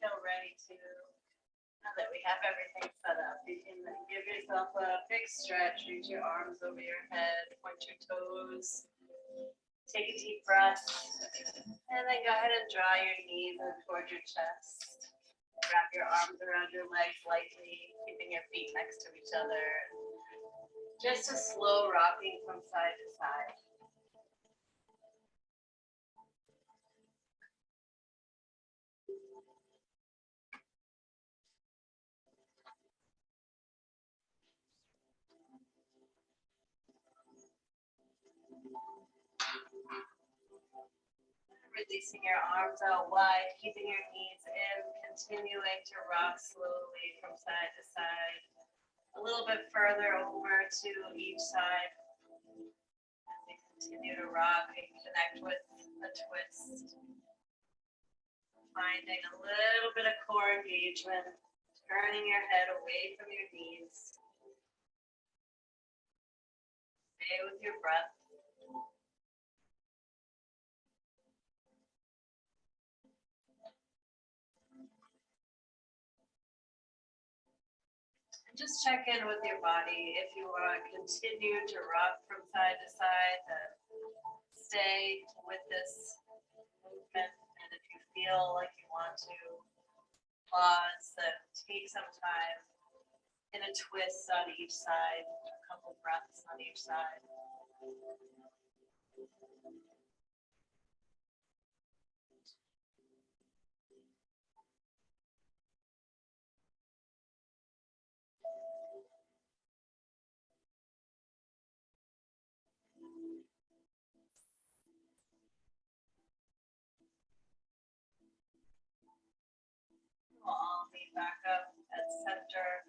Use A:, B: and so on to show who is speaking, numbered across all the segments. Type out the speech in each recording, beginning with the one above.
A: Feel ready to, now that we have everything set up, you can give yourself a big stretch, reach your arms over your head, point your toes, take a deep breath, and then go ahead and draw your knees in toward your chest. Wrap your arms around your legs lightly, keeping your feet next to each other. Just a slow rocking from side to side. Releasing your arms out wide, keeping your knees in, continuing to rock slowly from side to side. A little bit further over to each side. As you continue to rock and connect with a twist. Finding a little bit of core engagement, turning your head away from your knees. Stay with your breath. Just check in with your body. If you want to continue to rock from side to side, then stay with this movement. And if you feel like you want to pause, then take some time in a twist on each side, a couple breaths on each side. We'll all meet back up at center.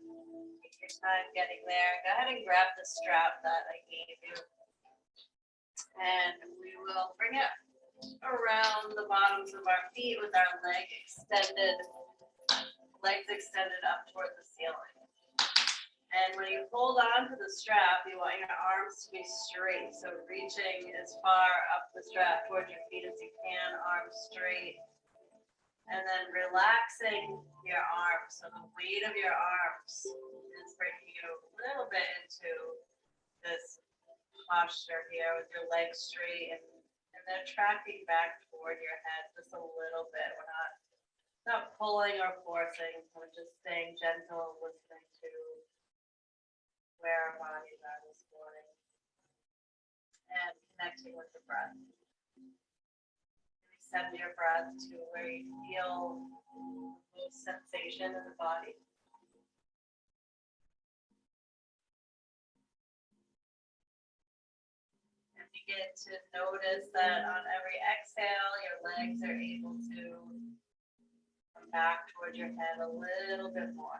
A: Take your time getting there. Go ahead and grab the strap that I gave you. And we will bring it around the bottoms of our feet with our legs extended up toward the ceiling. And when you hold on to the strap, you want your arms to be straight. So reaching as far up the strap towards your feet as you can, arms straight. And then relaxing your arms. So the weight of your arms is bringing you a little bit into this posture here with your legs straight and they're tracking back toward your head just a little bit. We're not pulling or forcing. We're just staying gentle, listening to where our bodies are this morning and connecting with the breath. Send your breath to where you feel most sensation in the body. And begin to notice that on every exhale, your legs are able to come back towards your head a little bit more.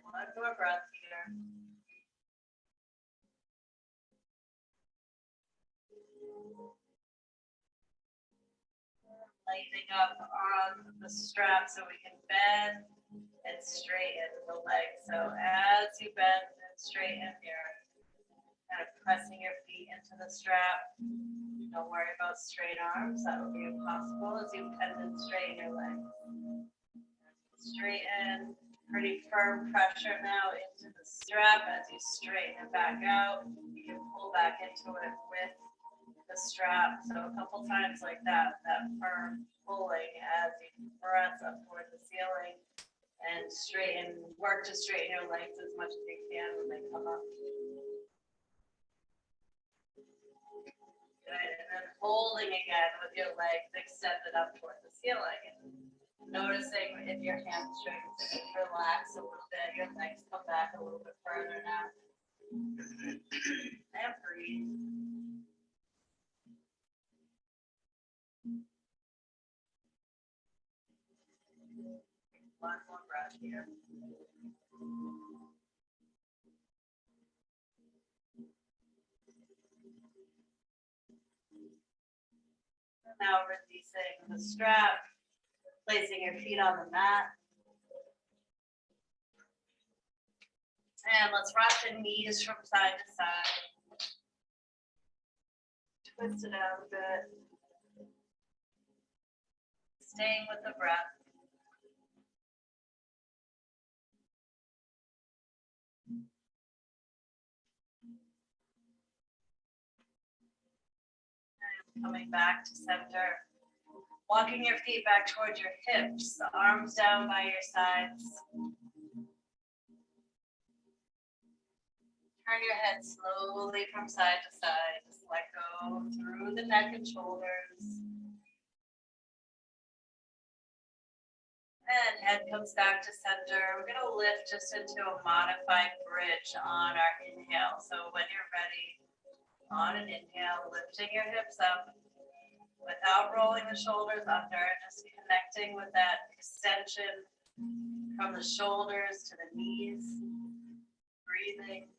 A: One more breath here. Lightening up on the strap so we can bend and straighten the legs. So as you bend and straighten, you're kind of pressing your feet into the strap. Don't worry about straight arms. That will be impossible as you bend and straighten your legs. Straighten Pretty firm pressure now into the strap as you straighten it back out. You can pull back into it with the strap. So a couple times like that, that firm pulling as you press up toward the ceiling and work to straighten your legs as much as you can when they come up. Good. And then holding again with your legs extended up toward the ceiling. And noticing if your hamstrings relax a little bit, your legs come back a little bit further now. And breathe. One more breath here. Now releasing the strap, placing your feet on the mat. And let's rock the knees from side to side. Twist it out a bit. Staying with the breath. And coming back to center. Walking your feet back towards your hips, the arms down by your sides. Turn your head slowly from side to side. Just let go through the neck and shoulders. And head comes back to center. We're going to lift just into a modified bridge on our inhale. So when you're ready, on an inhale, lifting your hips up without rolling the shoulders under, just connecting with that extension from the shoulders to the knees. Breathing.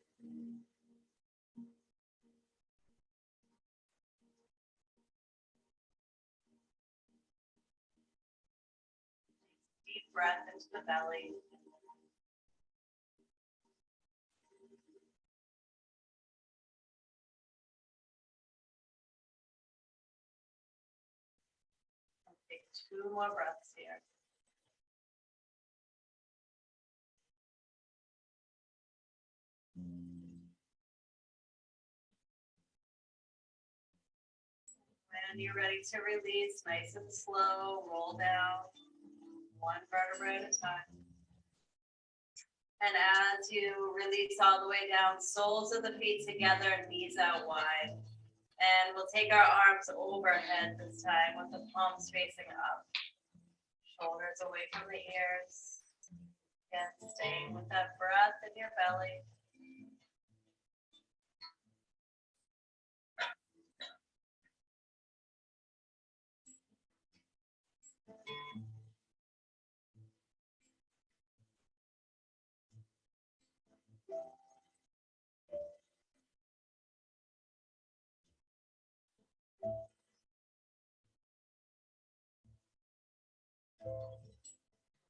A: Deep breath into the belly. And take 2 more breaths here. When you're ready to release, nice and slow, roll down, 1 vertebra at a time. And as you release all the way down, soles of the feet together, knees out wide. And we'll take our arms overhead this time with the palms facing up. Shoulders away from the ears. Again, staying with that breath in your belly.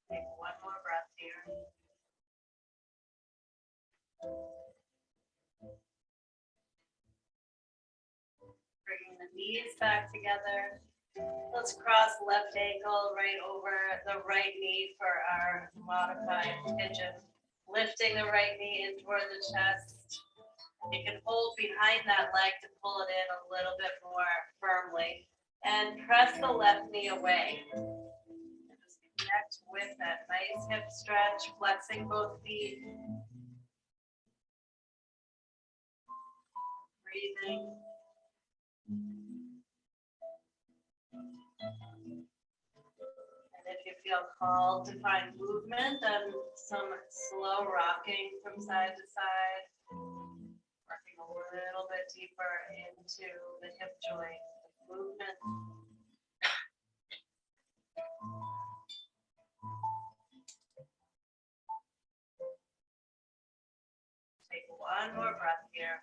A: Take 1 more breath here. Bringing the knees back together. Let's cross left ankle right over the right knee for our modified pigeon. Lifting the right knee in toward the chest. You can hold behind that leg to pull it in a little bit more firmly. And press the left knee away. And just connect with that nice hip stretch, flexing both feet. Breathing. And if you feel called to find movement, then some slow rocking from side to side. Working a little bit deeper into the hip joint movement. Take 1 more breath here.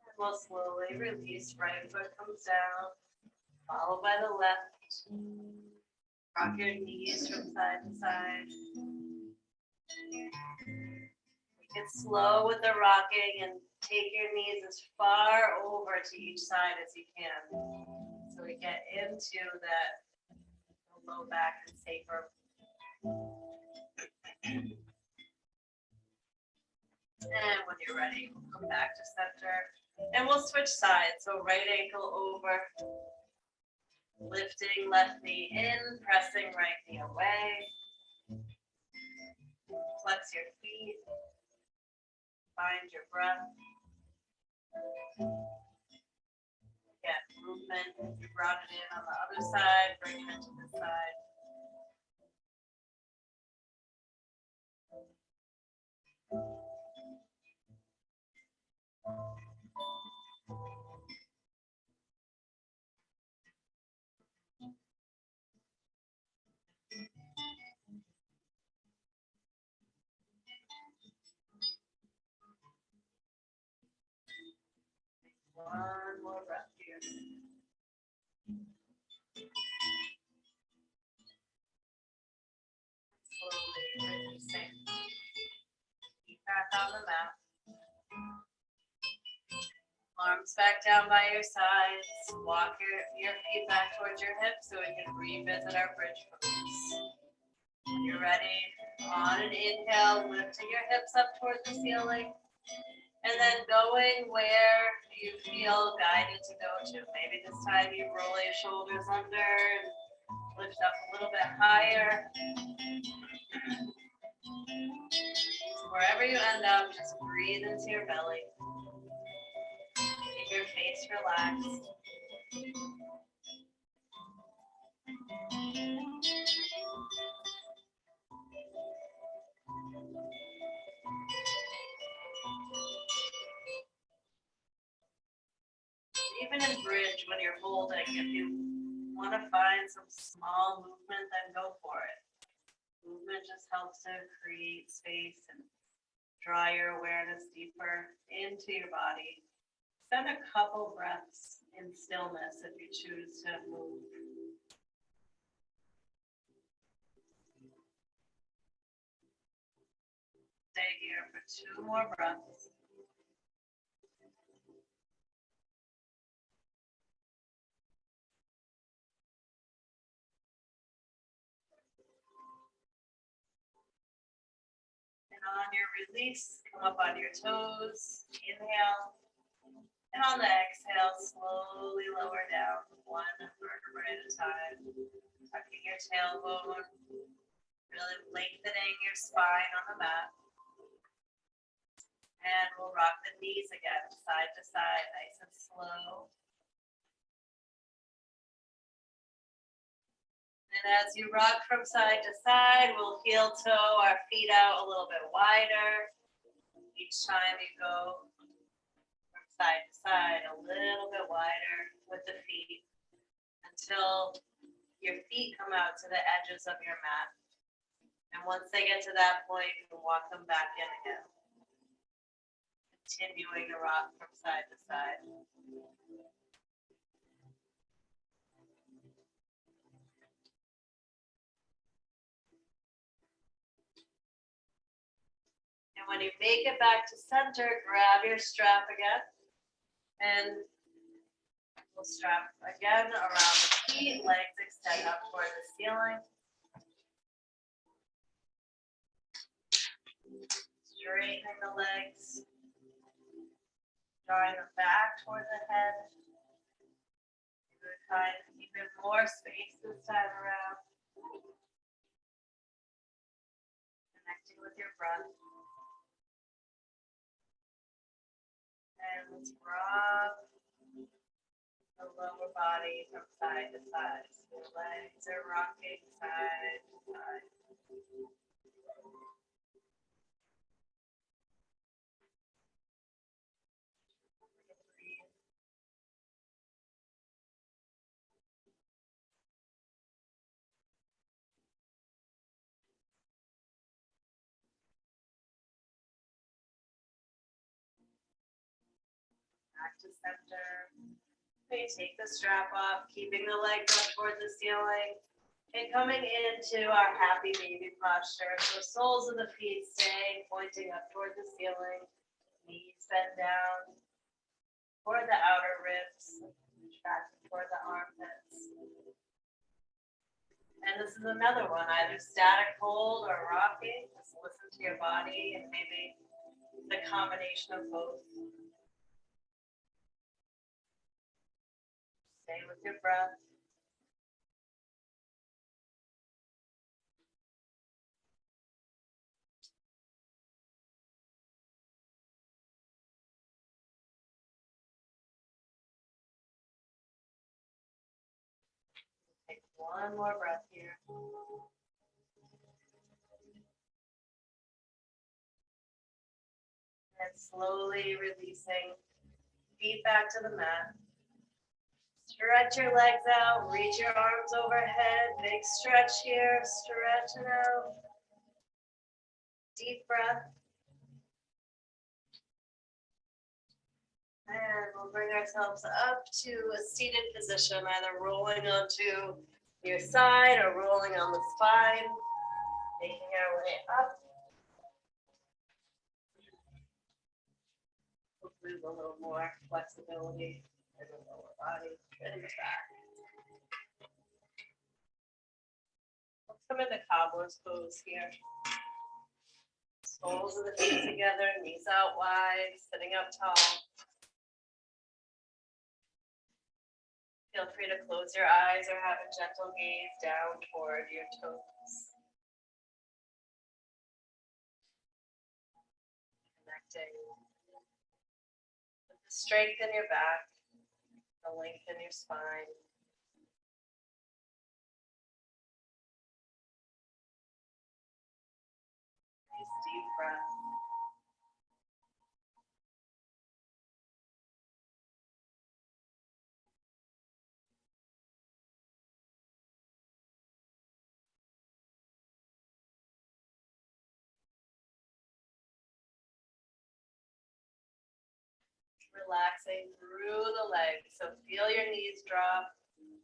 A: And we'll slowly release. Right foot comes down, followed by the left. Rock your knees from side to side. Make it slow with the rocking and take your knees as far over to each side as you can. So we get into that low back and sacrum. And when you're ready, we'll come back to center. And we'll switch sides. So right ankle over. Lifting left knee in, pressing right knee away. Flex your feet. Find your breath. Get movement. You brought it in on the other side, bring it into this side. One more breath here. Slowly releasing. Feet back on the mat. Arms back down by your sides. Walk your feet back towards your hips so we can revisit our bridge pose. When you're ready, on an inhale, lifting your hips up towards the ceiling. And then going where you feel guided to go to. Maybe this time you roll your shoulders under and lift up a little bit higher. Wherever you end up, just breathe into your belly. Keep your face relaxed. Even in bridge, when you're holding, if you want to find some small movement, then go for it. Movement just helps to create space and draw your awareness deeper into your body. Spend a couple breaths in stillness if you choose to move. Stay here for 2 more breaths. On your release, come up on your toes, inhale, and on the exhale, slowly lower down 1 vertebrae at a time, tucking your tailbone, really lengthening your spine on the mat. And we'll rock the knees again, side to side, nice and slow. And as you rock from side to side, we'll heel toe our feet out a little bit wider. Each time you go from side to side, a little bit wider with the feet until your feet come out to the edges of your mat. And once they get to that point, you can walk them back in again. Continuing to rock from side to side. And when you make it back to center, grab your strap again. And we'll strap again around the feet, legs extend up toward the ceiling. Straightening the legs. Drawing them back toward the head. Find even more space this time around. Connecting with your breath. And let's rock the lower body from side to side. So the legs are rocking side to side. Back to center. Okay, take the strap off, keeping the legs up toward the ceiling. And coming into our happy baby posture. So soles of the feet staying, pointing up toward the ceiling. Knees bend down toward the outer ribs, tracking toward the armpits. And this is another one, either static hold or rocking. Just listen to your body and maybe the combination of both. Stay with your breath. Take one more breath here. And slowly releasing. Feet back to the mat. Stretch your legs out, reach your arms overhead. Big stretch here, stretch it out. Deep breath. And we'll bring ourselves up to a seated position, either rolling onto your side or rolling on the spine. Making our way up. Hopefully with a little more flexibility in the lower body and back. Let's come into cobbler's pose here. Soles of the feet together, knees out wide, sitting up tall. Feel free to close your eyes or have a gentle gaze down toward your toes. Connecting with the strength in your back, the length in your spine. Nice deep breath. Relaxing through the legs. So feel your knees drop.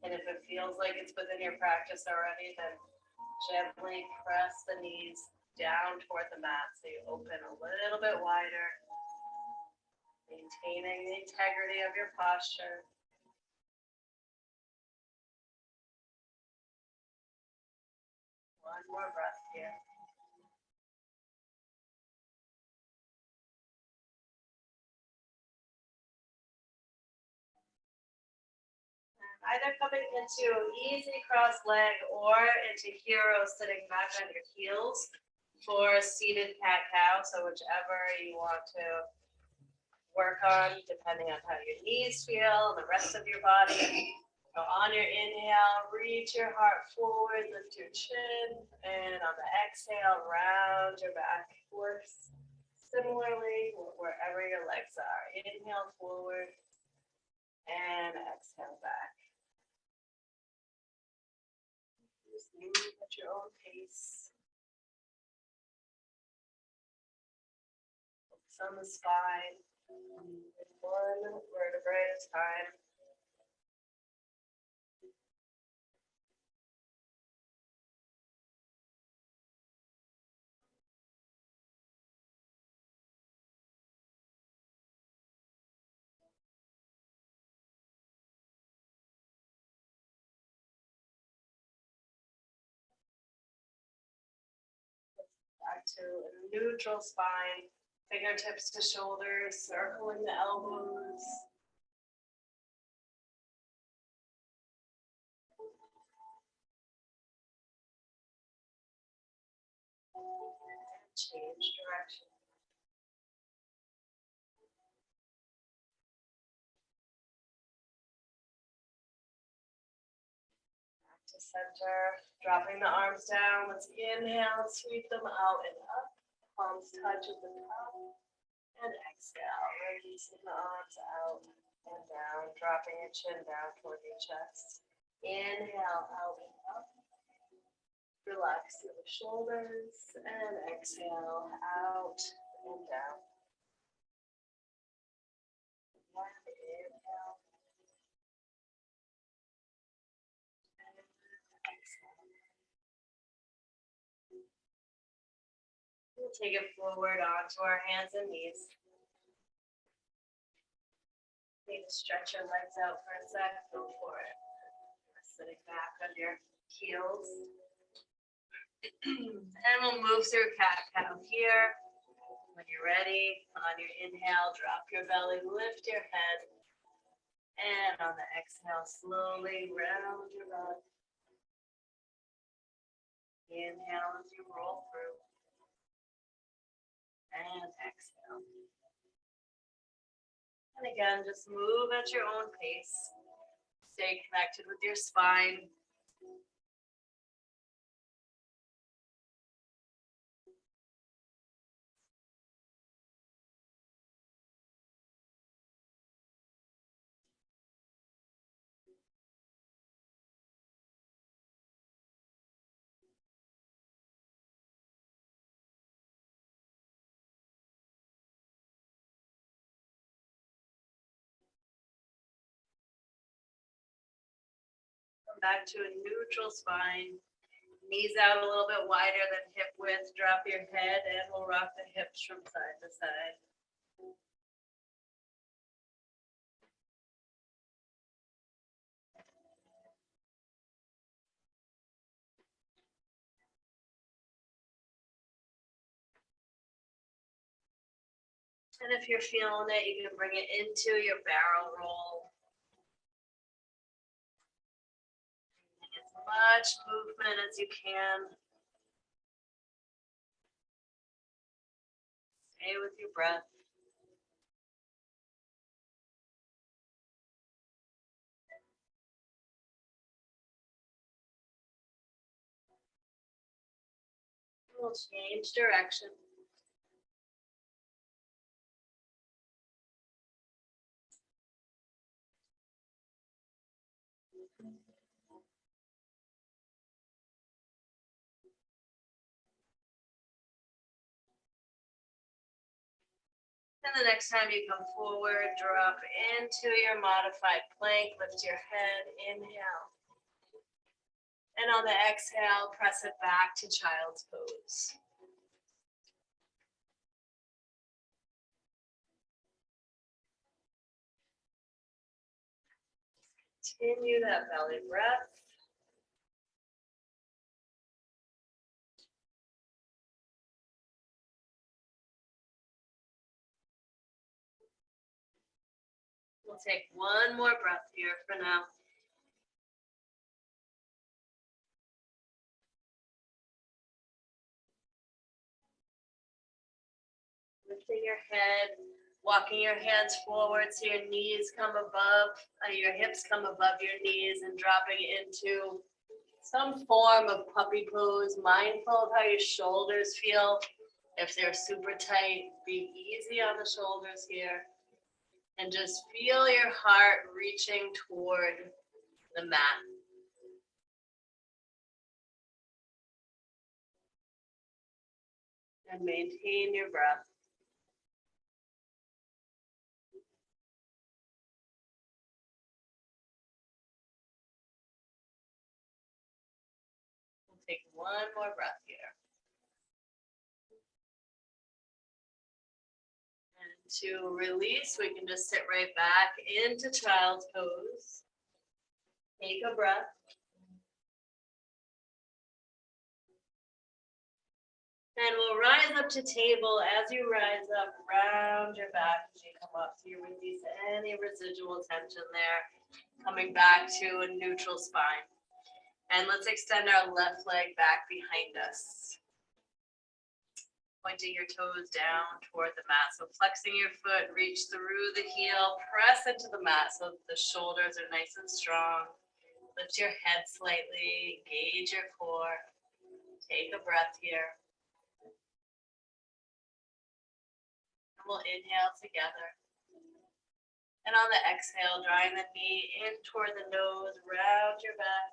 A: And if it feels like it's within your practice already, then gently press the knees down toward the mat so you open a little bit wider, maintaining the integrity of your posture. One more breath here. Either coming into easy cross leg or into hero sitting back on your heels for seated cat cow. So whichever you want to work on, depending on how your knees feel, the rest of your body. So on your inhale, reach your heart forward, lift your chin, and on the exhale, round your back. Works similarly wherever your legs are. Inhale forward and exhale back. Just move at your own pace. Focus on the spine. One vertebrae at a time. Back to a neutral spine. Fingertips to shoulders, circling the elbows. And change direction. Back to center, dropping the arms down. Let's inhale, sweep them out and up. Palms touch at the top. And exhale, releasing the arms out and down, dropping your chin down toward your chest. Inhale, out and up. Relax through the shoulders and exhale, out and down. And inhale. And exhale. We'll take it forward onto our hands and knees. Need to stretch your legs out for a sec. Go for it. Sitting back on your heels. And we'll move through cat-cow here. When you're ready, on your inhale, drop your belly, lift your head. And on the exhale, slowly round your butt. Inhale as you roll through. And exhale. And again, just move at your own pace. Stay connected with your spine. Come back to a neutral spine. Knees out a little bit wider than hip width. Drop your head and we'll rock the hips from side to side. And if you're feeling it, you can bring it into your barrel roll. As much movement as you can. Stay with your breath. We'll change direction. And the next time you come forward, drop into your modified plank, lift your head, inhale. And on the exhale, press it back to child's pose. Continue that belly breath. We'll take one more breath here for now. Lifting your head, walking your hands forward so your knees come above, your hips come above your knees, and dropping into some form of puppy pose, mindful of how your shoulders feel. If they're super tight, be easy on the shoulders here. And just feel your heart reaching toward the mat. And maintain your breath. We'll take one more breath here. And to release, we can just sit right back into child's pose. Take a breath. And we'll rise up to table. As you rise up, round your back as you come up. So you release any residual tension there. Coming back to a neutral spine. And let's extend our left leg back behind us. Pointing your toes down toward the mat. So flexing your foot, reach through the heel, press into the mat so the shoulders are nice and strong. Lift your head slightly, engage your core. Take a breath here. And we'll inhale together. And on the exhale, drawing the knee in toward the nose, round your back.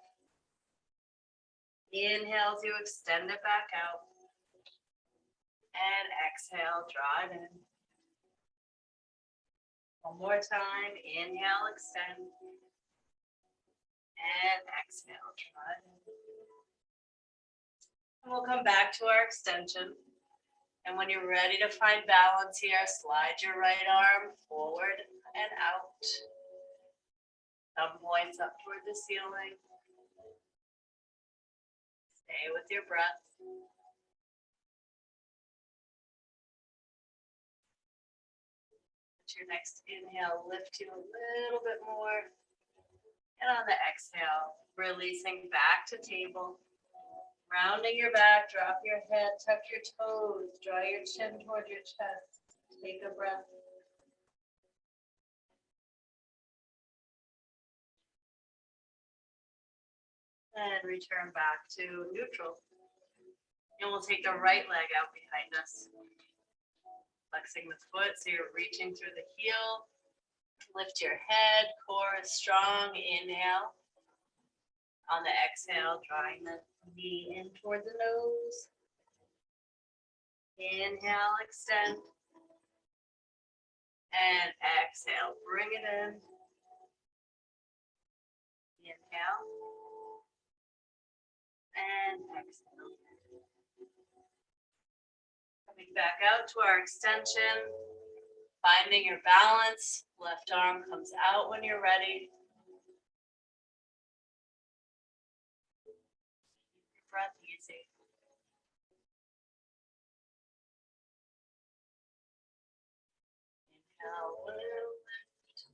A: Inhale as you extend it back out. And exhale, draw it in. One more time, inhale, extend. And exhale, draw it in. And we'll come back to our extension. And when you're ready to find balance here, slide your right arm forward and out. Thumb points up toward the ceiling. Stay with your breath. Your next inhale, lift you a little bit more. And on the exhale, releasing back to table. Rounding your back, drop your head, tuck your toes, draw your chin toward your chest. Take a breath. And return back to neutral. And we'll take the right leg out behind us. Flexing the foot so you're reaching through the heel. Lift your head, core is strong. Inhale. On the exhale, drawing the knee in toward the nose. Inhale, extend. And exhale, bring it in. Inhale. And exhale. Coming back out to our extension. Finding your balance. Left arm comes out when you're ready. Breath easy. Inhale, lift.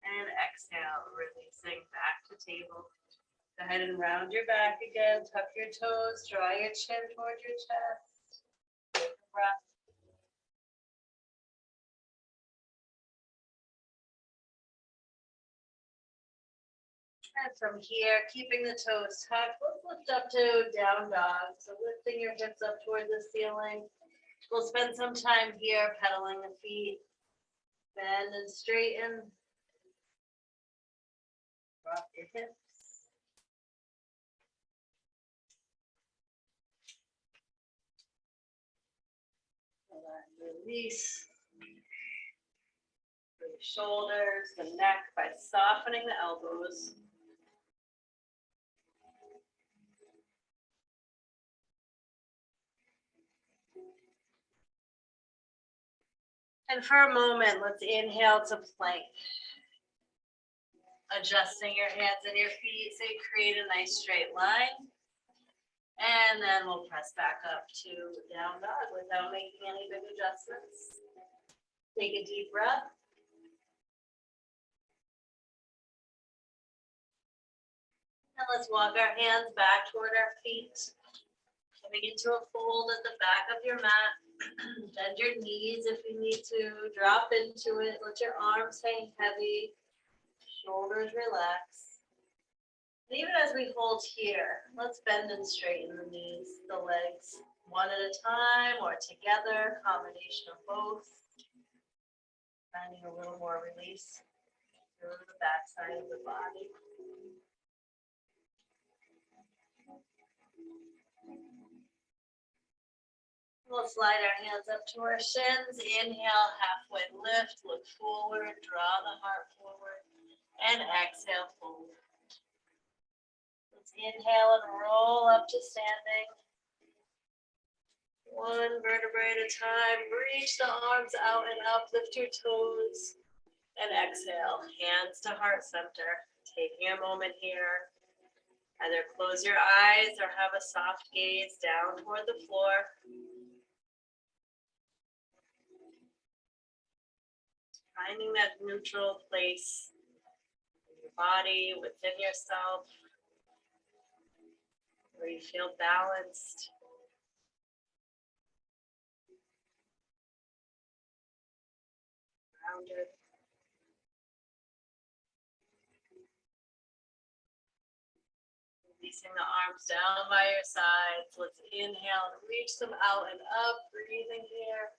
A: And exhale, releasing back to table. Go ahead and round your back again. Tuck your toes. Draw your chin toward your chest. Take a breath. And from here, keeping the toes tucked, let's lift up to down dog. So lifting your hips up toward the ceiling. We'll spend some time here pedaling the feet. Bend and straighten. Drop your hips. Release the shoulders, the neck by softening the elbows. And for a moment, let's inhale to plank. Adjusting your hands and your feet so you create a nice straight line. And then we'll press back up to down dog without making any big adjustments. Take a deep breath. And let's walk our hands back toward our feet. Coming into a fold at the back of your mat. Bend your knees if you need to. Drop into it. Let your arms hang heavy. Shoulders relax. And even as we hold here, let's bend and straighten the knees, the legs, one at a time or together, combination of both. Finding a little more release through the back side of the body. We'll slide our hands up to our shins. Inhale, halfway lift, look forward, draw the heart forward, and exhale, fold. Let's inhale and roll up to standing. One vertebrae at a time. Reach the arms out and up, lift your toes, and exhale, hands to heart center. Taking a moment here. Either close your eyes or have a soft gaze down toward the floor. Finding that neutral place in your body, within yourself, where you feel balanced. Grounded. Releasing the arms down by your sides. Let's inhale and reach them out and up, breathing here.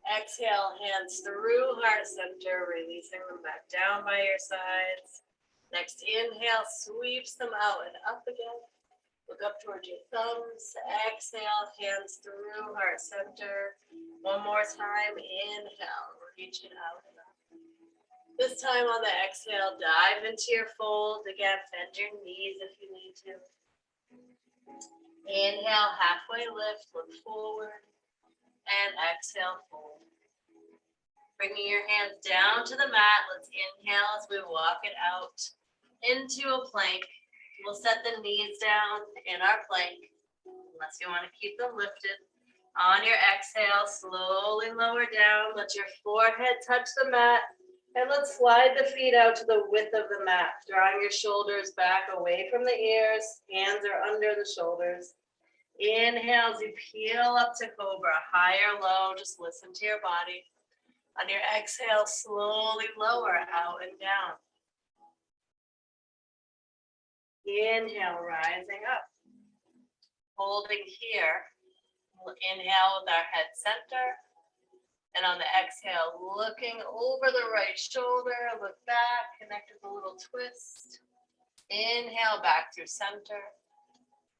A: Exhale, hands through heart center, releasing them back down by your sides. Next inhale, sweeps them out and up again. Look up towards your thumbs. Exhale, hands through heart center. One more time, inhale, reach it out and up. This time on the exhale, dive into your fold. Again, bend your knees if you need to. Inhale, halfway lift, look forward. And exhale, fold. Bringing your hands down to the mat. Let's inhale as we walk it out into a plank. We'll set the knees down in our plank, unless you want to keep them lifted. On your exhale, slowly lower down. Let your forehead touch the mat. And let's slide the feet out to the width of the mat, drawing your shoulders back away from the ears. Hands are under the shoulders. Inhale as you peel up to cobra, high or low, just listen to your body. On your exhale, slowly lower out and down. Inhale, rising up. Holding here. We'll inhale with our head center. And on the exhale, looking over the right shoulder, look back, connect with a little twist. Inhale, back through center.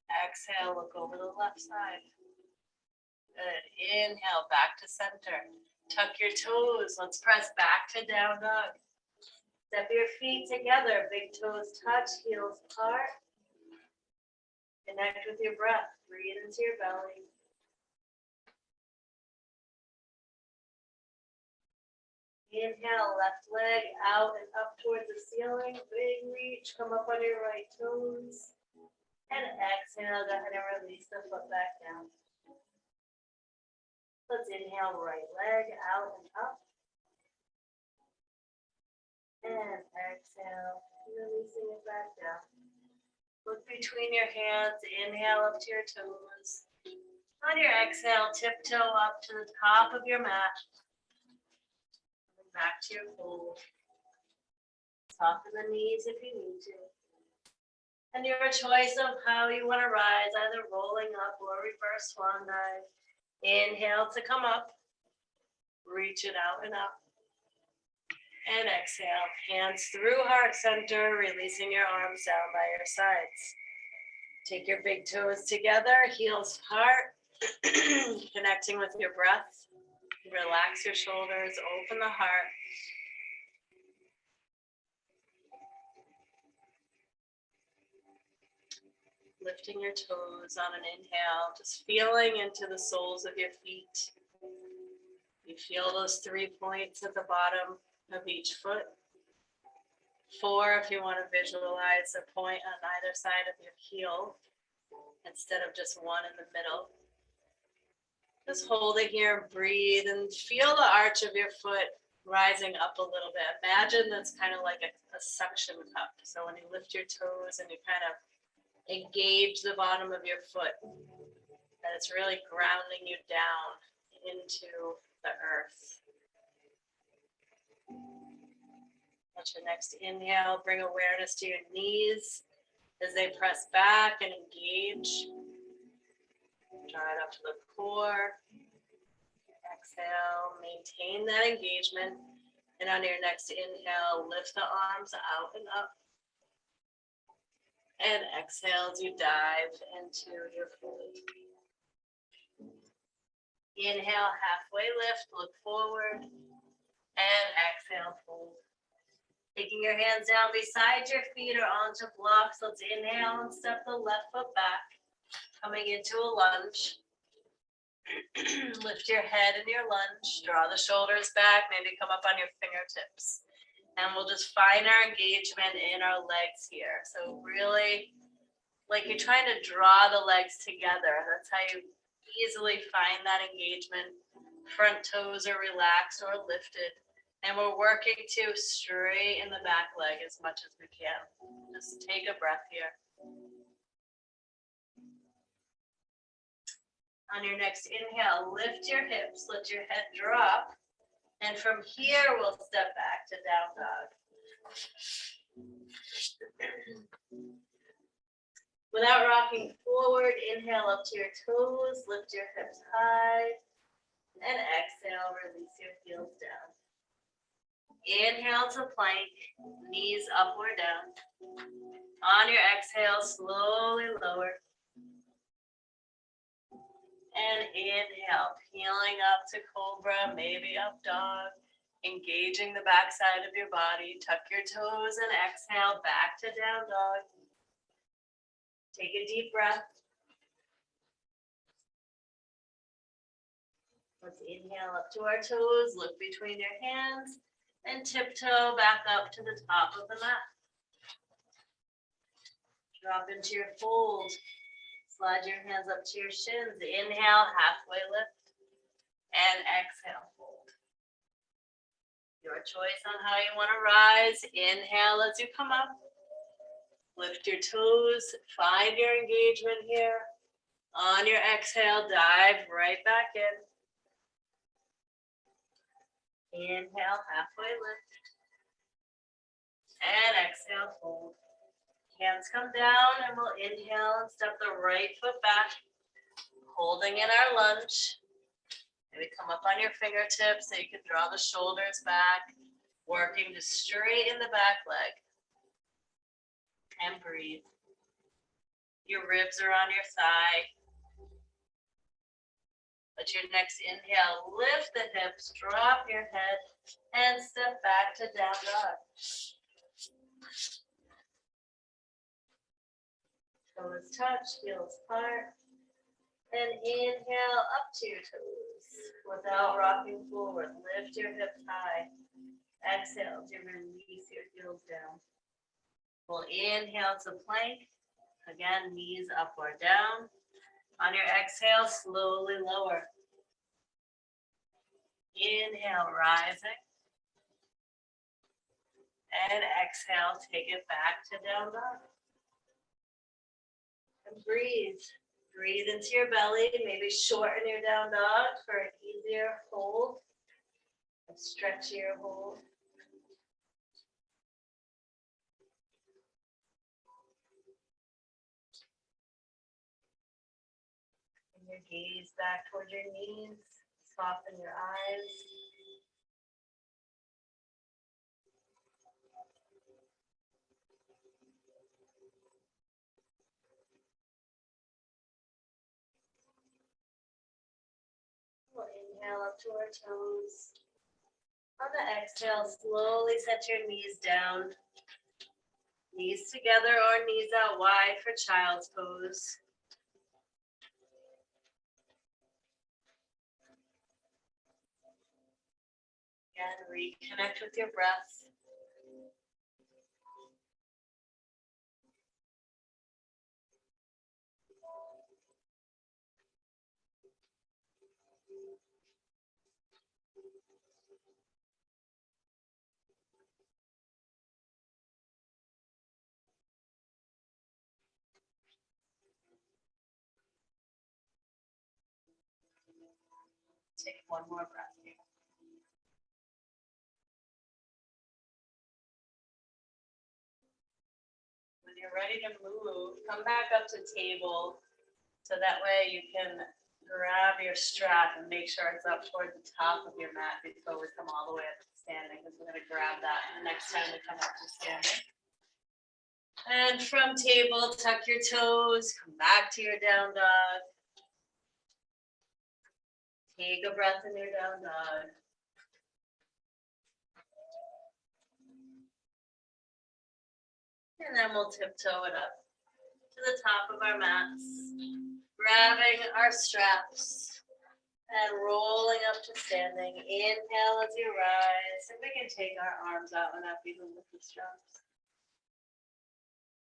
A: Exhale, look over the left side. Good. Inhale, back to center. Tuck your toes. Let's press back to down dog. Step your feet together. Big toes touch, heels apart. Connect with your breath. Breathe into your belly. Inhale, left leg out and up towards the ceiling. Big reach. Come up on your right toes. And exhale, go ahead and release the foot back down. Let's inhale, right leg out and up. And exhale, releasing it back down. Look between your hands, inhale up to your toes. On your exhale, tiptoe up to the top of your mat. Back to your fold. Soften the knees if you need to. And your choice of how you want to rise, either rolling up or reverse swan dive. Inhale to come up. Reach it out and up. And exhale. Hands through heart center, releasing your arms down by your sides. Take your big toes together, heels apart, connecting with your breath. Relax your shoulders, open the heart. Lifting your toes on an inhale, just feeling into the soles of your feet. You feel those 3 points at the bottom of each foot. 4 if you want to visualize a point on either side of your heel instead of just one in the middle. Just hold it here and breathe and feel the arch of your foot rising up a little bit. Imagine that's kind of like a suction cup. So when you lift your toes and you kind of engage the bottom of your foot, that it's really grounding you down into the earth. Let your next inhale bring awareness to your knees as they press back and engage. Draw it up to the core. Exhale, maintain that engagement. And on your next inhale, lift the arms out and up. And exhale as you dive into your fold. Inhale, halfway lift, look forward. And exhale, fold. Taking your hands down beside your feet or onto blocks. Let's inhale and step the left foot back. Coming into a lunge. Lift your head in your lunge. Draw the shoulders back. Maybe come up on your fingertips. And we'll just find our engagement in our legs here. So really, like you're trying to draw the legs together. That's how you easily find that engagement. Front toes are relaxed or lifted. And we're working to straighten the back leg as much as we can. Just take a breath here. On your next inhale, lift your hips, let your head drop. And from here, we'll step back to down dog. Without rocking forward, inhale up to your toes, lift your hips high. And exhale, release your heels down. Inhale to plank, knees up or down. On your exhale, slowly lower. And inhale, peeling up to cobra, maybe up dog. Engaging the backside of your body. Tuck your toes and exhale back to down dog. Take a deep breath. Let's inhale up to our toes, look between your hands, and tiptoe back up to the top of the mat. Drop into your fold. Slide your hands up to your shins. Inhale, halfway lift. And exhale, fold. Your choice on how you want to rise. Inhale as you come up. Lift your toes. Find your engagement here. On your exhale, dive right back in. Inhale, halfway lift. And exhale, fold. Hands come down and we'll inhale and step the right foot back. Holding in our lunge. Maybe come up on your fingertips so you can draw the shoulders back. Working to straighten the back leg. And breathe. Your ribs are on your thigh. Let your next inhale lift the hips, drop your head, and step back to down dog. Toes touch, heels part. And inhale up to your toes without rocking forward. Lift your hips high. Exhale to release your heels down. We'll inhale to plank. Again, knees up or down. On your exhale, slowly lower. Inhale, rising. And exhale, take it back to down dog. And breathe. Breathe into your belly. Maybe shorten your down dog for an easier hold. A stretchier hold. And your gaze back towards your knees. Soften your eyes. We'll inhale up to our toes. On the exhale, slowly set your knees down. Knees together or knees out wide for child's pose. And reconnect with your breath. Take one more breath here. When you're ready to move, come back up to table so that way you can grab your strap and make sure it's up toward the top of your mat before we come all the way up to standing, because we're going to grab that the next time we come up to standing. And from table, tuck your toes, come back to your down dog. Take a breath in your down dog. And then we'll tiptoe it up to the top of our mats, grabbing our straps and rolling up to standing. Inhale as you rise, and we can take our arms out and up even with the straps.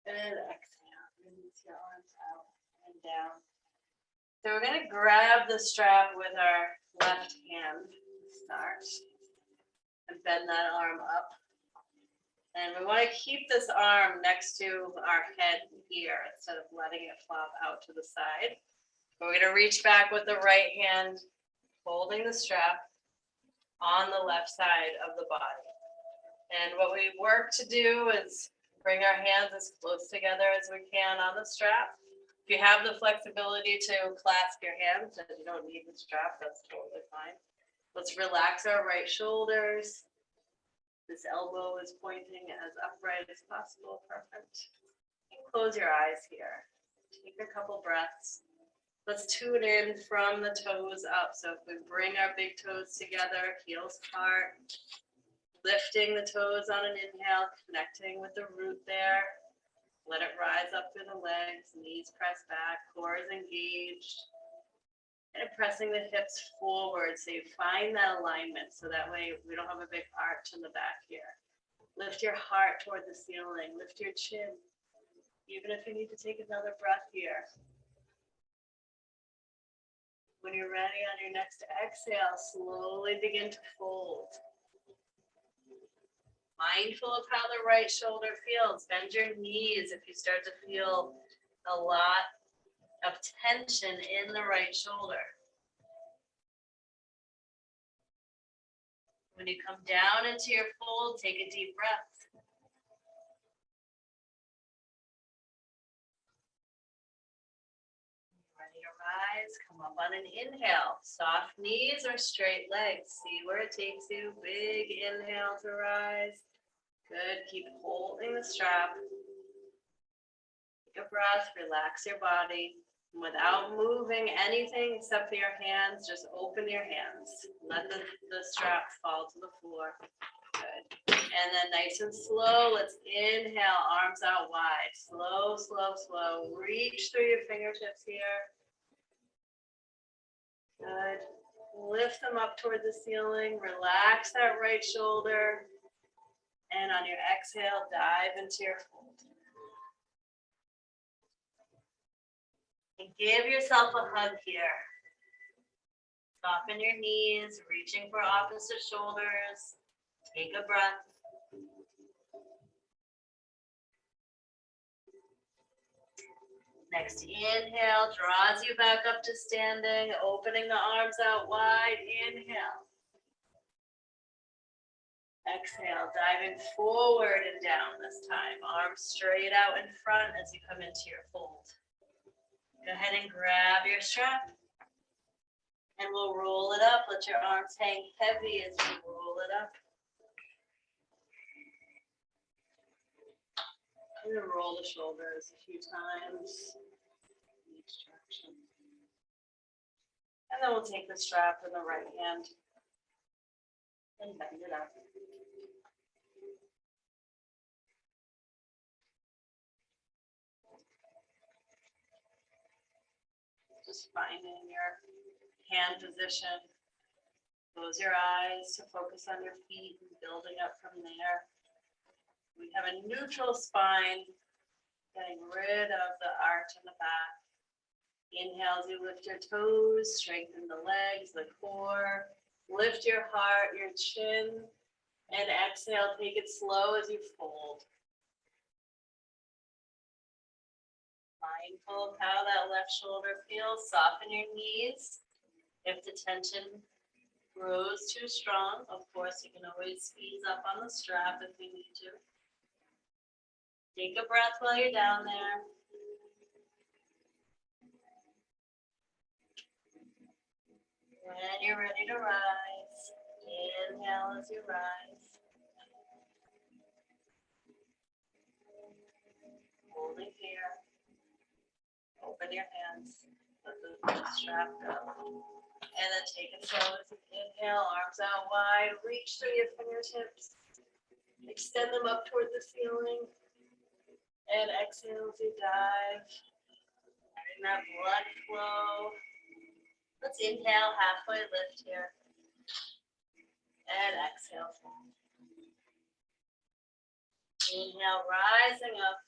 A: And exhale, release your arms out and down. So we're going to grab the strap with our left hand, start, and bend that arm up. And we want to keep this arm next to our head here instead of letting it flop out to the side. We're going to reach back with the right hand, holding the strap on the left side of the body. And what we work to do is bring our hands as close together as we can on the strap. If you have the flexibility to clasp your hands and you don't need the strap, that's totally fine. Let's relax our right shoulders. This elbow is pointing as upright as possible. Perfect. And close your eyes here. Take a couple breaths. Let's tune in from the toes up. So if we bring our big toes together, heels apart, lifting the toes on an inhale, connecting with the root there. Let it rise up through the legs, knees press back, core is engaged. And pressing the hips forward so you find that alignment so that way we don't have a big arch in the back here. Lift your heart toward the ceiling, lift your chin. even if you need to take another breath here. When you're ready on your next exhale, slowly begin to fold. Mindful of how the right shoulder feels. Bend your knees if you start to feel a lot of tension in the right shoulder. When you come down into your fold, take a deep breath. Ready to rise, come up on an inhale. Soft knees or straight legs. See where it takes you. Big inhale to rise. Good, keep holding the strap. Take a breath, relax your body. Without moving anything except for your hands, just open your hands. Let the strap fall to the floor. Good. And then nice and slow, let's inhale, arms out wide. Slow, slow, slow. Reach through your fingertips here. Good. Lift them up toward the ceiling. Relax that right shoulder. And on your exhale, dive into your fold. And give yourself a hug here. Soften your knees, reaching for opposite shoulders. Take a breath. Next inhale draws you back up to standing, opening the arms out wide. Inhale. Exhale, diving forward and down this time. Arms straight out in front as you come into your fold. Go ahead and grab your strap. And we'll roll it up. Let your arms hang heavy as we roll it up. I'm going to roll the shoulders a few times in each direction. And then we'll take the strap in the right hand and bend it up. Just finding your hand position. Close your eyes to focus on your feet and building up from there. We have a neutral spine, getting rid of the arch in the back. Inhale as you lift your toes, strengthen the legs, the core. Lift your heart, your chin, and exhale, take it slow as you fold. Mindful of how that left shoulder feels. Soften your knees. If the tension grows too strong, of course, you can always ease up on the strap if you need to. Take a breath while you're down there. When you're ready to rise, inhale as you rise. Holding here. Open your hands. Let the strap go. And then take it slow as you inhale, arms out wide. Reach through your fingertips. Extend them up toward the ceiling. And exhale as you dive. Letting that blood flow. Let's inhale, halfway lift here. And exhale. Inhale, rising up.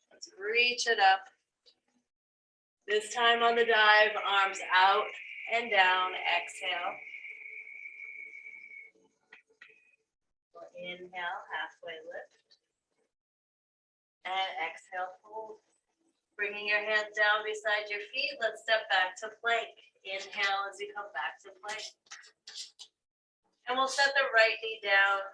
A: Let's reach it up. This time on the dive, arms out and down. Exhale. We'll inhale, halfway lift. And exhale, fold. Bringing your hands down beside your feet, let's step back to plank. Inhale as you come back to plank. And we'll set the right knee down,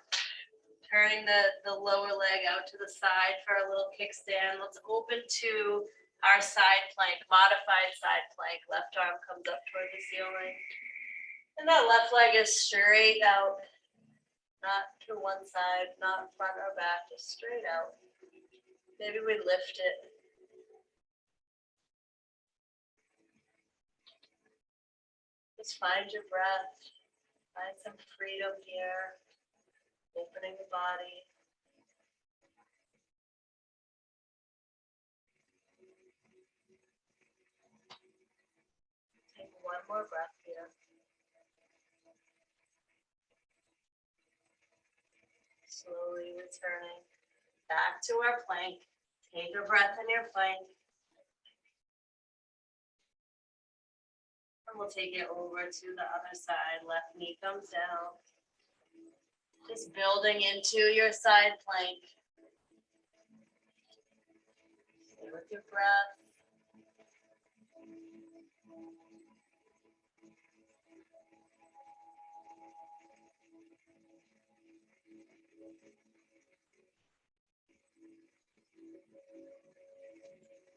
A: turning the lower leg out to the side for a little kickstand. Let's open to our side plank, modified side plank. Left arm comes up toward the ceiling. And that left leg is straight out, not to one side, not front or back, just straight out. Maybe we lift it. Just find your breath. Find some freedom here. Opening the body. Take one more breath here. Slowly returning back to our plank. Take a breath in your plank. And we'll take it over to the other side. Left knee comes down. Just building into your side plank. Stay with your breath.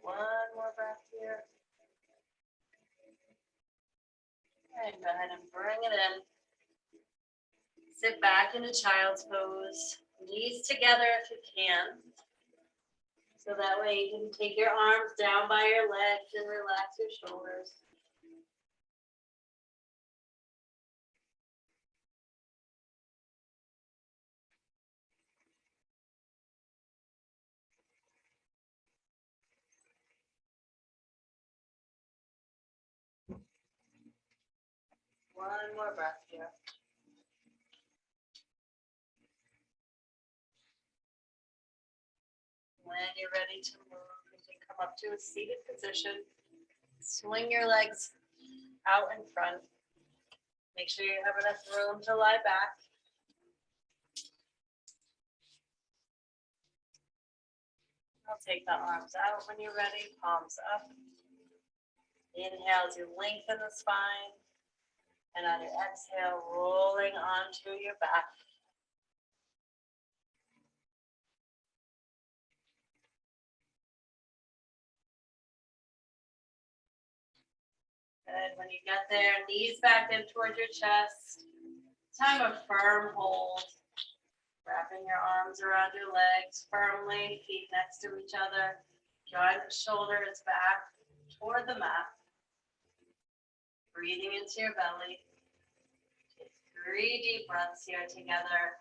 A: One more breath here. And go ahead and bring it in. Sit back into child's pose. Knees together if you can. So that way you can take your arms down by your legs and relax your shoulders. One more breath here. When you're ready to move, you can come up to a seated position. Swing your legs out in front. Make sure you have enough room to lie back. I'll take the arms out when you're ready, palms up. Inhale to lengthen the spine. And on your exhale, rolling onto your back. Good. When you get there, knees back in towards your chest. Time a firm hold. Wrapping your arms around your legs firmly, feet next to each other. Drawing the shoulders back toward the mat. Breathing into your belly. Take 3 deep breaths here together.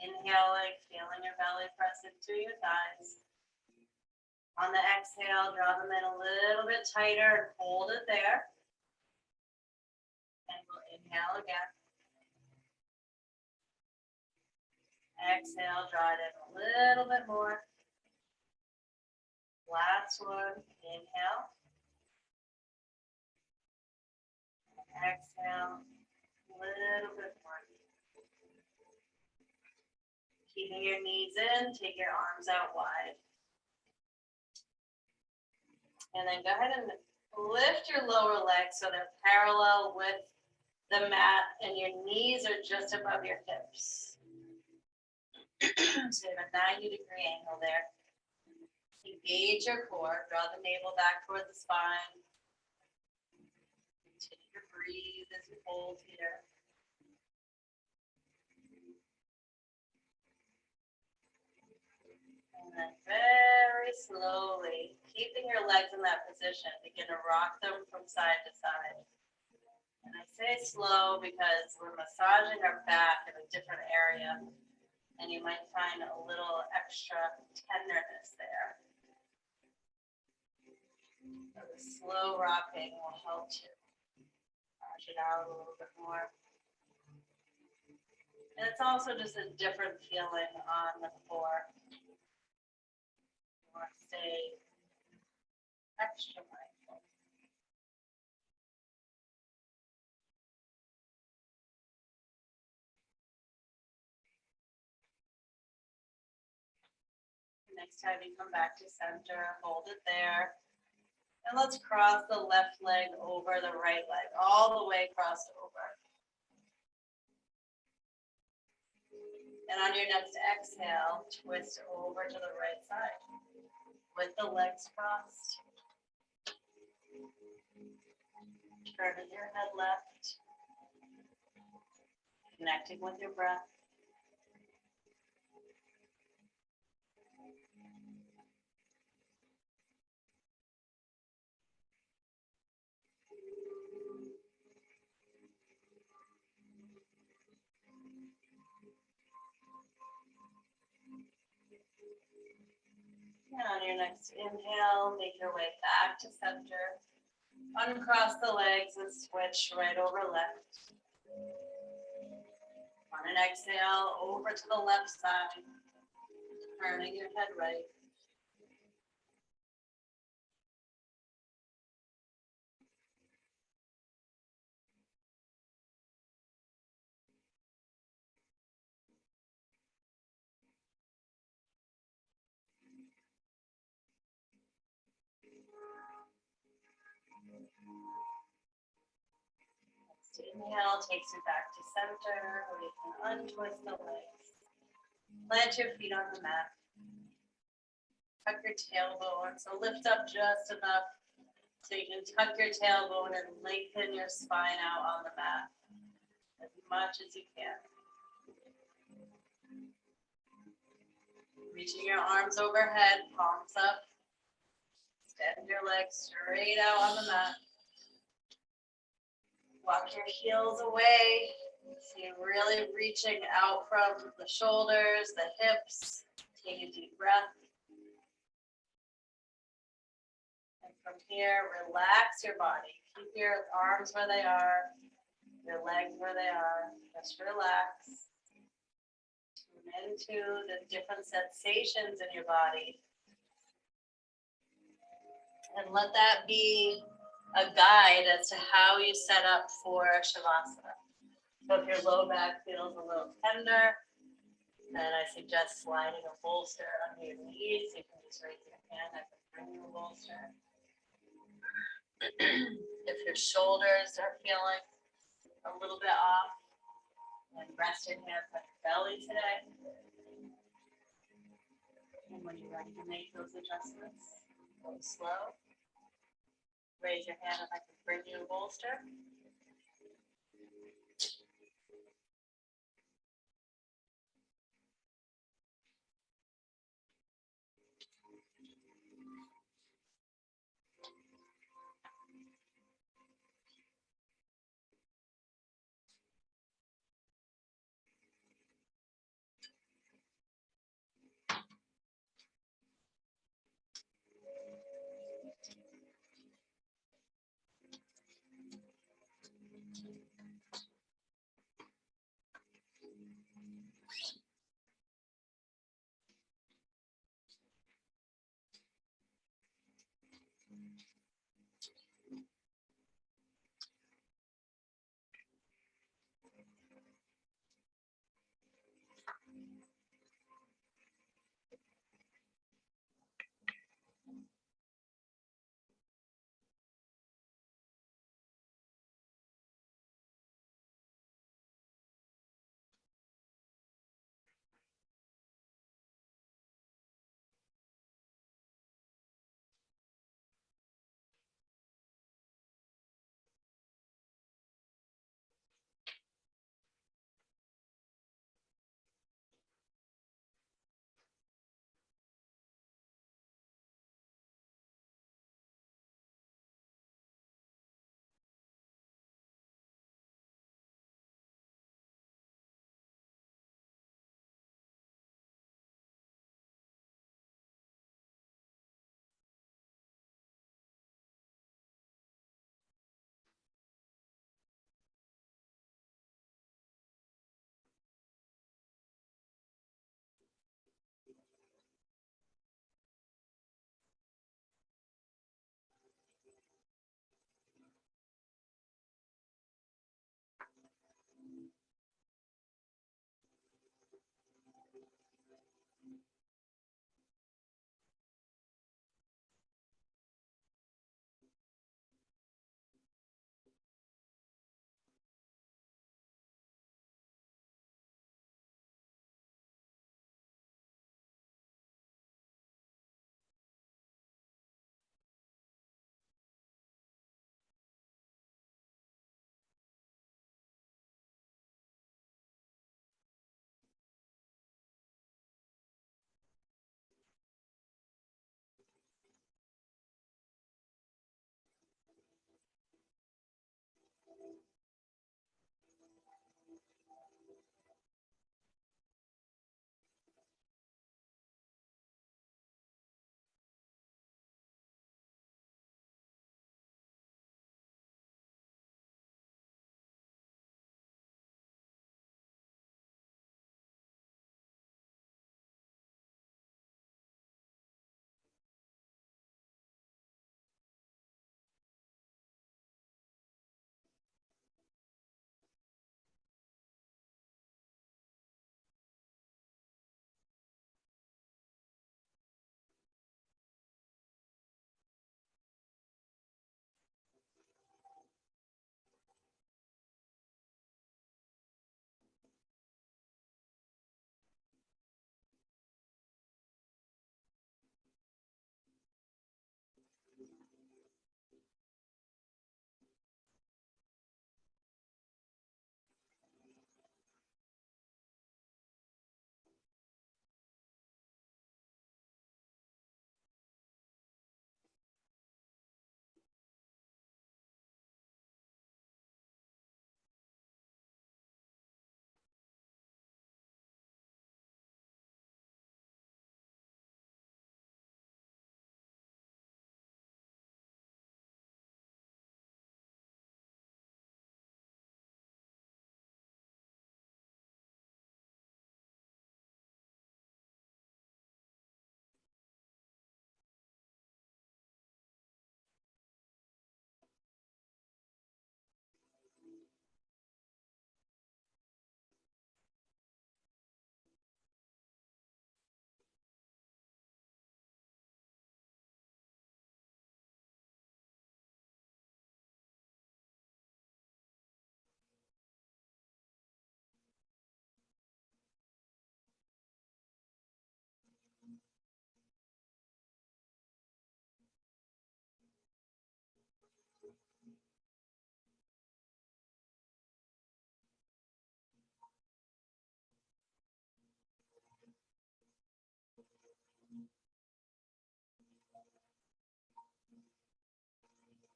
A: Inhaling, feeling your belly press into your thighs. On the exhale, draw them in a little bit tighter and hold it there. And we'll inhale again. Exhale, draw it in a little bit more. Last one, inhale. Exhale, a little bit more. Keeping your knees in, take your arms out wide. And then go ahead and lift your lower legs so they're parallel with the mat and your knees are just above your hips. So you have a 90-degree angle there. Engage your core, draw the navel back toward the spine. Continue to breathe as you hold here. And then very slowly, keeping your legs in that position, begin to rock them from side to side. And I say slow because we're massaging our back in a different area. And you might find a little extra tenderness there. So the slow rocking will help to massage it out a little bit more. And it's also just a different feeling on the core. You want to stay extra mindful. Next time you come back to center, hold it there. And let's cross the left leg over the right leg, all the way crossed over. And on your next exhale, twist over to the right side with the legs crossed. Turning your head left. Connecting with your breath. And on your next inhale, make your way back to center. Uncross the legs and switch right over left. On an exhale, over to the left side. Turning your head right. Inhale takes you back to center, where you can untwist the legs. Plant your feet on the mat. Tuck your tailbone, so lift up just enough so you can tuck your tailbone and lengthen your spine out on the mat as much as you can. Reaching your arms overhead, palms up. Extend your legs straight out on the mat. Walk your heels away. So you're really reaching out from the shoulders, the hips. Take a deep breath. And from here, relax your body. Keep your arms where they are, your legs where they are. Just relax. Tune into the different sensations in your body. And let that be a guide as to how you set up for Shavasana. So if your low back feels a little tender, then I suggest sliding a bolster under your knees. You can just raise your hand. I can bring you a bolster. If your shoulders are feeling a little bit off, then rest your hands on your belly today. And when you're ready to make those adjustments, go slow. Raise your hand if I can bring you a bolster.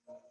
A: Small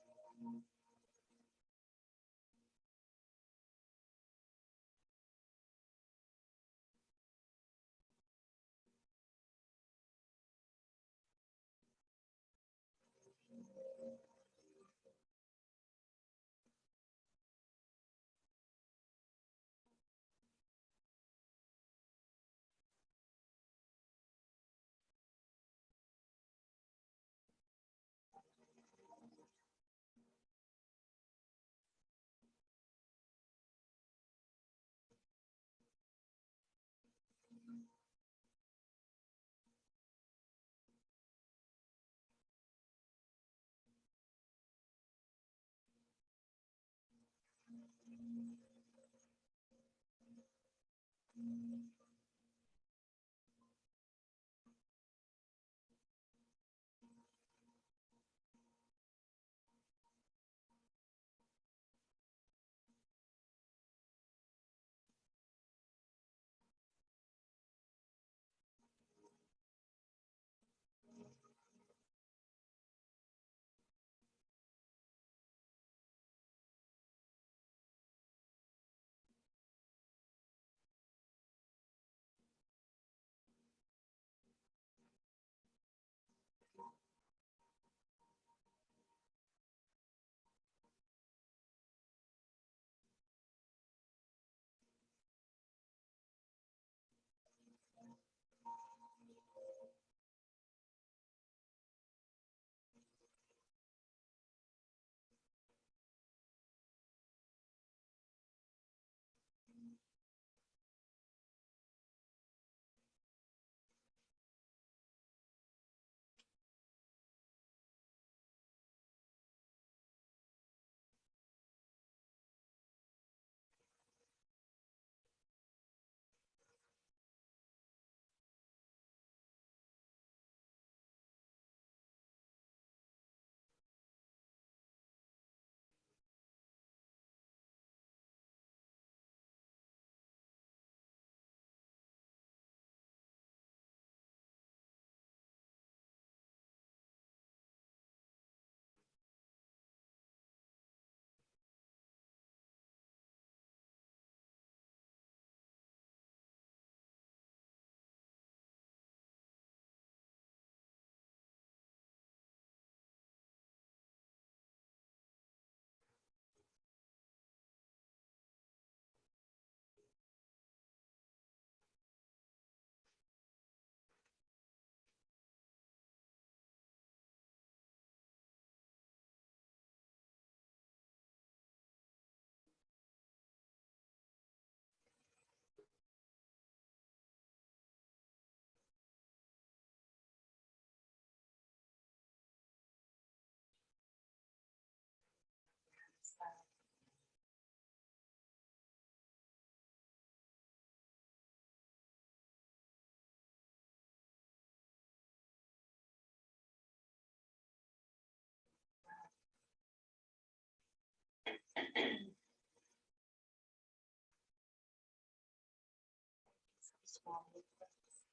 A: movements.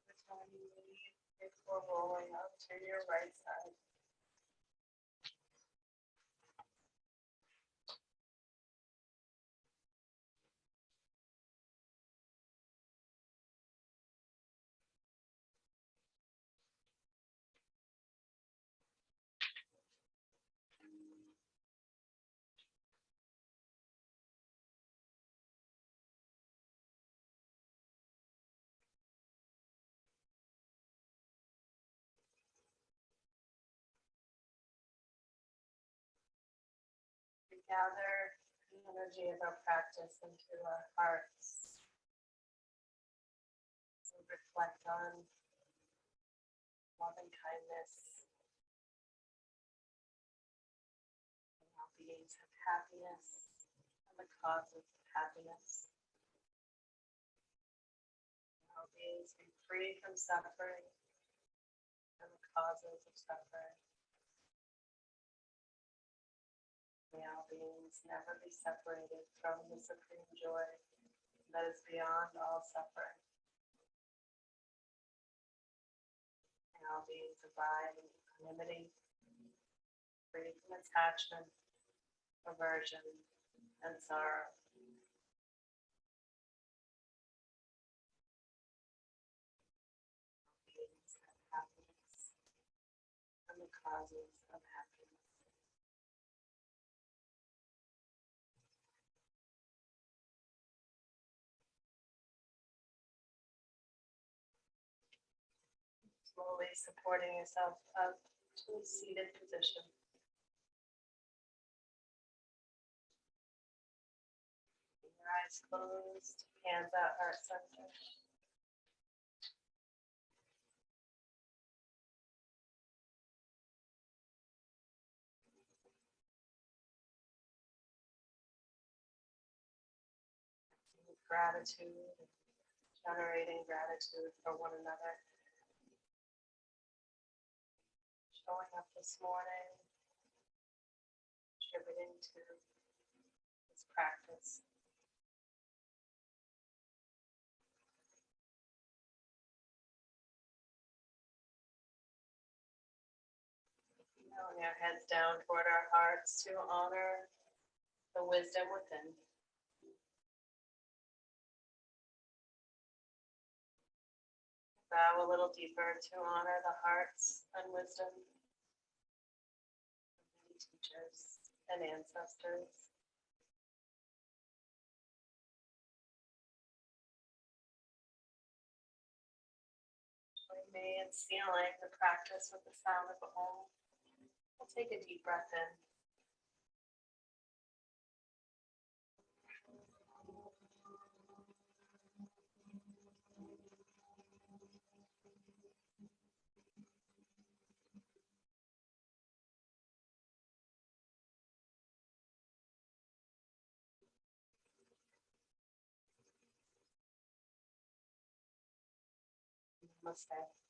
A: Every time you leave before rolling up to your right side. We gather the energy of our practice into our hearts. We reflect on loving kindness, well-beings of happiness, and the causes of happiness. beings be free from suffering and the causes of suffering. May all beings never be separated from the supreme joy that is beyond all suffering. May all beings abide in equanimity, free from attachment, aversion, and sorrow. Beings have happiness and the causes of happiness. Slowly supporting yourself up to a seated position. Your eyes closed, hands at heart center. With gratitude, generating gratitude for one another. Showing up this morning, contributing to this practice. Bowing our heads down toward our hearts to honor the wisdom within. Bow a little deeper to honor the hearts and wisdom of many teachers and ancestors. Join me in sealing the practice with the sound of the Om. We'll take a deep breath in. Namaste.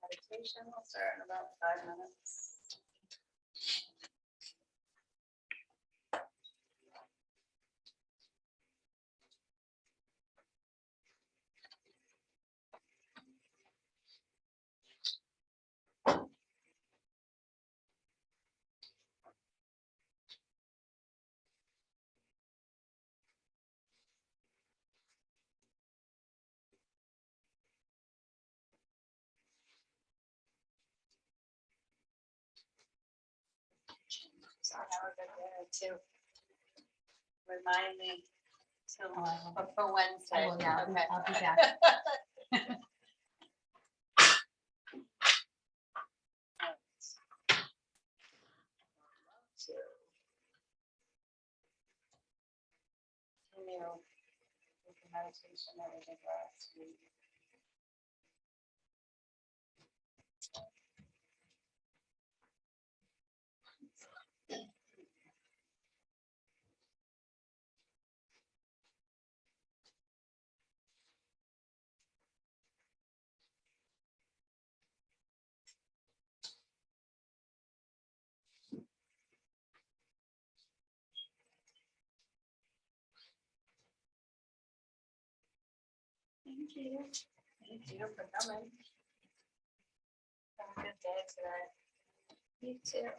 A: Meditation will start in about 5 minutes. So have a good day too. Remind me to for Wednesday.
B: Oh, yeah,
A: Okay.
B: I'll be back.
A: Continue with the meditation that we did last week. Thank you. Thank you for coming. Have a good day today. You too.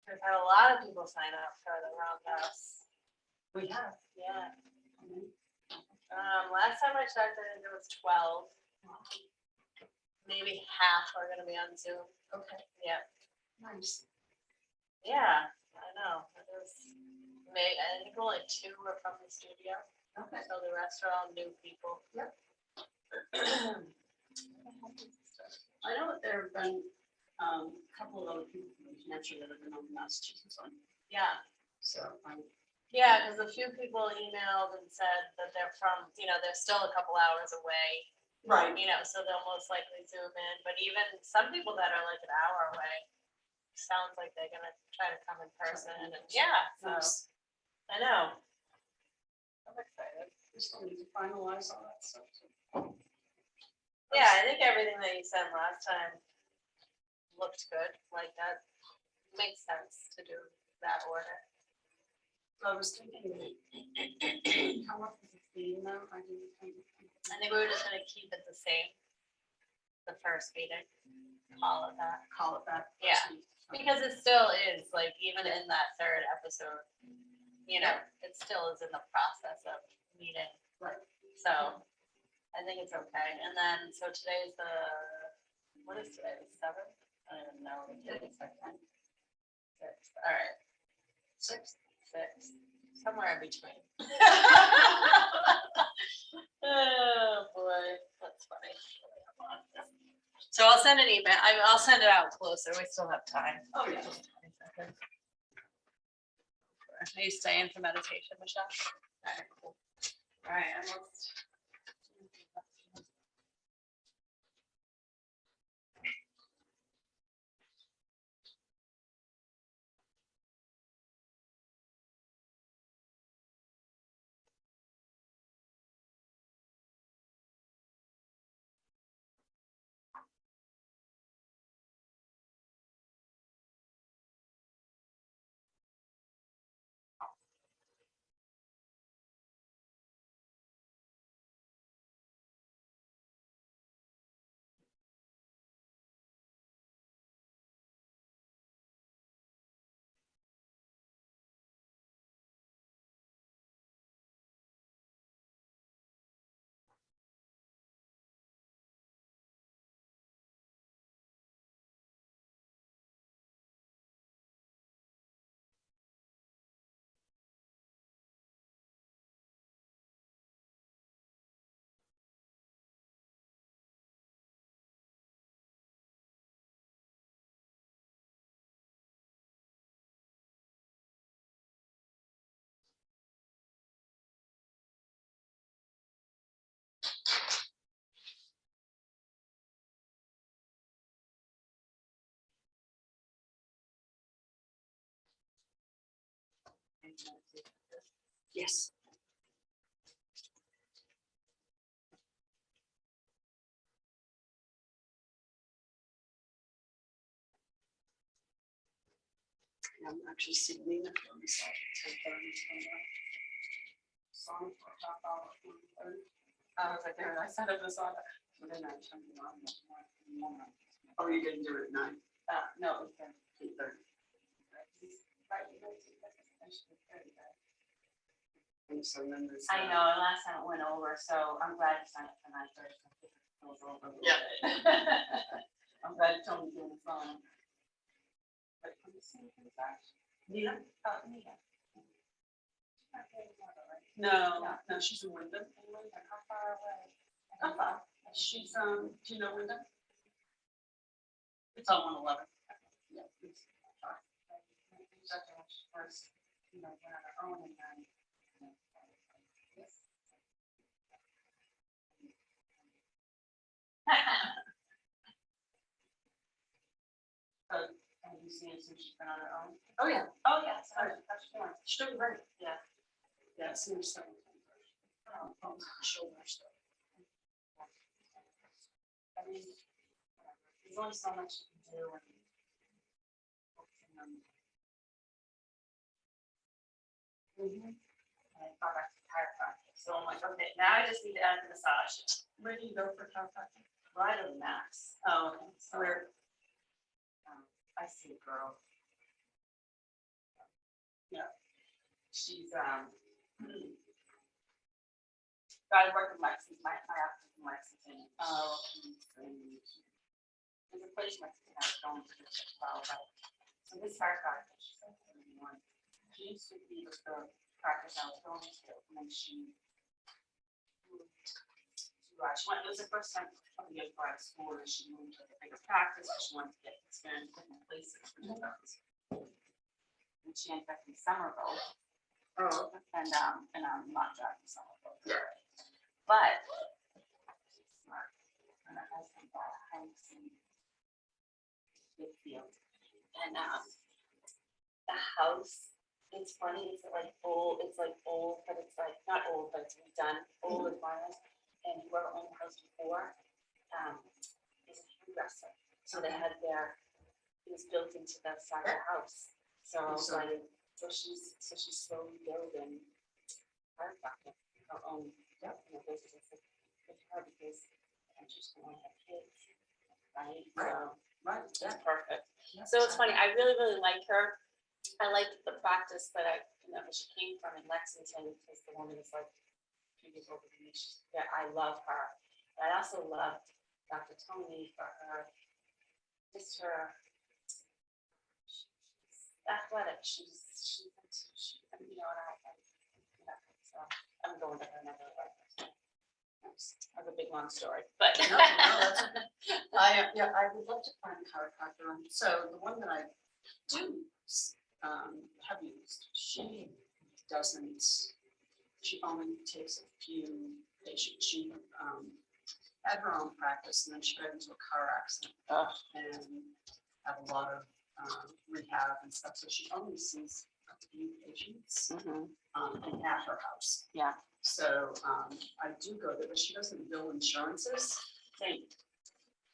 A: We've had a lot of people sign up for the roundhouse.
B: We have.
A: Yeah.
B: Mhm.
A: Last time I checked, I think it was 12. Maybe half are gonna be on Zoom.
B: Okay,
A: Yeah.
B: nice.
A: Yeah, I know. It was, I think only 2 were from the studio,
B: Okay.
A: so the rest are all new people.
B: Yep. I know that there have been a couple of other people from New Hampshire that have been on the Massachusetts one,
A: Yeah.
B: so
A: Yeah, because a few people emailed and said that they're from, they're still a couple hours away,
B: right.
A: so they'll most likely Zoom in. But even some people that are like an hour away, sounds like they're gonna try to come in person. And yeah, so
B: Nice.
A: I know. I'm excited.
B: We still need to finalize all that stuff.
A: Yeah, I think everything that you said last time looked good. Like that makes sense to do that order.
B: So I was thinking, how much is the theme now? I
A: think we were just gonna keep it the same. The first meeting, call it that.
B: Call it that.
A: Yeah. Because it still is, like, even in that 3rd episode, it still is in the process of meeting.
B: Right.
A: So I think it's okay. And then, so today's what is today, the 7th? I don't even know. It's like 6th, all right.
B: 6th.
A: 6th, somewhere in between. Oh, boy, that's funny. So I'll send an email. I'll send it out closer. We still have time.
B: Oh, yeah.
A: 20 seconds. Are you staying for meditation, Michelle? All right, cool. All right, almost.
B: Yes. I'm actually seeing Nina for myself at 10:30. Song for a half hour. I was like, there, I set up the song, but then I turned it on. Oh, you didn't do it at 9? No, it was 8:30. And so then there's.
C: I know, and last time it went over, so I'm glad you signed up for 9:30.
B: Yeah. I'm glad you told me to do the phone. But let me see if it's actually. Nina?
C: Nina.
B: No, she's in Wyndham.
C: How far away?
B: How far? She's, do you know Wyndham? It's on 111. Yeah. It's far.
C: First, we're on our own and then.
B: Yes.
C: Have you seen it since she's been on her own?
B: Oh, yeah.
C: Oh, yeah, so how's she doing?
B: She's doing great.
C: Yeah.
B: Yeah, I've seen her several times. Shoulder stuff.
C: I mean, there's only so much you can do and. And I thought back to chiropractic, so I'm like, okay, now I just need to add the massage.
B: Where do you go for chiropractic?
C: Right to the max.
B: Oh, okay.
C: So where, I see a girl.
B: Yeah.
C: She's, I work in Lexington, my office in Lexington.
B: Oh.
C: There's a place in Lexington I was going to as well, but so this chiropractor, she's like 71. She used to be with the practice I was going to, and then she moved to, she went, it was the first time a couple years before out of school, and she moved to a bigger practice, and she wanted to get experience in different places. And she ended up in Somerville.
B: Oh.
C: And I'm not driving Somerville. But she's smart. And her husband bought a house in Whitfield. And the house, it's funny, it's like old, but it's like not old, but it's redone, old and modern. And whoever owned the house before is a hairdresser. So they had it was built into the side of the house. So she's slowly building her own business with her because she's going to have kids, right? So
B: Right.
C: that's perfect. So it's funny. I really, really like her. I like the practice that she came from in Lexington because the woman is like 2 years older than me. I love her. But I also loved Dr. Tony for her, just her. She's athletic. She's so I'm going to her another life. That's a big long story, but.
B: No, that's okay. I would love to find a chiropractor. So the one that I do have used, she doesn't, she only takes a few patients. She had her own practice and then she got into a car accident and had a lot of rehab and stuff. So she only sees a few patients and at her house.
C: Yeah.
B: So I do go there, but she doesn't bill insurances.
C: Same.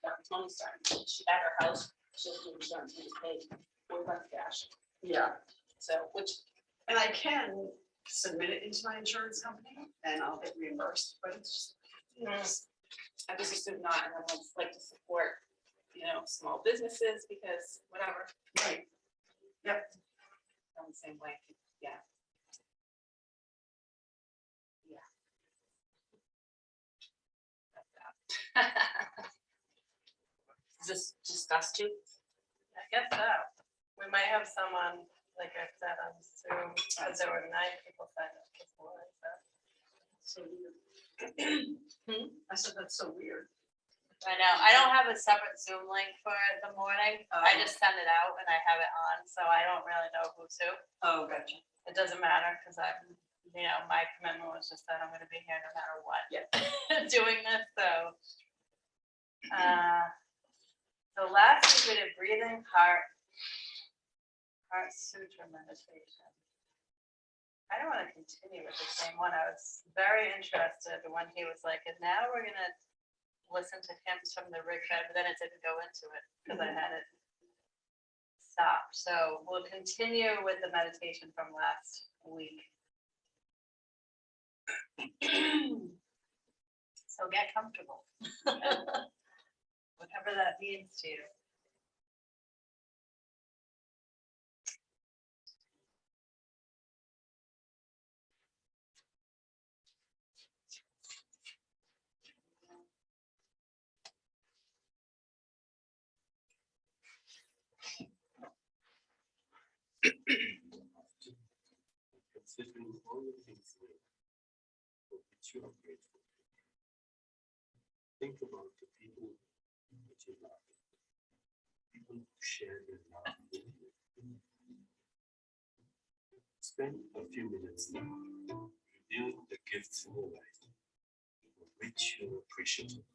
C: Dr. Tony started. She at her house. She doesn't do insurance. We just paid $45.
B: Yeah.
C: So
B: And I can submit it into my insurance company and I'll get reimbursed, but it's just.
C: I just assume not, and I would like to support, small businesses because whatever.
B: Right. Yep.
C: I'm the same way. Yeah. Yeah. Is this just us two?
A: I guess so. We might have someone, like I said, on Zoom, because there were 9 people signed up before.
B: So weird. I said, that's so weird.
A: I know. I don't have a separate Zoom link for the morning. I
B: Oh.
A: just send it out and I have it on, so I don't really know who's who.
B: Oh, gotcha.
A: It doesn't matter because I'm, my commitment was just that I'm going to be here no matter what.
B: Yeah.
A: Doing this, so. So last week we did breathing, heart suture meditation. I don't want to continue with the same one. I was very interested when he was like, and now we're going to listen to hymns from the rig bed, but then it didn't go into it because I had it stopped. So we'll continue with the meditation from last week. So get comfortable. Whatever that means to you.
D: Considering all the things for which you are grateful. Think about the people that you love, people who share their love with you. Spend a few minutes now reviewing the gifts in your life for which you're appreciative.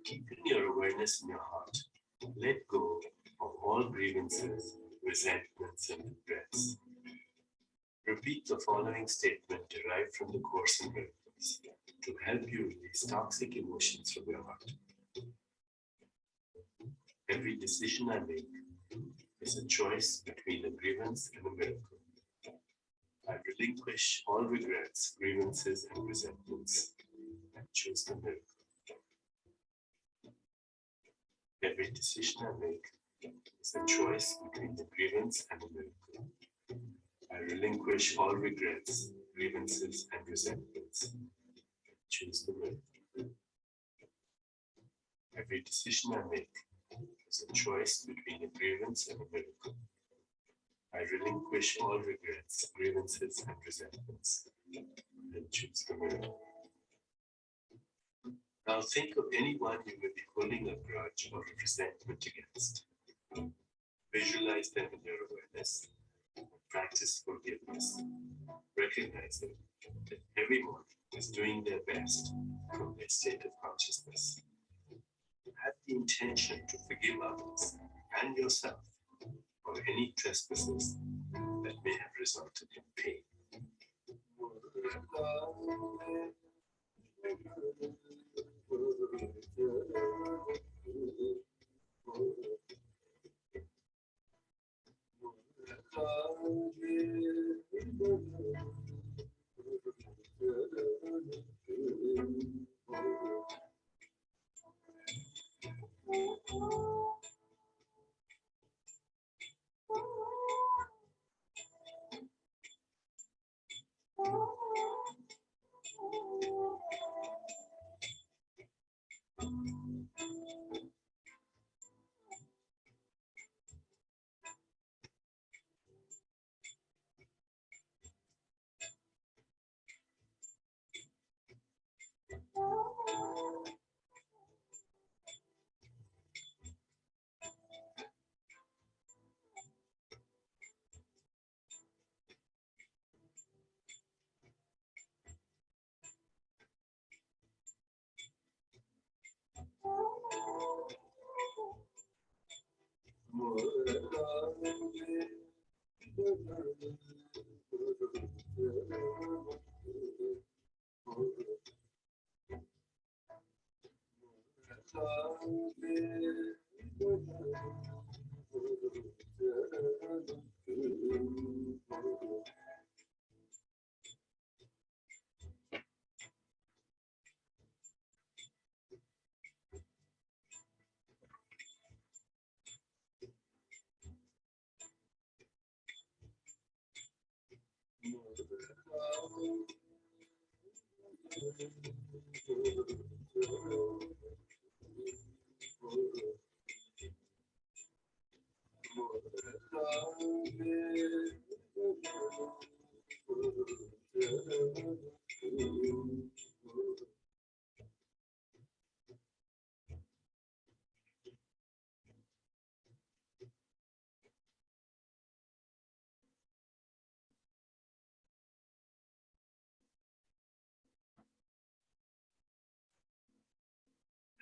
D: Keeping your awareness in your heart, let go of all grievances, resentments, and regrets. Repeat the following statement derived from the Course in Miracles to help you release toxic emotions from your heart. Every decision I make is a choice between a grievance and a miracle. I relinquish all regrets, grievances, and resentments and choose the miracle. Every decision I make is a choice between the grievance and the miracle. I relinquish all regrets, grievances, and resentments. Choose the miracle. Every decision I make is a choice between a grievance and a miracle. I relinquish all regrets, grievances, and resentments, and choose the miracle. Now think of anyone you may be holding a grudge or a resentment against. Visualize them in your awareness. Practice forgiveness. Recognizing that everyone is doing their best from their state of consciousness. Have the intention to forgive others and yourself for any trespasses that may have resulted in pain.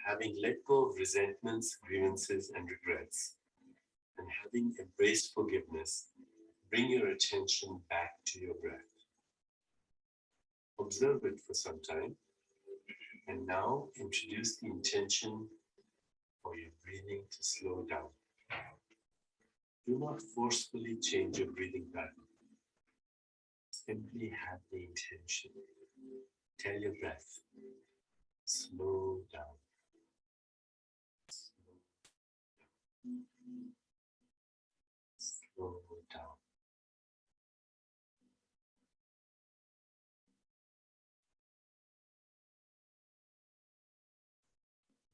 D: Having let go of resentments, grievances, and regrets, and having Having embraced forgiveness, bring your attention back to your breath. Observe it for some time, and now introduce the intention for your breathing to slow down. Do not forcefully change your breathing pattern. Simply have the intention. Tell your breath, slow down. Slow down.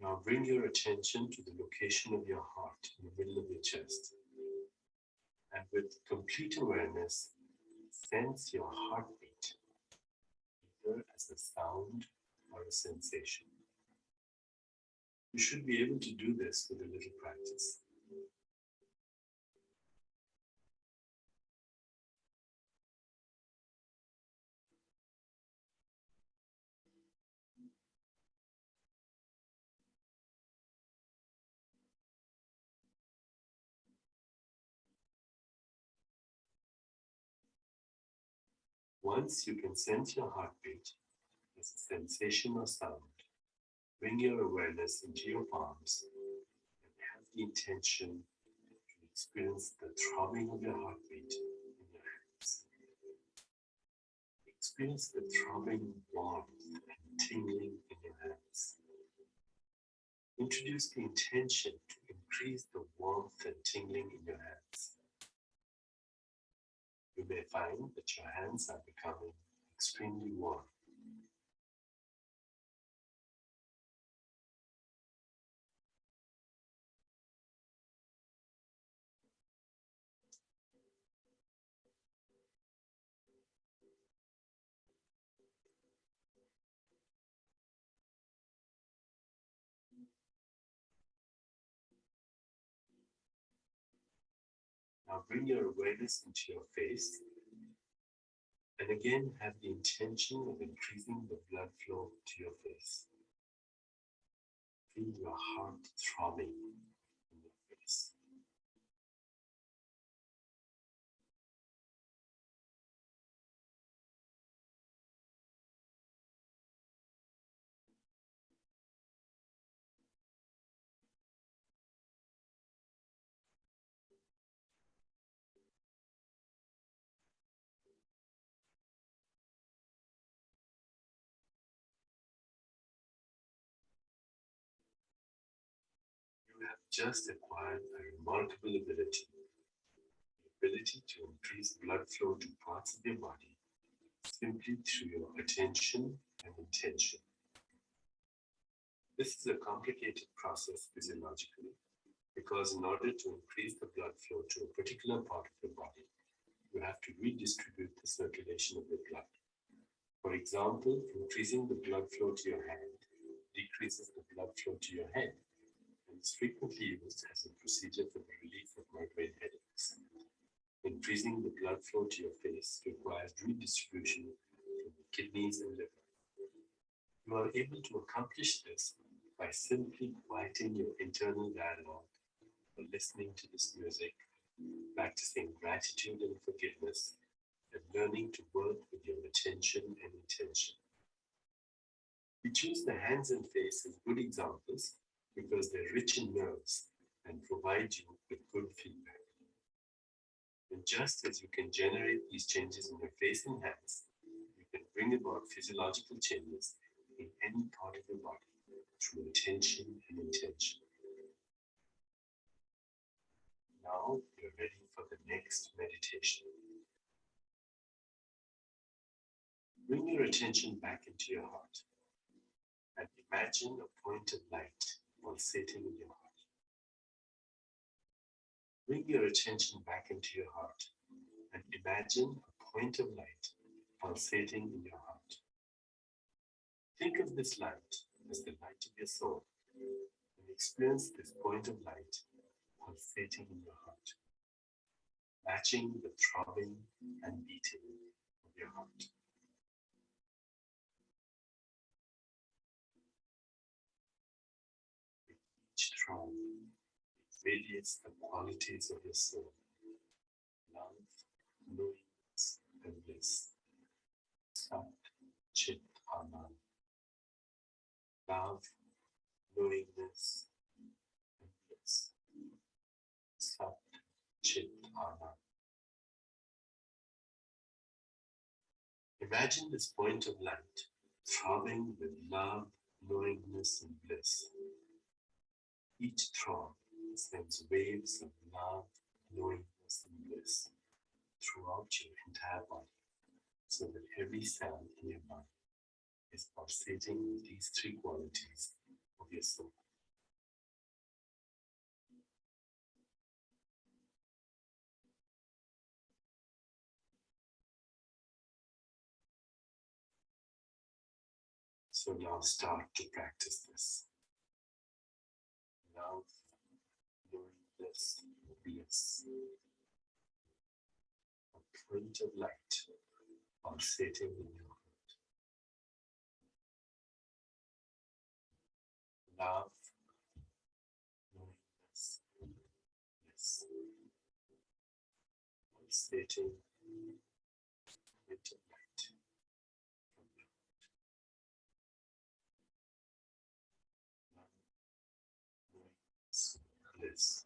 D: Now bring your attention to the location of your heart in the middle of your chest. And with complete awareness, sense your heartbeat, either as a sound or a sensation. You should be able to do this with a little practice. Once you can sense your heartbeat as a sensation or sound, bring your awareness into your palms and have the intention to experience the throbbing of your heartbeat in your hands. Experience the throbbing warmth and tingling in your hands. Introduce the intention to increase the warmth and tingling in your hands. You may find that your hands are becoming extremely warm. Now bring your awareness into your face and again have the intention of increasing the blood flow to your face. Feel your heart throbbing in your face. You have just acquired a remarkable ability, the ability to increase blood flow to parts of your body simply through your attention and intention. This is a complicated process physiologically because in order to increase the blood flow to a particular part of your body, you have to redistribute the circulation of the blood. For example, increasing the blood flow to your hand decreases the blood flow to your head, and is frequently used as a procedure for the relief of migraine headaches. Increasing the blood flow to your face requires redistribution from the kidneys and liver. You are able to accomplish this by simply quieting your internal dialogue or listening to this music, practicing gratitude and forgiveness, and learning to work with your attention and intention. We choose the hands and face as good examples because they're rich in nerves and provide you with good feedback. And just as you can generate these changes in your face and hands, you can bring about physiological changes in any part of your body through attention and intention. Now you're ready for the next meditation. Bring your attention back into your heart and imagine a point of light pulsating in your heart. Bring your attention back into your heart and imagine a point of light pulsating in your heart. Think of this light as the light of your soul and experience this point of light pulsating in your heart, matching the throbbing and beating of your heart. With each throb, radiates the qualities of your soul. Love, knowingness, and bliss. Sat, Chit, Anand. Love, knowingness, and bliss. Sat, Chit, Anand. Imagine this point of light throbbing with love, knowingness, and bliss. Each throb sends waves of love, knowingness, and bliss throughout your entire body, so that every cell in your body is pulsating with these three qualities of your soul. So now start to practice this. Love, knowingness, bliss. A point of light pulsating in your heart. Love, knowingness, bliss. Pulsating point of light from your heart. Love, knowingness, bliss.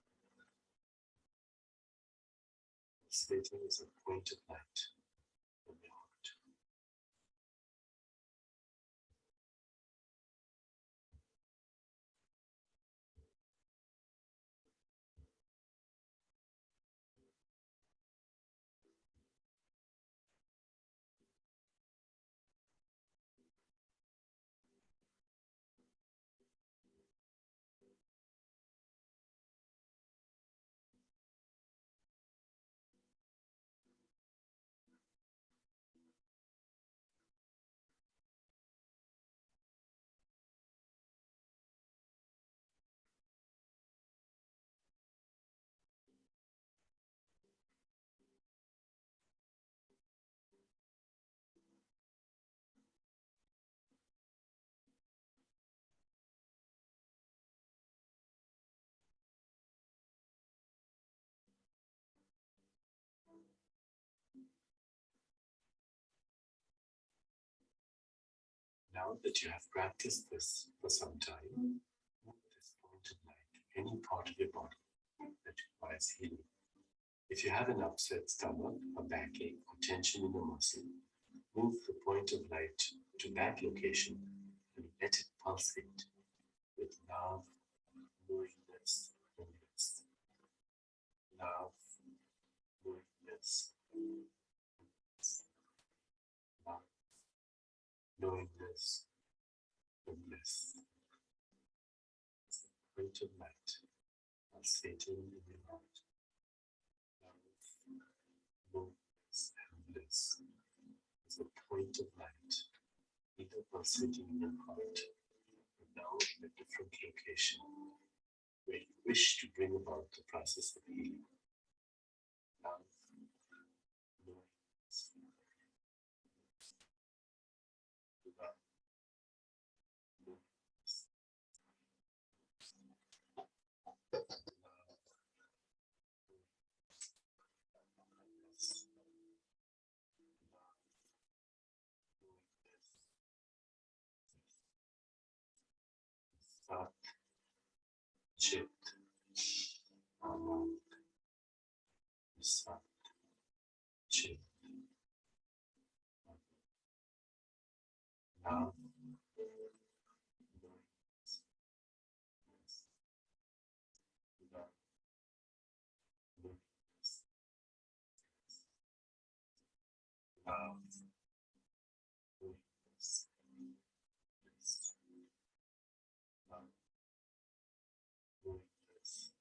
D: Pulsating is a point of light from your heart. Now that you have practiced this for some time, move this point of light to any part of your body that requires healing. If you have an upset stomach, a backache, or tension in a muscle, move the point of light to that location and let it pulsate with love, knowingness, and bliss. Love, knowingness, and bliss. Love, knowingness, and bliss. Point of light pulsating in your heart. Love, knowingness, and bliss is a point of light, either pulsating in your heart or now in a different location where you wish to bring about the process of healing. Love, knowingness, love, knowingness, Sat, Chit, Anand. Sat, Chit, Love, knowingness, love, knowingness, love, knowingness, love, knowingness,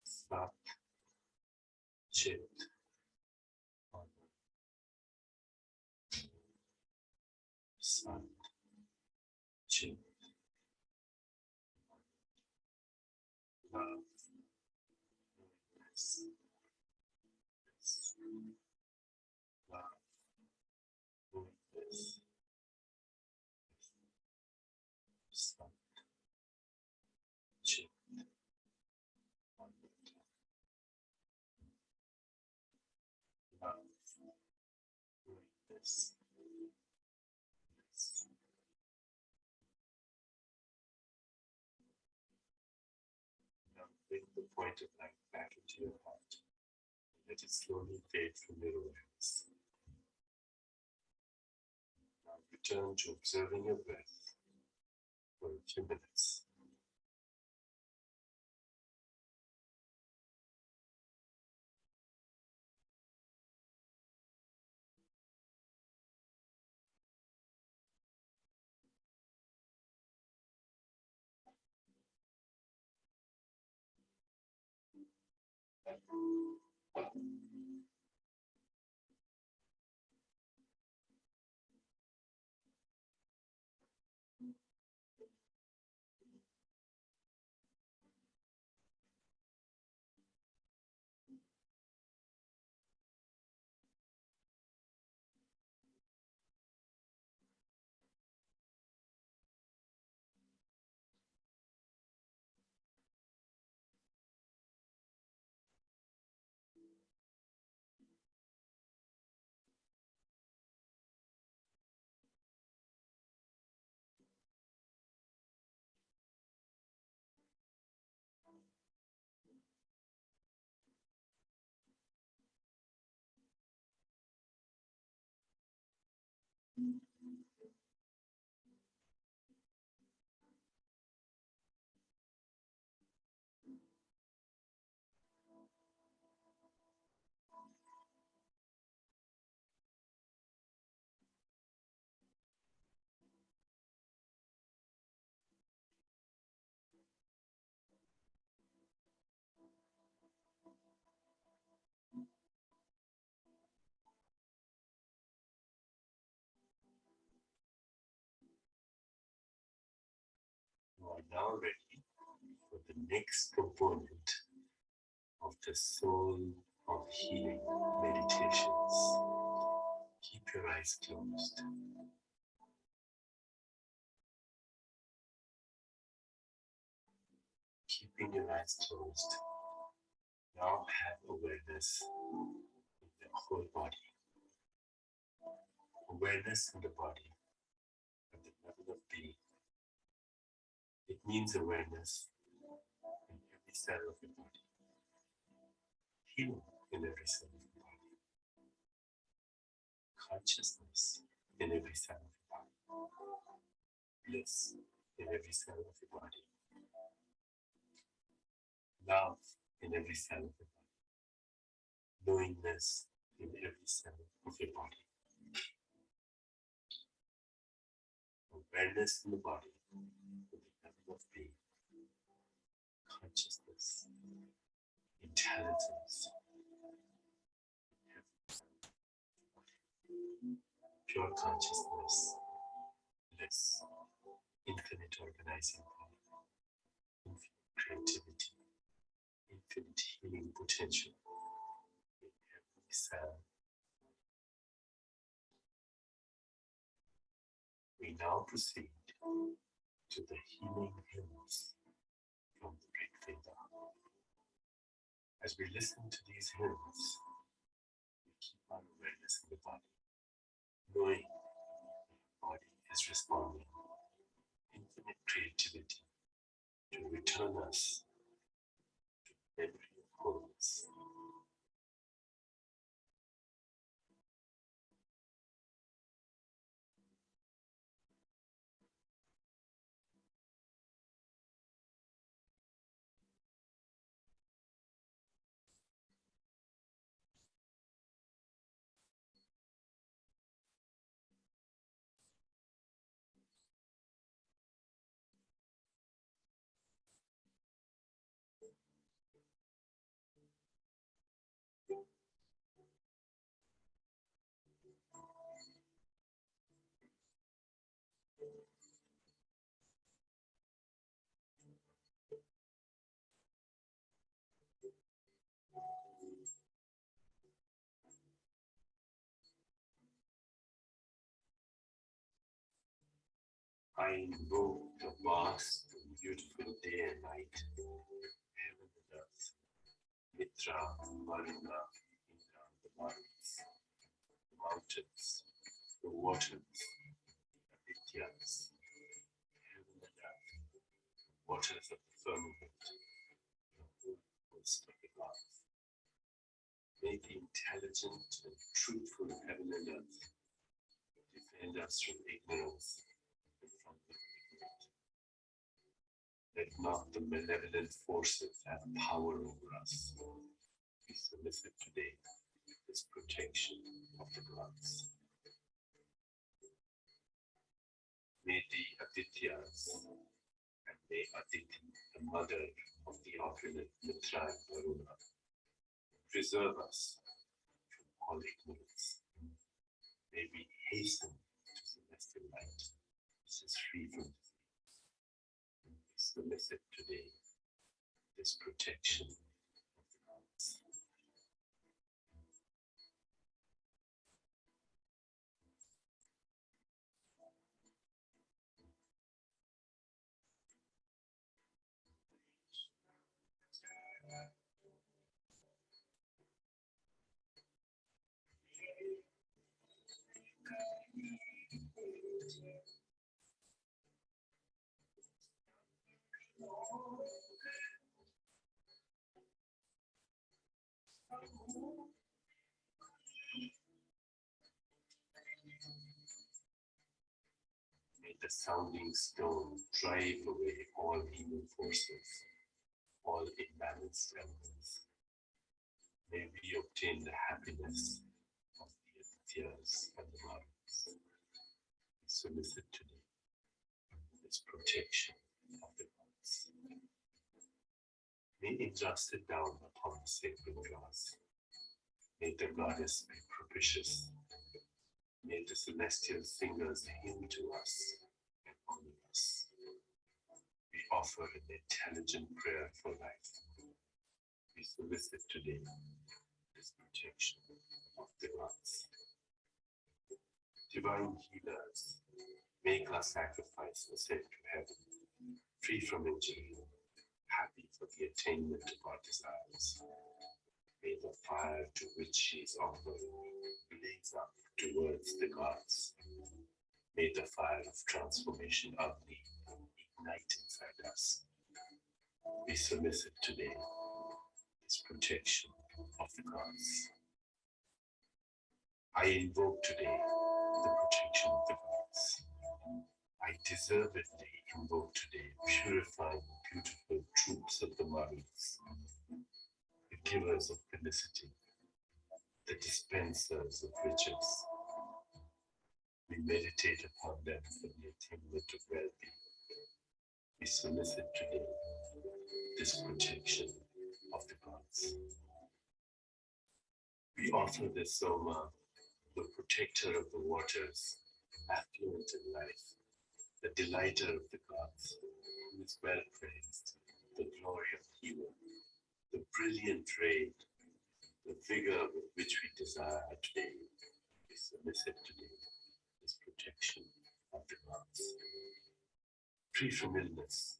D: Sat, Chit, Anand. Sat, Chit, love, knowingness, love, knowingness, Sat, Chit, awareness. Now bring the point of light back into your heart. Let it slowly fade from your awareness. Now return to observing your breath for a few minutes. You are now ready for the next component of the soul of healing meditations. Keep your eyes closed. Keeping your eyes closed, now have awareness in the whole body. Awareness in the body at the level of being. It means awareness in every cell of your body. Healing in every cell of your body. Consciousness in every cell of your body. Bliss in every cell of your body. Love in every cell of your body. Knowingness in every cell of your body. Awareness in the body with the level of being. Consciousness. Intelligence. Pure consciousness. Bliss. Infinite organizing power. Infinite creativity. Infinite healing potential in every cell. We now proceed to the healing hymns from the Rig Veda. As we listen to these hymns, we keep our awareness in the body, knowing the body is responding infinite creativity to return us to the memory of wholeness. I invoke the vast and beautiful day and night, heaven and earth, Mitra, Varuna, Indra, the mountains, the waters, the vidyas, heaven and earth, waters of the firmament, the whole host of the gods. May the intelligent and truthful heaven and earth defend us from ignorance and from the ignorant. Let not the malevolent forces have power over us. We solicit today this protection of the gods. May the Adityas and may Aditi, the mother of the opulent Mitra and Varuna, preserve us from all ignorance. May we hasten to celestial light, which is free from disease. We solicit today this protection of the gods. May the sounding stone drive away all evil forces, all imbalanced elements. May we obtain the happiness of the Adityas and the Varus. We solicit today this protection of the gods. May Indra sit down upon the sacred grass. May the goddess be propitious. May the celestial singers hymn to us and honor us. We offer an intelligent prayer for life. We solicit today this protection of the gods. Divine healers, make our sacrifice ascend to heaven, free from injury, happy for the attainment of our desires. May the fire to which she is offered blaze up towards the gods. May the fire of transformation Agni ignite inside us. We solicit today this protection of the gods. I invoke today the protection of the gods. I deservedly invoke today purifying, beautiful troops of the Marus, the givers of felicity, the dispensers of riches. We meditate upon them for the attainment of well-being. We solicit today this protection of the gods. We offer this Soma, the protector of the waters, affluent in life, the delighter of the gods, who is well praised, the glory of the hero, the brilliant ray, the vigor with which we desire today. We solicit today this protection of the gods. Free from illness,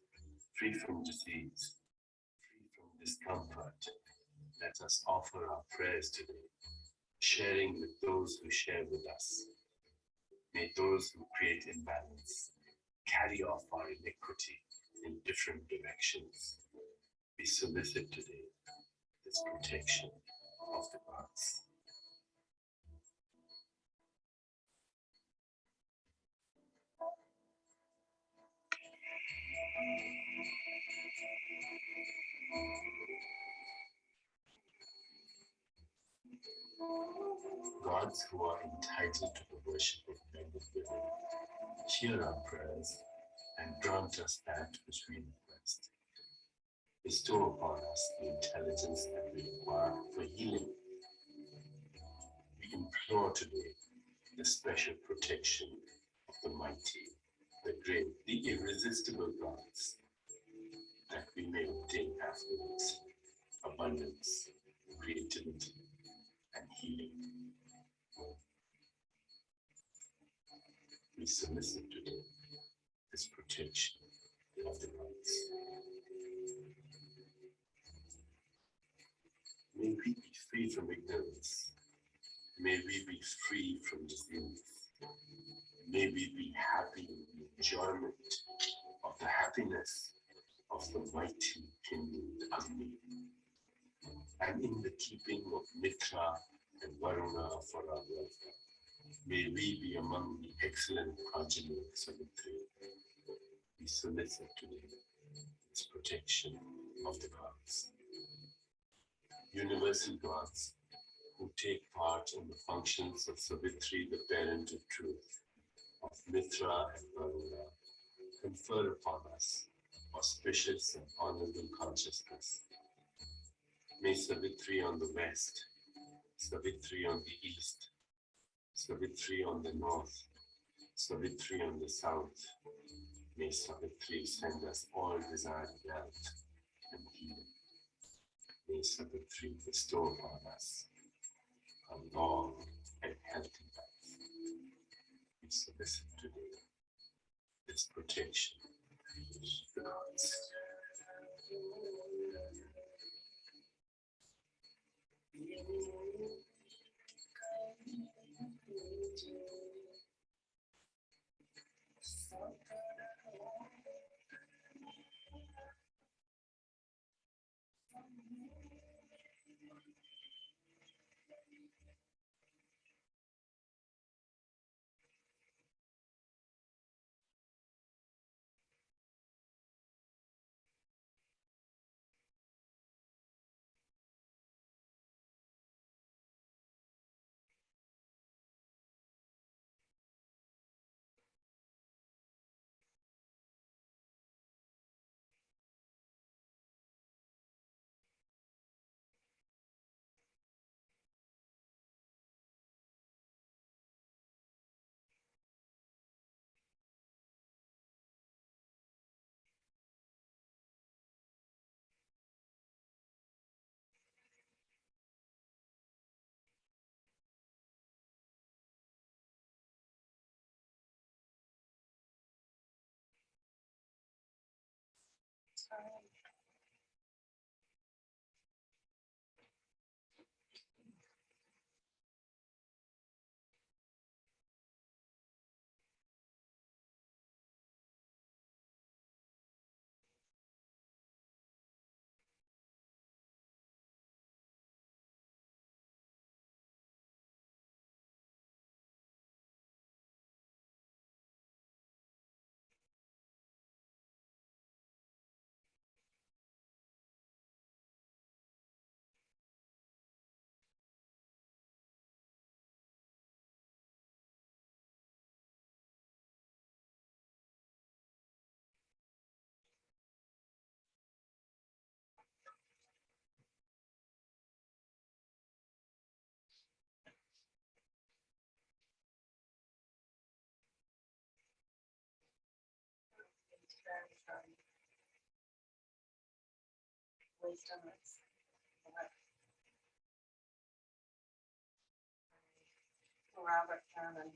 D: free from disease, free from discomfort, let us offer our prayers today, sharing with those who share with us. May those who create imbalance carry off our iniquity in different directions. We solicit today this protection of the gods. Gods who are entitled to the worship of men and women, hear our prayers and grant us that which we request. Bestow upon us the intelligence that we require for healing. We implore today the special protection of the mighty, the great, the irresistible gods, that we may obtain affluence, abundance, creativity, and healing. We solicit today this protection of the gods. May we be free from ignorance. May we be free from disease. May we be happy in the enjoyment of the happiness of the mighty kindled Agni, and in the keeping of Mitra and Varuna for our welfare. May we be among the excellent progeny of Savitri. We solicit today its protection of the gods. Universal gods who take part in the functions of Savitri, the parent of truth, of Mitra and Varuna, confer upon us auspicious and honorable consciousness. May Savitri on the west, Savitri on the east, Savitri on the north, Savitri on the south, may Savitri send us all desired wealth and healing. May Savitri bestow upon us a long and healthy life. We solicit today its protection of the gods.
B: Wisdom is Robert Thurman.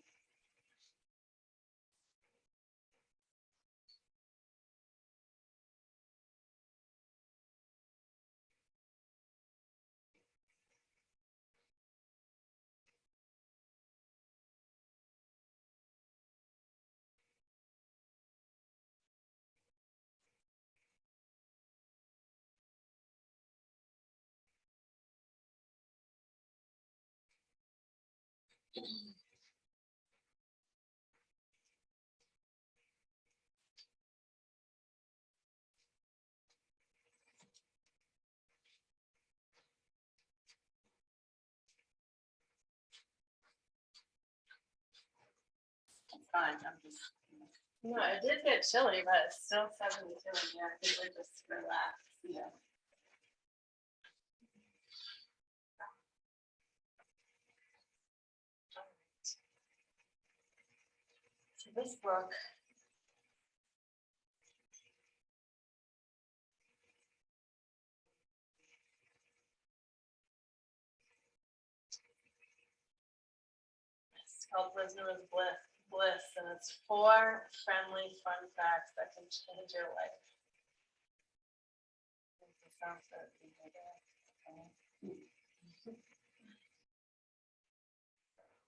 B: Fine, I'm just.
A: No, it did get chilly, but it's still 72 in here. I think we're just relaxed.
B: Yeah.
A: So this book is called Wisdom is Bliss, and it's 4 friendly fun facts that can change your life. It sounds good.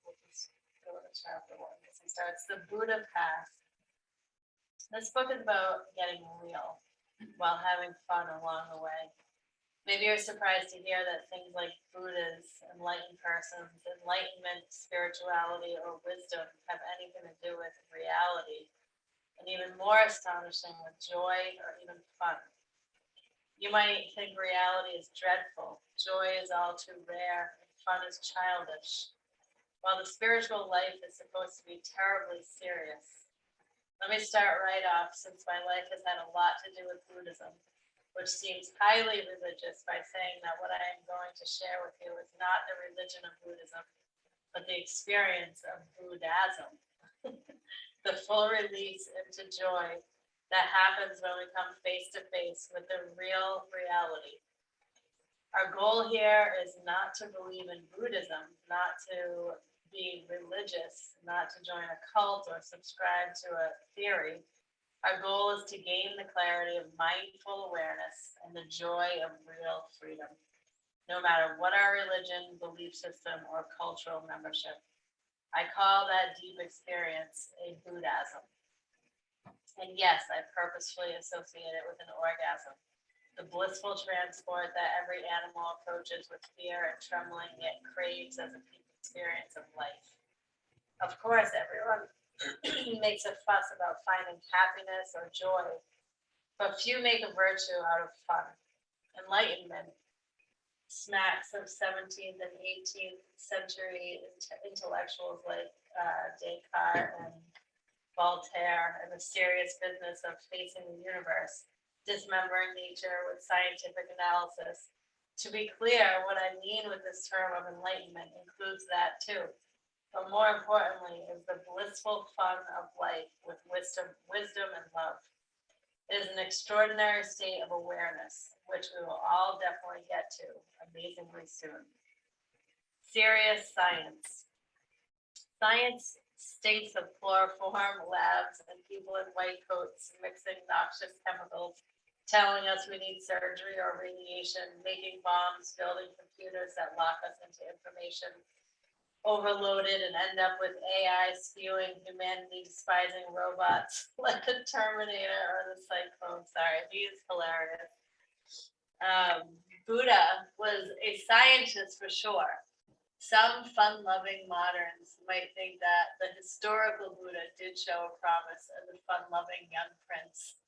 A: We'll just go to chapter 1. starts The Buddha Path. This book is about getting real while having fun along the way. Maybe you're surprised to hear that things like Buddhas, enlightened persons, enlightenment, spirituality, or wisdom have anything to do with reality, and even more astonishing, with joy or even fun. You might think reality is dreadful, joy is all too rare, and fun is childish, while the spiritual life is supposed to be terribly serious. Let me start right off, since my life has had a lot to do with Buddhism, which seems highly religious, by saying that what I am going to share with you is not the religion of Buddhism, but the experience of Buddhism. The full release into joy that happens when we come face to face with the real reality. Our goal here is not to believe in Buddhism, not to be religious, not to join a cult or subscribe to a theory. Our goal is to gain the clarity of mindful awareness and the joy of real freedom, no matter what our religion, belief system, or cultural membership. I call that deep experience a Buddhism. And yes, I purposefully associate it with an orgasm, the blissful transport that every animal approaches with fear and trembling, yet craves as a peak experience of life. Of course, everyone makes a fuss about finding happiness or joy, but few make a virtue out of fun. Enlightenment smacks of 17th and 18th century intellectuals like Descartes and Voltaire, and the serious business of facing the universe, dismembering nature with scientific analysis. To be clear, what I mean with this term of enlightenment includes that too. But more importantly is the blissful fun of life with wisdom and love. It is an extraordinary state of awareness, which we will all definitely get to amazingly soon. Serious science. Science stinks of chloroform, labs, and people in white coats mixing noxious chemicals, telling us we need surgery or radiation, making bombs, building computers that lock us into information overloaded and end up with AI spewing humanity despising robots like the Terminator or the Cyclone. Sorry, he is hilarious. Buddha was a scientist for sure. Some fun-loving moderns might think that the historical Buddha did show a promise as a fun-loving young prince.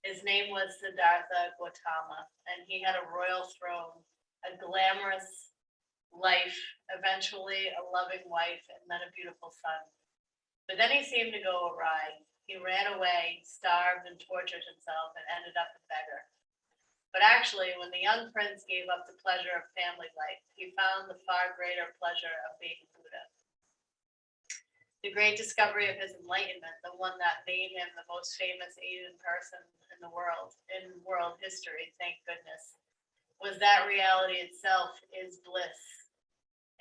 A: His name was Siddhartha Gautama, and he had a royal throne, a glamorous life, eventually a loving wife, and then a beautiful son. But then he seemed to go awry. He ran away, starved, and tortured himself, and ended up a beggar. But actually, when the young prince gave up the pleasure of family life, he found the far greater pleasure of being Buddha. The great discovery of his enlightenment, the one that made him the most famous Asian person in the world, in world history, thank goodness, was that reality itself is bliss.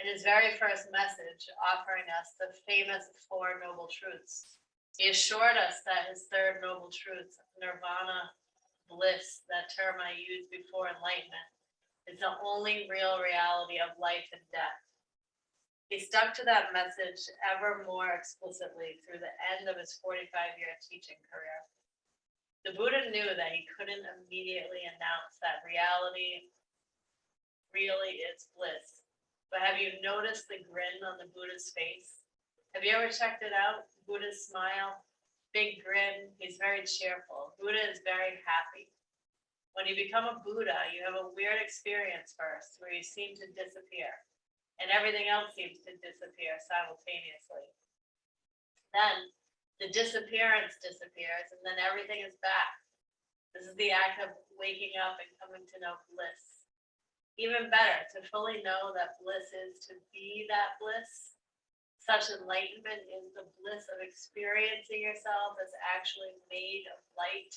A: In his very first message, offering us the famous Four Noble Truths, he assured us that his third noble truth, nirvana, bliss, that term I used before enlightenment, is the only real reality of life and death. He stuck to that message ever more explicitly through the end of his 45-year teaching career. The Buddha knew that he couldn't immediately announce that reality really is bliss. But have you noticed the grin on the Buddha's face? Have you ever checked it out? Buddha's smile, big grin, he's very cheerful. Buddha is very happy. When you become a Buddha, you have a weird experience first where you seem to disappear, and everything else seems to disappear simultaneously. Then the disappearance disappears, and then everything is back. This is the act of waking up and coming to know bliss. Even better, to fully know that bliss is to be that bliss. Such enlightenment is the bliss of experiencing yourself as actually made of light,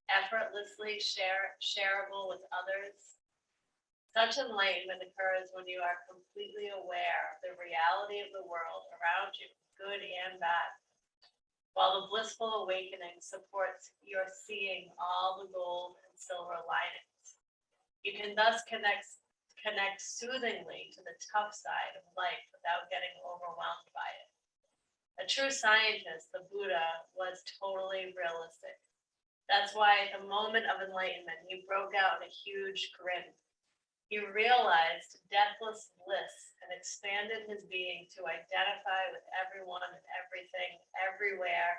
A: effortlessly shareable with others. Such enlightenment occurs when you are completely aware of the reality of the world around you, good and bad, while the blissful awakening supports your seeing all the gold and silver linings. You can thus connect soothingly to the tough side of life without getting overwhelmed by it. A true scientist, the Buddha, was totally realistic. That's why at the moment of enlightenment, he broke out in a huge grin. He realized deathless bliss and expanded his being to identify with everyone and everything, everywhere,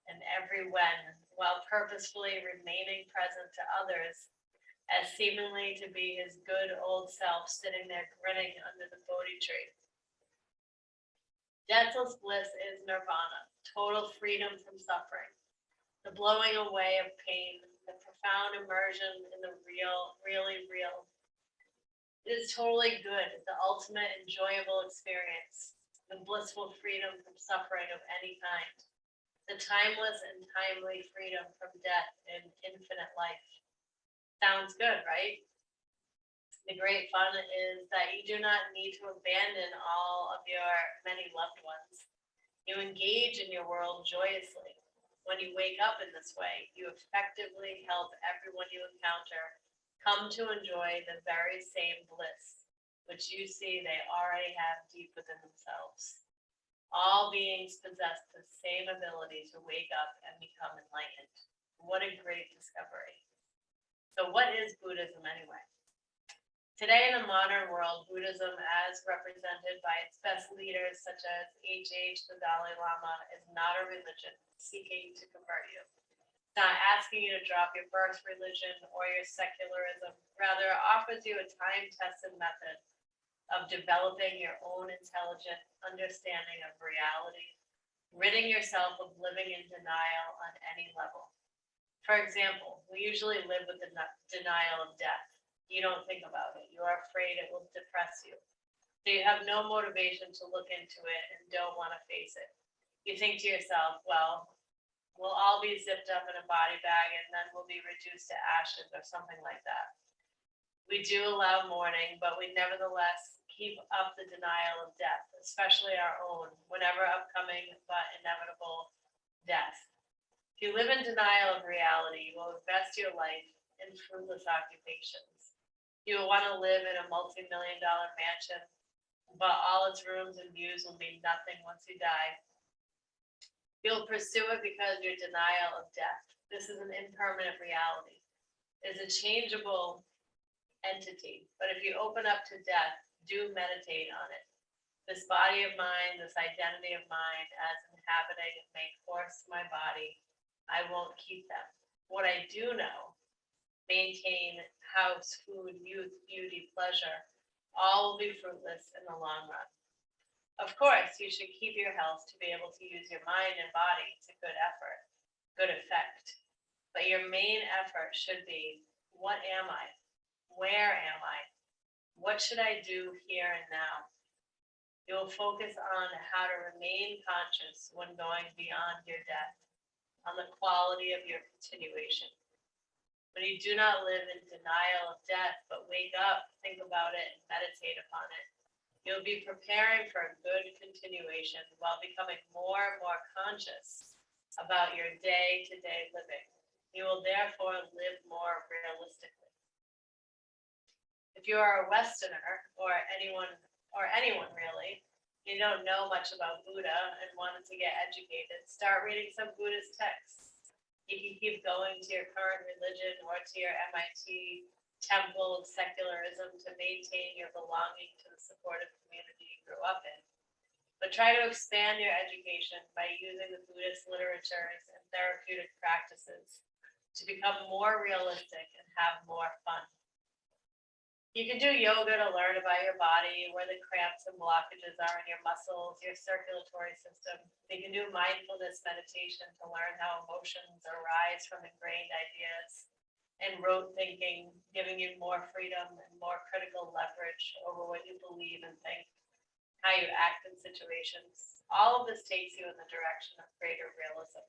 A: and every when, while purposefully remaining present to others, as seemingly to be his good old self sitting there grinning under the Bodhi tree. Deathless bliss is nirvana, total freedom from suffering, the blowing away of pain, the profound immersion in the real, really real. It is totally good, the ultimate enjoyable experience, the blissful freedom from suffering of any kind, the timeless and timely freedom from death and infinite life. Sounds good, right? The great fun is that you do not need to abandon all of your many loved ones. You engage in your world joyously. When you wake up in this way, you effectively help everyone you encounter come to enjoy the very same bliss, which you see they already have deep within themselves. All beings possess the same ability to wake up and become enlightened. What a great discovery. So what is Buddhism anyway? Today in the modern world, Buddhism, as represented by its best leaders such as H.H. the Dalai Lama, is not a religion seeking to convert you. It's not asking you to drop your birth religion or your secularism. Rather, it offers you a time-tested method of developing your own intelligent understanding of reality, ridding yourself of living in denial on any level. For example, we usually live with the denial of death. You don't think about it. You are afraid it will depress you. So you have no motivation to look into it and don't want to face it. You think to yourself, well, we'll all be zipped up in a body bag and then we'll be reduced to ashes or something like that. We do allow mourning, but we nevertheless keep up the denial of death, especially our own, whenever upcoming but inevitable death. If you live in denial of reality, you will invest your life in fruitless occupations. You will want to live in a multi-million-dollar mansion, but all its rooms and views will mean nothing once you die. You'll pursue it because your denial of death. This is an impermanent reality. It is a changeable entity, but if you open up to death, do meditate on it. This body of mine, this identity of mine as inhabiting and make force my body, I won't keep them. What I do know, maintain house, food, youth, beauty, pleasure, all will be fruitless in the long run. Of course, you should keep your health to be able to use your mind and body to good effort, good effect. But your main effort should be, what am I? Where am I? What should I do here and now? You will focus on how to remain conscious when going beyond your death, on the quality of your continuation. When you do not live in denial of death, but wake up, think about it, and meditate upon it, you'll be preparing for a good continuation while becoming more and more conscious about your day-to-day living. You will therefore live more realistically. If you are a Westerner or anyone really, you don't know much about Buddha and wanted to get educated, start reading some Buddhist texts. You can keep going to your current religion or to your MIT temple of secularism to maintain your belonging to the supportive community you grew up in. But try to expand your education by using the Buddhist literatures and therapeutic practices to become more realistic and have more fun. You can do yoga to learn about your body, where the cramps and blockages are in your muscles, your circulatory system. You can do mindfulness meditation to learn how emotions arise from ingrained ideas, and rote thinking, giving you more freedom and more critical leverage over what you believe and think, how you act in situations. All of this takes you in the direction of greater realism.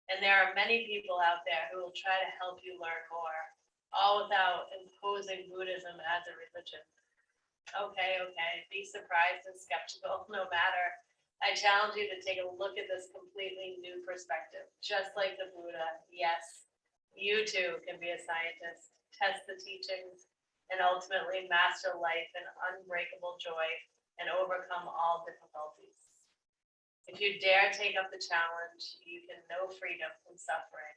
A: And there are many people out there who will try to help you learn more, all without imposing Buddhism as a religion. Okay, be surprised and skeptical, no matter. I challenge you to take a look at this completely new perspective. Just like the Buddha, yes, you too can be a scientist, test the teachings, and ultimately master life in unbreakable joy and overcome all difficulties. If you dare take up the challenge, you can know freedom from suffering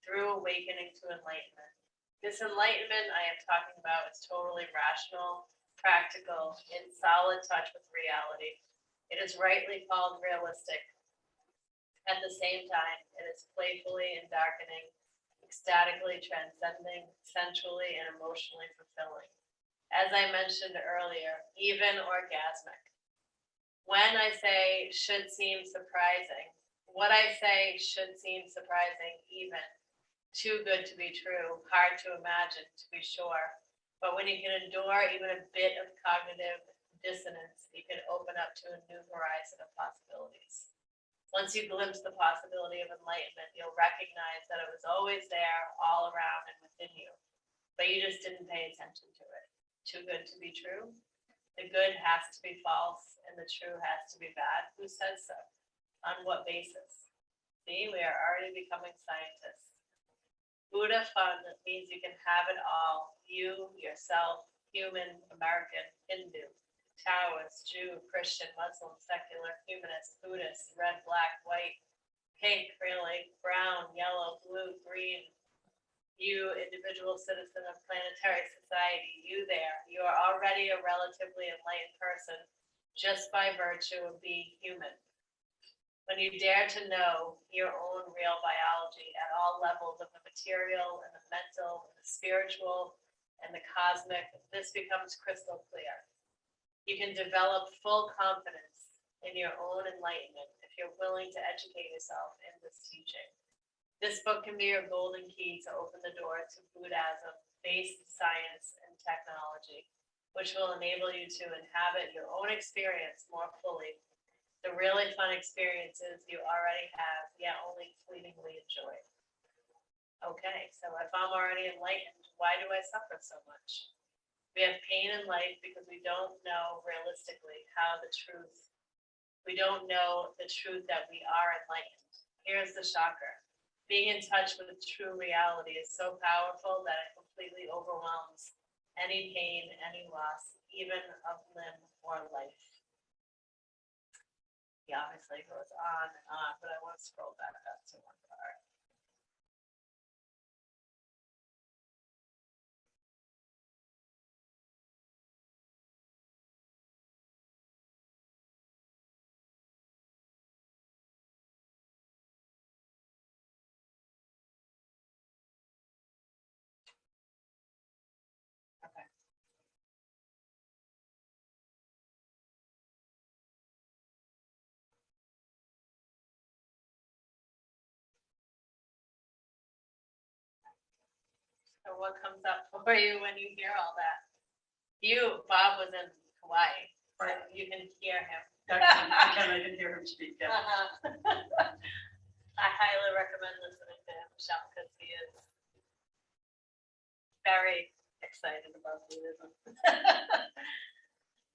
A: through awakening to enlightenment. This enlightenment I am talking about is totally rational, practical, in solid touch with reality. It is rightly called realistic. At the same time, it is playfully and darkening, ecstatically transcending, sensually and emotionally fulfilling. As I mentioned earlier, even orgasmic. When I say should seem surprising, what I say should seem surprising, even too good to be true, hard to imagine, to be sure. But when you can endure even a bit of cognitive dissonance, you can open up to a new horizon of possibilities. Once you glimpse the possibility of enlightenment, you'll recognize that it was always there, all around and within you, but you just didn't pay attention to it. Too good to be true? The good has to be false and the true has to be bad. Who says so? On what basis? See, we are already becoming scientists. Buddha fun means you can have it all. You, yourself, human, American, Hindu, Taoist, Jew, Christian, Muslim, secular, humanist, Buddhist, red, black, white, pink, really, brown, yellow, blue, green. You, individual citizen of planetary society, you there, you are already a relatively enlightened person just by virtue of being human. When you dare to know your own real biology at all levels of the material and the mental, and the spiritual and the cosmic, this becomes crystal clear. You can develop full confidence in your own enlightenment if you're willing to educate yourself in this teaching. This book can be your golden key to open the door to Buddhism, based science and technology, which will enable you to inhabit your own experience more fully. The really fun experiences you already have, yet only fleetingly enjoy. Okay, so if I'm already enlightened, why do I suffer so much? We have pain in life because we don't know realistically we don't know the truth that we are enlightened. Here's the shocker. Being in touch with true reality is so powerful that it completely overwhelms any pain, any loss, even of limb or life. He obviously goes on and on, but I want to scroll back up to one part. Okay. So what comes up for you when you hear all that? Bob was in Hawaii, so
B: Right.
A: you can hear him.
B: I didn't hear him speak, yeah.
A: I highly recommend listening to him, Michelle, because he is very excited about Buddhism.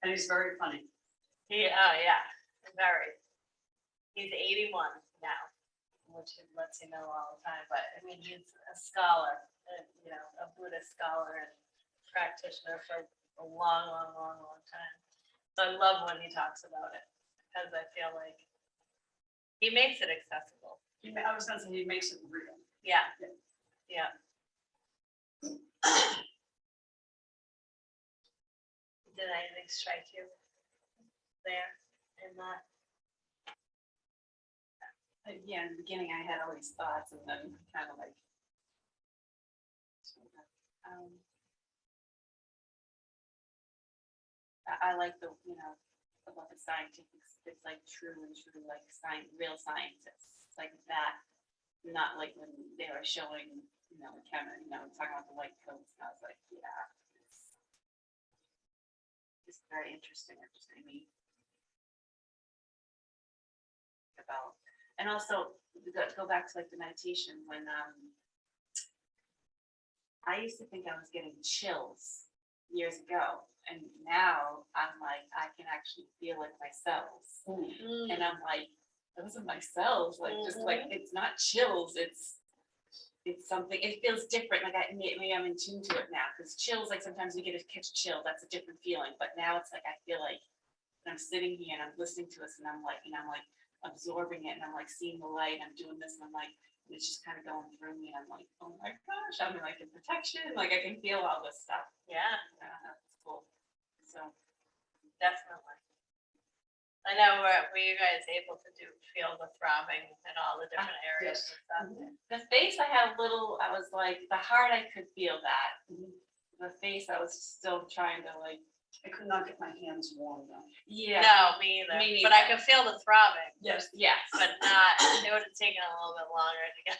B: And he's very funny.
A: Oh yeah, very. He's 81 now, which lets you know all the time. But I mean, he's a scholar, a Buddhist scholar and practitioner for a long, long, long, long time. So I love when he talks about it because I feel like he makes it accessible.
B: I was gonna say, he makes it real.
A: Yeah.
B: Yeah.
A: Yeah. Did anything strike you there in that?
B: Yeah, in the beginning, I had all these thoughts and then kind of like. I like about the scientific, it's like true, like real scientists, like that. Not like when they were showing, camera, talking about the white coats, and I was like, yeah. It's very interesting, it just made me about, and also go back to like the meditation when I used to think I was getting chills years ago, and now I'm like, I can actually feel it myself, and I'm like, those are my cells, like just like it's not chills, it's something, it feels different, like maybe I'm in tune to it now, because chills, like sometimes you get a catch a chill, that's a different feeling, but now it's like I feel like I'm sitting here and I'm listening to us and I'm like, absorbing it, and I'm like seeing the light, and I'm doing this, and I'm like, it's just kind of going through me. I'm like, oh my gosh, I'm like in protection. Like I can feel all this stuff.
A: Yeah,
B: That's cool. So
A: definitely. I know, were you guys able to feel the throbbing in all the different areas and stuff?
B: the face, I had a little. I was like, the heart, I could feel that. The face, I was still trying to like.
E: I could not get my hands warm though.
B: Yeah.
A: No, me either.
B: Me
A: But I
B: neither.
A: could feel the throbbing,
B: Yes. Yes.
A: but not, it would have taken a little bit longer to get.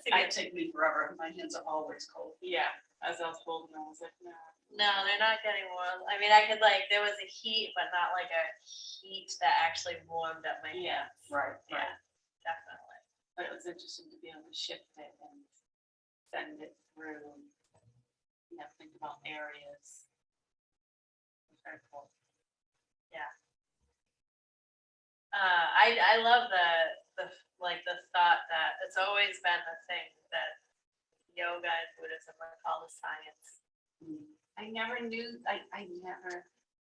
E: It take me forever. My hands are always cold.
B: Yeah. As I was holding them, I was like, no.
A: No, they're not getting warm. I mean, I could like, there was a heat, but not like a heat that actually warmed up my
B: Yeah.
A: hands.
E: Right,
A: Yeah, definitely.
B: But it was interesting to be able to shift it and send it through. Think about areas. Very cool.
A: I love the thought that it's always been the thing that yoga and Buddhism are called the science.
B: I never knew. I never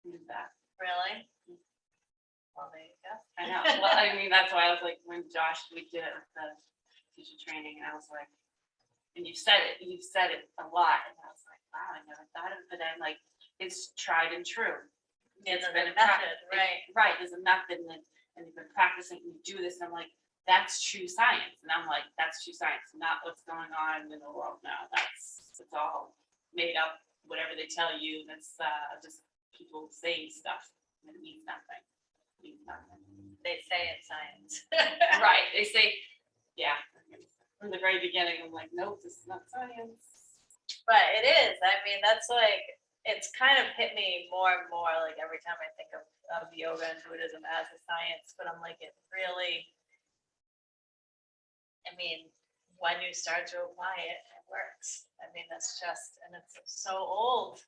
B: knew that.
A: Really? Well, there you go.
B: I know. Well, I mean, that's why I was like, when Josh, we did it with the teacher training, and I was like, and you've said it a lot, and I was like, wow, I never thought of it. But I'm like, it's tried and true.
A: It's
B: It's
A: been
B: been
A: a method, right?
B: Right. There's a method, and you've been practicing. You do this, and I'm like, that's true science. And I'm like, that's true science, not what's going on in the world now. It's all made up. Whatever they tell you, that's just people saying stuff. And it means nothing. It means nothing.
A: They say it's science.
B: Right. They say, yeah. From the very beginning, I'm like, nope, this is not science.
A: But it is. I mean, that's like, it's kind of hit me more and more, like every time I think of yoga and Buddhism as a science, but I'm like, it really, I mean, when you start to apply it, it works. I mean, that's just, and it's so old.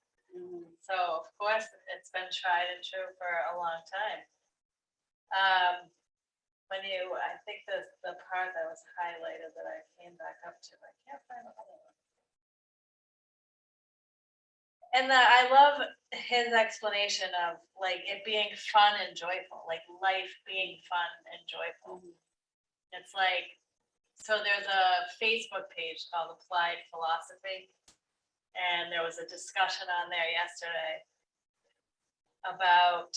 A: So of course, it's been tried and true for a long time. I think the part that was highlighted that I came back up to, I can't find the other one. And I love his explanation of like it being fun and joyful, like life being fun and joyful. It's like, so there's a Facebook page called Applied Philosophy. And there was a discussion on there yesterday about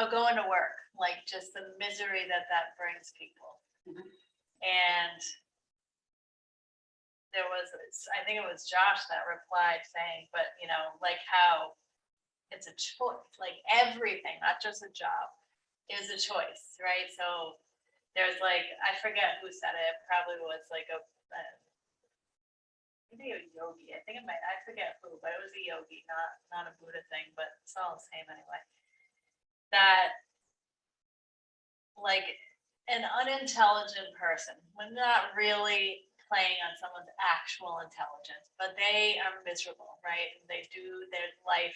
A: going to work, like just the misery that brings people. And there was, I think it was Josh that replied saying, but like how it's a choice, like everything, not just a job, is a choice, right? So there's like, I forget who said it, probably was like maybe a yogi. I think I forget who, but it was a yogi, not a Buddha thing, but it's all the same anyway. That like an unintelligent person, we're not really playing on someone's actual intelligence, but they are miserable, right? They do their life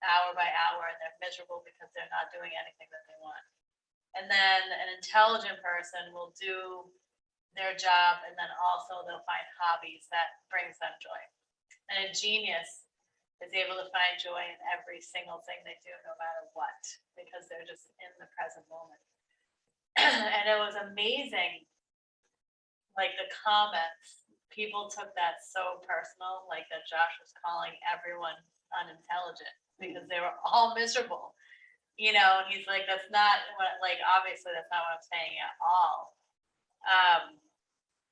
A: hour by hour and they're miserable because they're not doing anything that they want. And then an intelligent person will do their job and then also they'll find hobbies that brings them joy. And a genius is able to find joy in every single thing they do, no matter what, because they're just in the present moment. And it was amazing, like the comments, people took that so personal, like that Josh was calling everyone unintelligent because they were all miserable, and he's like, that's not what, like, obviously that's not what I'm saying at all.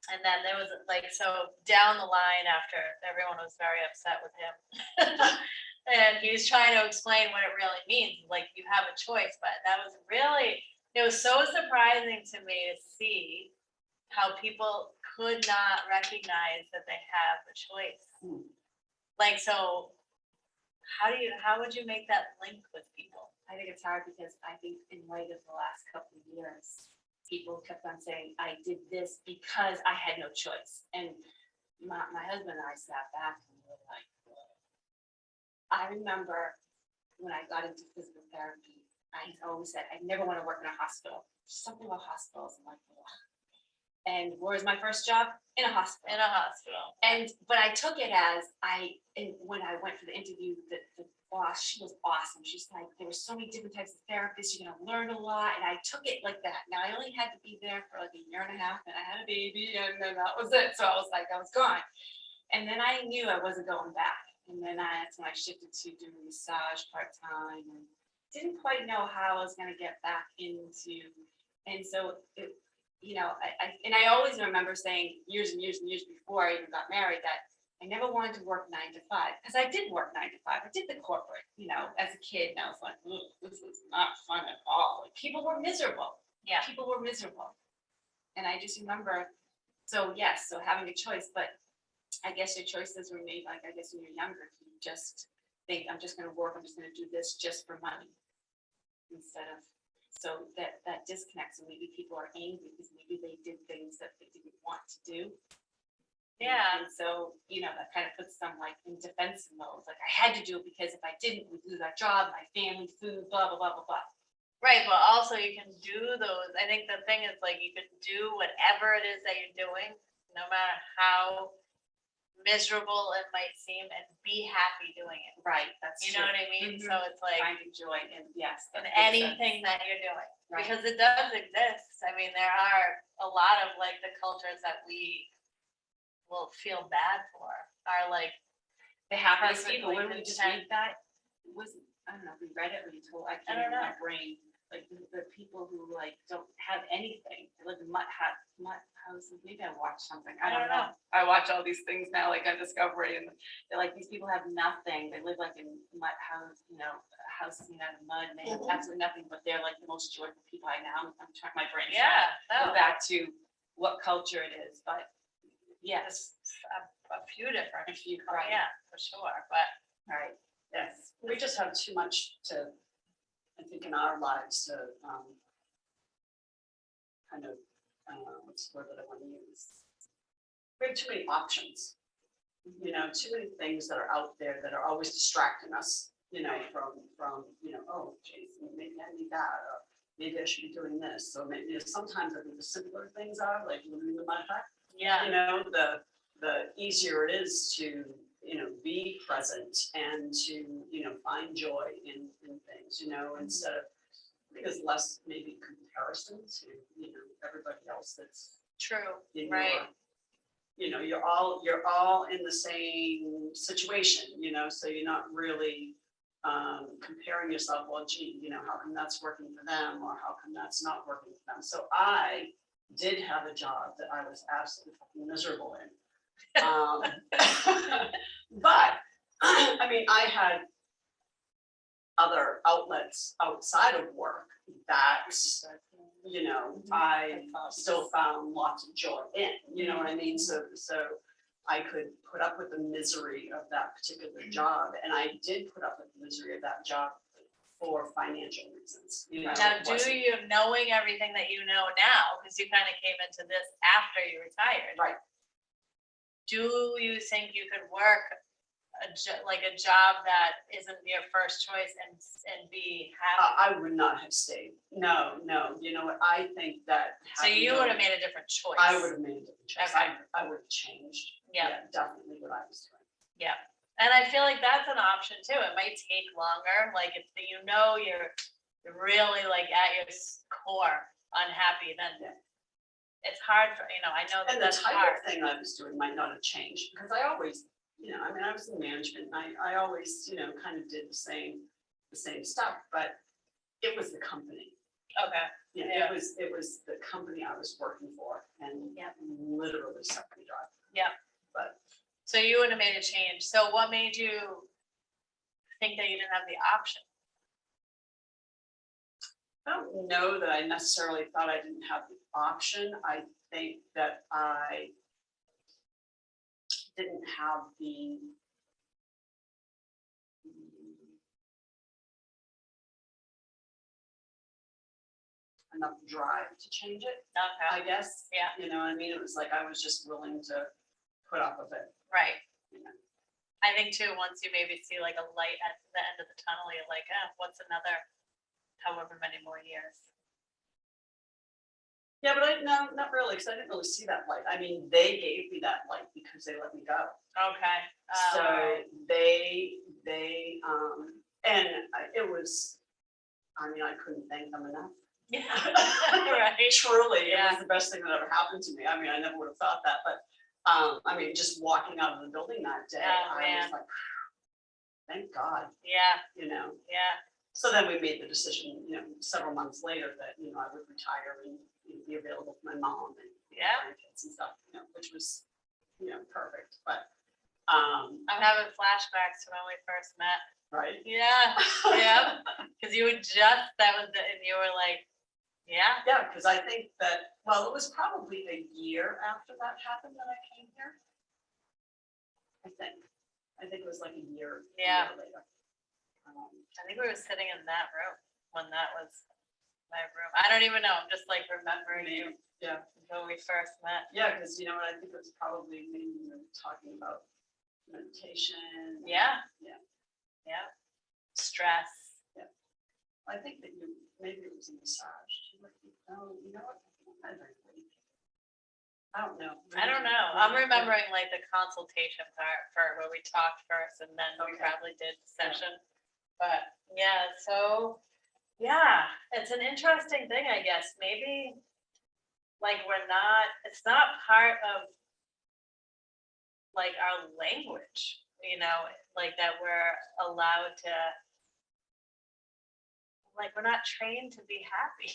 A: And then there was like, so down the line after everyone was very upset with him and he was trying to explain what it really means. Like you have a choice, but that was really, it was so surprising to me to see how people could not recognize that they have a choice. Like, so how would you make that link with people?
B: I think it's hard because I think in light of the last couple of years, people kept on saying, I did this because I had no choice. And my husband and I sat back and we were like, whoa. I remember when I got into physical therapy, I always said, I never want to work in a hospital. Something about hospitals. I'm like,
C: And where's my first job? In a hospital.
A: In a hospital.
C: But I took it as and when I went for the interview, the boss, she was awesome. She's like, there were so many different types of therapists, you're gonna learn a lot. And I took it like that. Now I only had to be there for like a year and a half, and I had a baby, and then that was it. So I was like, I was gone. And then I knew I wasn't going back. And then that's when I shifted to doing massage part-time and didn't quite know how I was gonna get back into. And so it, I always remember saying years and years and years before I even got married that I never wanted to work 9 to 5, because I did work 9 to 5. I did the corporate, as a kid, and I was like, "Ugh, this is not fun at all." Like, people were miserable.
A: Yeah.
C: People were miserable. And I just remember, so yes, so having a choice, but I guess your choices were made, like, I guess when you're younger, you just think, I'm just gonna work, I'm just gonna do this just for money. Instead of, so that disconnects, and maybe people are angry because maybe they did things that they didn't want to do.
A: Yeah.
C: And so, that kind of puts them like in defensive mode, like I had to do it because if I didn't, we'd lose our job, my family, food, blah, blah, blah, blah, blah.
A: Right, but also you can do those. I think the thing is like you can do whatever it is that you're doing, no matter how miserable it might seem, and be happy doing it.
C: Right, that's
A: You
C: true.
A: know what I mean?
C: Mhm.
A: So it's like
C: Finding joy in, yes.
A: in
C: that makes sense.
A: anything that you're doing,
C: Right.
A: because it does exist. I mean, there are a lot of like the cultures that we will feel bad for are like,
C: The happiest people,
A: perfectly
C: when we just
A: content.
C: read that, was, I don't know, if we read it or you told, I can't
A: don't
C: even,
A: know.
C: my brain, like the people who like don't have anything, they live in mud houses, maybe I watched something, I don't know. I watch all these things now, like on Discovery, and they're like, these people have nothing, they live like in mud house, houses made out of mud, and they have
A: Mhm.
C: absolutely nothing, but they're like the most joyful people I know. I'm trying, my brain's
A: Yeah,
C: trying to
A: no,
C: go back to what culture it is, but yes,
A: a few different,
C: a few, right,
A: yeah, for sure, but
C: right, yes.
B: We just have too much to, I think, in our lives to kind of, what's the word that I want to use? We have too many options, too many things that are out there that are always distracting us, from, oh, geez, maybe I need that, or maybe I should be doing this. So maybe sometimes I think the simpler things are, like living the mud hut,
A: yeah,
B: the easier it is to, be present and to, find joy in things, instead of, because less maybe comparison to, everybody else that's
A: true,
B: in
A: right.
B: you're all in the same situation, so you're not really comparing yourself, well, gee, how come that's working for them, or how come that's not working for them. So I did have a job that I was absolutely fucking miserable in. But I mean, I had other outlets outside of work that, I still found lots of joy in, you know what I mean? So I could put up with the misery of that particular job, and I did put up with the misery of that job for financial reasons.
A: Now,
B: it
A: do
B: wasn't-
A: you, knowing everything that you know now, because you kind of came into this after you retired.
B: Right.
A: Do you think you could work like a job that isn't your first choice and be happy?
B: I would not have stayed. No, you know what, I think that.
A: So you would have made a different choice.
B: I would have made a different choice.
A: Okay.
B: I would have changed.
A: Yeah.
B: Definitely what I was doing.
A: Yeah, and I feel like that's an option too. It might take longer, like if you're really like at your core unhappy, then
B: Yeah.
A: it's hard for, I know that
B: And the
A: that's
B: type
A: hard.
B: of thing I was doing might not have changed, because I always, I mean, I was in management, and I always, kind of did the same stuff, but it was the company.
A: Okay,
B: Yeah,
A: Yeah.
B: it was the company I was working for, and
A: Yeah.
B: literally sucked me dry.
A: Yeah.
B: But
A: so you would have made a change. So what made you think that you didn't have the option?
B: I don't know that I necessarily thought I didn't have the option. I think that I didn't have the enough drive to change it,
A: Okay,
B: I guess.
A: Yeah.
B: You know what I mean? It was like I was just willing to put up with it.
A: right.
B: you know.
A: I think too, once you maybe see like a light at the end of the tunnel, you're like, what's another however many more years?
E: Yeah, but no, not really, because I didn't really see that light. I mean, they gave me that light because they let me go.
A: Okay.
E: So
A: Alright.
E: and it was, I mean, I couldn't thank them enough.
A: Yeah, right.
E: Truly, it
A: Yeah.
E: was the best thing that ever happened to me. I mean, I never would have thought that, but, I mean, just walking out of the building that day,
A: Oh,
E: I
A: man.
E: was like, thank God,
A: Yeah,
E: you know.
A: yeah,
E: So then we made the decision, you know, several months later that, you know, I would retire and be available for my mom and
A: Yeah.
E: grandkids and stuff, you know, which was, you know, perfect, but,
A: I'm having flashbacks to when we first met.
E: right?
A: Yeah, yeah, because you would just, that was the, and you were like, yeah,
E: Yeah, because I think that, well, it was probably a year after that happened that I came here. I think it was like a year
A: Yeah.
E: later.
A: I think we were sitting in that room when that was my room. I don't even know, I'm just like remembering you
E: Yeah,
A: when we first met.
E: yeah, because you know what, I think it was probably maybe we were talking about meditation.
A: Yeah.
E: Yeah.
A: Yeah, stress.
E: I think that maybe it was a massage. Oh, you know what? I don't know.
A: I don't know. I'm remembering like the consultation part for where we talked first and then we
E: Okay.
A: probably did the session. But yeah, so yeah, it's an interesting thing, I guess. Maybe like it's not part of like our language, you know, like that we're allowed to, like we're not trained to be happy.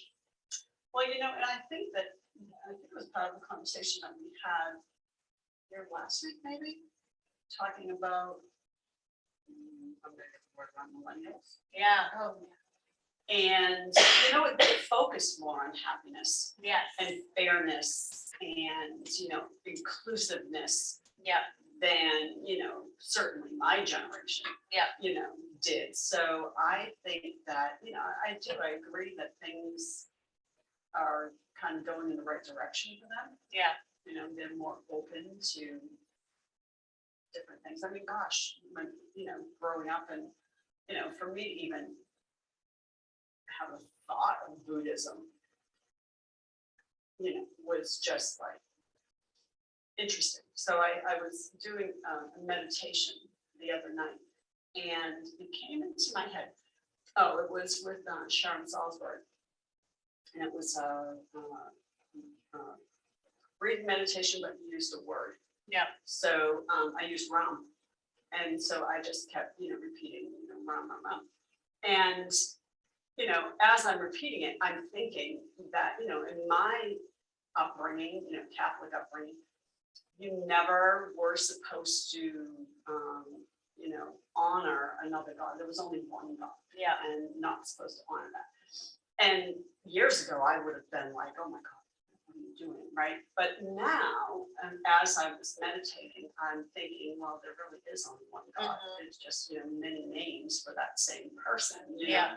E: Well, you know, and I think it was part of the conversation that we had here last week, maybe, talking about, I'm gonna get the word around millennials.
A: Yeah.
E: Oh, and, you know, they focus more on happiness
A: Yes.
E: and fairness and, you know, inclusiveness
A: Yeah.
E: than, you know, certainly my generation.
A: Yeah.
E: You know, did. So I think that, you know, I agree that things are kind of going in the right direction for them.
A: Yeah.
E: You know, they're more open to different things. I mean, gosh, when, you know, growing up and, you know, for me to even have a thought of Buddhism, you know, was just like interesting. So I was doing a meditation the other night and it came into my head. Oh, it was with Sharon Salzberg. And it was a breathing meditation, but you used a word.
A: Yeah.
E: So I used Ram. And so I just kept, you know, repeating, you know, Ram, Ram, Ram. And, you know, as I'm repeating it, I'm thinking that, you know, in my upbringing, you know, Catholic upbringing, you never were supposed to, you know, honor another God. There was only one God.
A: Yeah.
E: And not supposed to honor that. And years ago, I would have been like, oh my God, what are you doing, right? But now, as I was meditating, I'm thinking, well, there really is only one God. There's just, you know, many names for that same person. You know?
A: Yeah.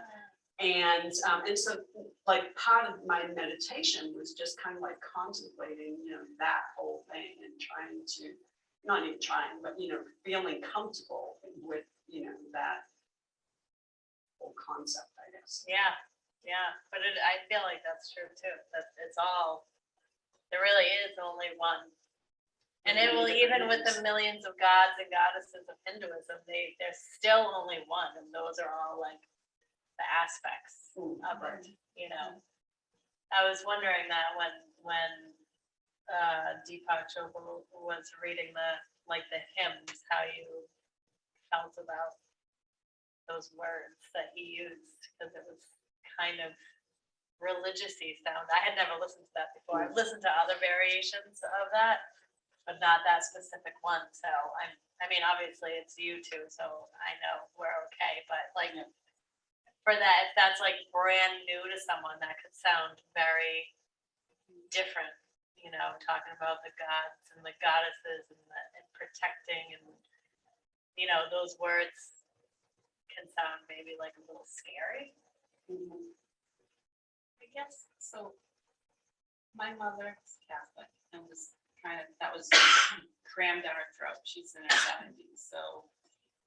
E: And so like part of my meditation was just kind of like contemplating, you know, that whole thing and trying to, not even trying, but, you know, feeling comfortable with, you know, that whole concept, I guess.
A: Yeah. Yeah. But I feel like that's true too. That it's all, there really is only one. And it will, even with the millions of gods and goddesses of Hinduism, there's still only one. And those are all like the aspects of it, you know. I was wondering that when Deepak Chopra was reading the hymns, how you felt about those words that he used, because it was kind of religious-y sound. I had never listened to that before. I've listened to other variations of that, but not that specific one. So I mean, obviously it's you two, so I know we're okay, but like for that, if that's like brand new to someone, that could sound very different, you know, talking about the gods and the goddesses and protecting, and you know, those words can sound maybe like a little scary. I guess.
B: So my mother is Catholic and was that was crammed down her throat. She's in her 70s. So,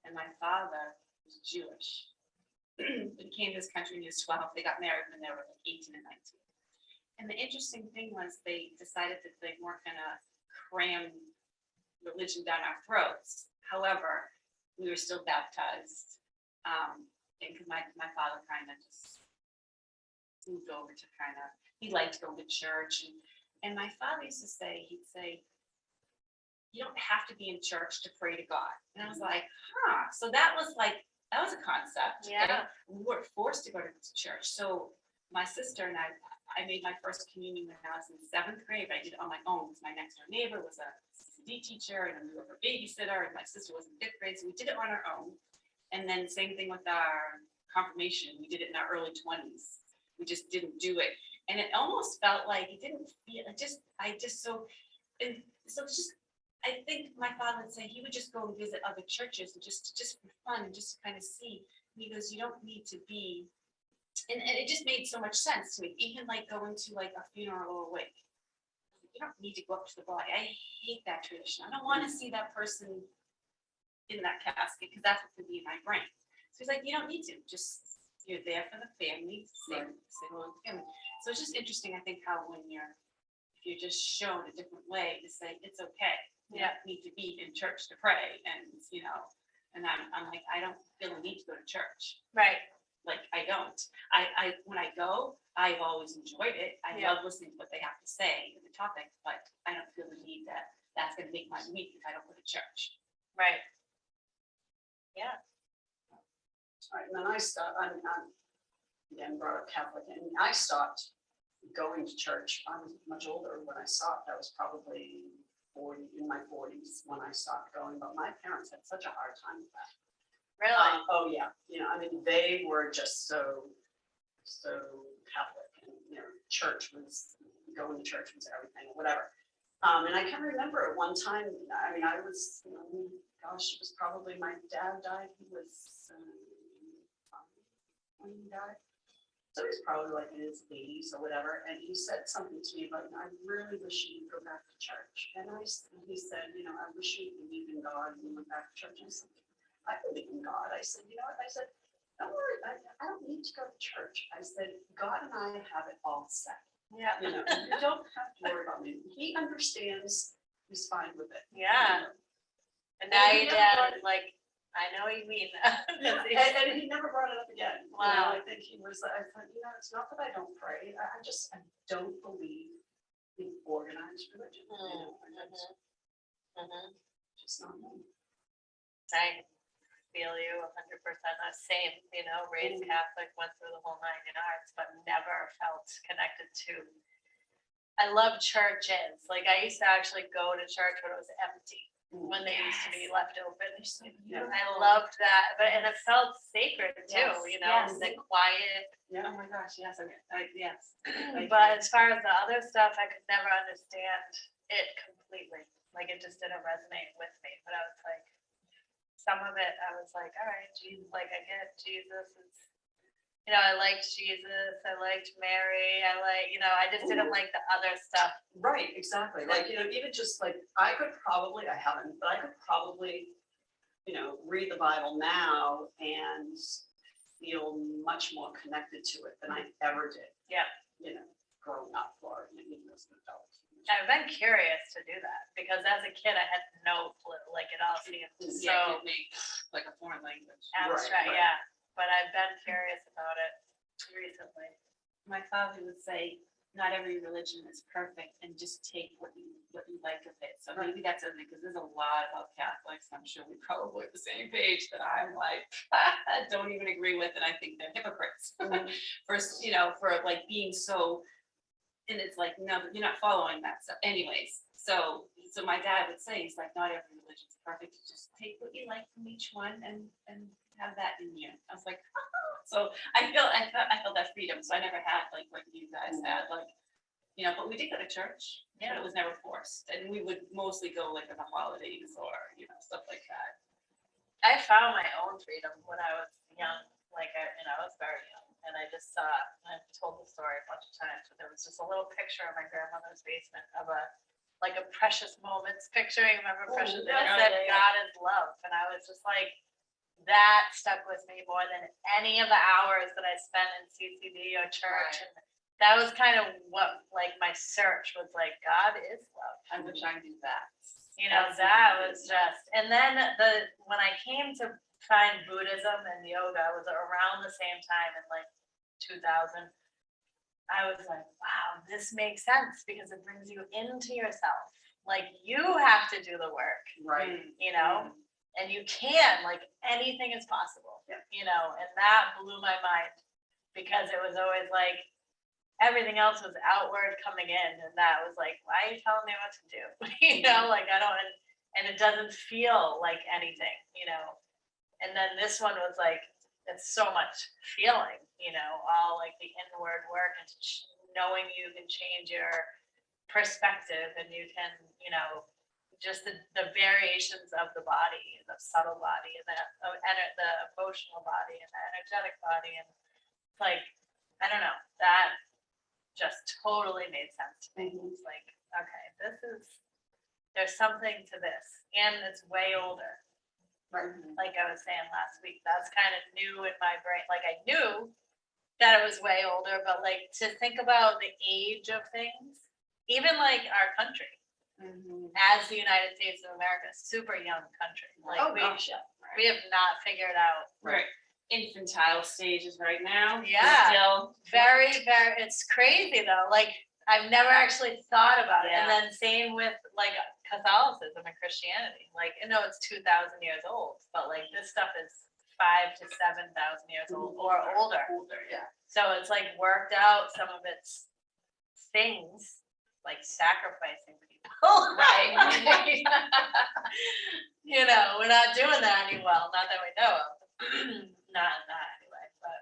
B: and my father was Jewish. He came to this country when he was 12. They got married when they were like 18 and 19.
C: And the interesting thing was they decided that they weren't gonna cram religion down our throats. However, we were still baptized. And because my father kind of just moved over to kind of, he liked to go to church. And my father used to say, he'd say, you don't have to be in church to pray to God. And I was like, huh. So that was a concept.
A: Yeah.
C: Right? We weren't forced to go to church. So my sister and I made my first communion when I was in 7th grade. I did it on my own. My next door neighbor was a CCD teacher, and we were her babysitter, and my sister was in 5th grade. So we did it on our own. And then same thing with our confirmation. We did it in our early 20s. We just didn't do it. And it almost felt like it didn't feel, I think my father would say he would just go and visit other churches and just for fun and just to kind of see. And he goes, you don't need to be, and it just made so much sense to me, even like going to like a funeral or a wake. You don't need to go up to the body. I hate that tradition. I don't want to see that person in that casket because that's what could be in my brain. So he's like, you don't need to, just you're there for the family, say hello to the family. So it's just interesting, I think, how when if you're just shown a different way to say it's okay. You don't need to be in church to pray, and and I'm like, I don't feel a need to go to church.
A: Right.
C: Like I don't. I when I go, I've always enjoyed it. I love listening to what they have to say and the topic, but I don't feel the need that that's going to make my week if I don't go to church.
A: Right. Yeah.
E: All right, and then I stopped, I'm again brought up Catholic, and I stopped going to church. I was much older when I stopped. I was probably 40, in my 40s when I stopped going, but my parents had such a hard time with that.
A: Really?
E: Oh yeah, I mean, they were just so Catholic, and church was, going to church was everything, whatever. And I can remember at one time, I mean, I was, gosh, it was probably, my dad died, he was when he died. So he was probably like in his 80s or whatever, and he said something to me like, I really wish you would go back to church. And he said, I wish you believed in God and you went back to church. And I said, I believe in God. I said, what? I said, don't worry, I don't need to go to church. I said, God and I have it all set.
A: Yeah.
E: You don't have to worry about me. He understands, he's fine with it.
A: Yeah. And now
E: And
A: your dad is like, I know what you mean.
E: And he never brought it up again.
A: Wow.
E: I think he was, I thought, it's not that I don't pray. I don't believe in organized religion. Just not me.
A: I feel you 100%. Same, raised Catholic, went through the whole 9 yards, but never felt connected to. I love churches. Like I used to actually go to church when it was empty. When they used to be left open. I loved that, and it felt sacred too,
C: Yes.
A: the quiet.
E: Yeah.
C: Oh my gosh, yes, yes.
A: But as far as the other stuff, I could never understand it completely. Like it just didn't resonate with me. But I was like, some of it, I was like, all right, Jesus, like I get Jesus. It's, I liked Jesus. I liked Mary. I just didn't like the other stuff.
E: Right, exactly. Like, even just like, I haven't, but I could probably, read the Bible now and feel much more connected to it than I ever did.
A: Yeah.
E: Growing up or even as an adult.
A: I've been curious to do that because as a kid I had no clue. Like it all seemed so
C: it make like a foreign language.
A: abstract.
E: Right.
A: Yeah, but I've been curious about it recently.
C: My father would say, not every religion is perfect, and just take what you like of it. So maybe that's something, because there's a lot about Catholics, I'm sure we probably are the same page, that I'm like, don't even agree with, and I think they're hypocrites. First, for like being so, and it's like, no, you're not following that stuff anyways. So my dad would say, he's like, not every religion is perfect, just take what you like from each one and have that in you. I was like, so I felt that freedom. So I never had like what you guys had, like, but we did go to church. Yeah, it was never forced, and we would mostly go like on the holidays or stuff like that.
A: I found my own freedom when I was young. Like I was very young, and I just saw. I've told the story a bunch of times, but there was just a little picture of my grandmother's basement of a precious moments picture. You remember precious?
E: yeah,
A: It said
C: yeah.
A: God is love, and I was just like. That stuck with me more than any of the hours that I spent in CCD or church.
C: Right.
A: And that was kind of what, like, my search was like, God is love.
B: I wish I knew that.
A: You know, that was just, and then when I came to find Buddhism and yoga, it was around the same time in like 2000. I was like, wow, this makes sense because it brings you into yourself. Like, you have to do the work,
B: Right.
A: you know, and you can, like, anything is possible,
B: Yeah.
A: you know, and that blew my mind because it was always like, everything else was outward coming in, and that was like, why are you telling me what to do? You know, like, I don't, and it doesn't feel like anything, you know. And then this one was like, it's so much feeling, you know, all like the inward work and knowing you can change your perspective and you can, you know, just the variations of the body, the subtle body, and the emotional body, and the energetic body, and it's like, I don't know, that just totally made sense to me. It's like, okay, there's something to this, and it's way older.
B: Right.
A: Like I was saying last week, that's kind of new in my brain. Like, I knew that it was way older, but like to think about the age of things, even like our country, as the United States of America, super young country. Like,
B: Oh, gosh, yeah.
A: we have not figured out.
B: Right.
F: Infantile stages right now.
A: Yeah.
F: Still.
A: Very, very, it's crazy though. Like, I've never actually thought about it. And
F: Yeah.
A: then same with like Catholicism and Christianity. Like, you know, it's 2,000 years old, but like this stuff is 5,000 to 7,000 years old or older.
B: Older, yeah.
A: So it's like worked out some of its things, like sacrificing people.
F: Right.
A: You know, we're not doing that any well, not that we know of. Not anyway, but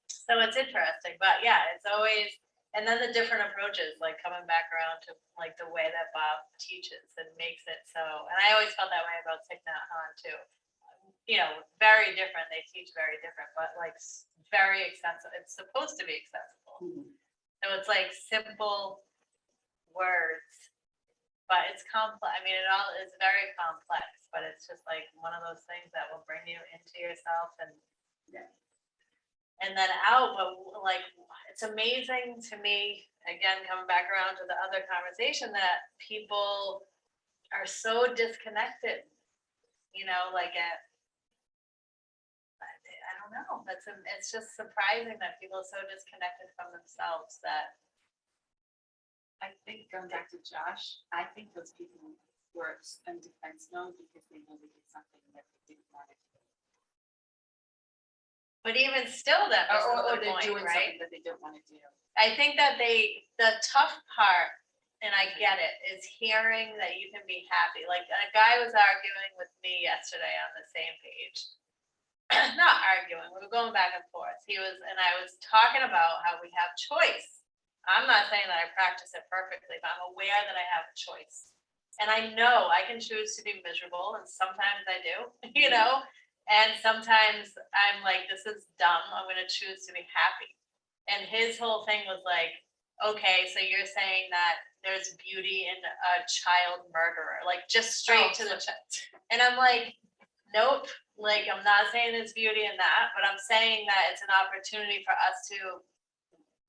A: so it's interesting. But yeah, it's always, and then the different approaches, like coming back around to like the way that Bob teaches and makes it so, and I always felt that way about Thich Nhat Hanh too. You know, very different. They teach very different, but like very accessible. It's supposed to be accessible. So it's like simple words, but it's complex. I mean, it all is very complex, but it's just like one of those things that will bring you into yourself and then out. But like, it's amazing to me, again, coming back around to the other conversation, that people are so disconnected, you know, like I don't know. It's just surprising that people are so disconnected from themselves that.
B: I think going back to Josh, I think those people were in defense mode because they know they did something that they didn't want to do.
A: But even still, that misses
B: Or
A: the
B: they're
A: point,
B: doing
A: right?
B: something that they don't want to do.
A: I think that the tough part, and I get it, is hearing that you can be happy. Like, a guy was arguing with me yesterday on the same page. Not arguing, we were going back and forth. And I was talking about how we have choice. I'm not saying that I practice it perfectly, but I'm aware that I have a choice. And I know I can choose to be miserable, and sometimes I do, you know? And sometimes I'm like, this is dumb, I'm gonna choose to be happy. And his whole thing was like, okay, so you're saying that there's beauty in a child murderer, like just straight to the and I'm like, nope, like I'm not saying there's beauty in that, but I'm saying that it's an opportunity for us to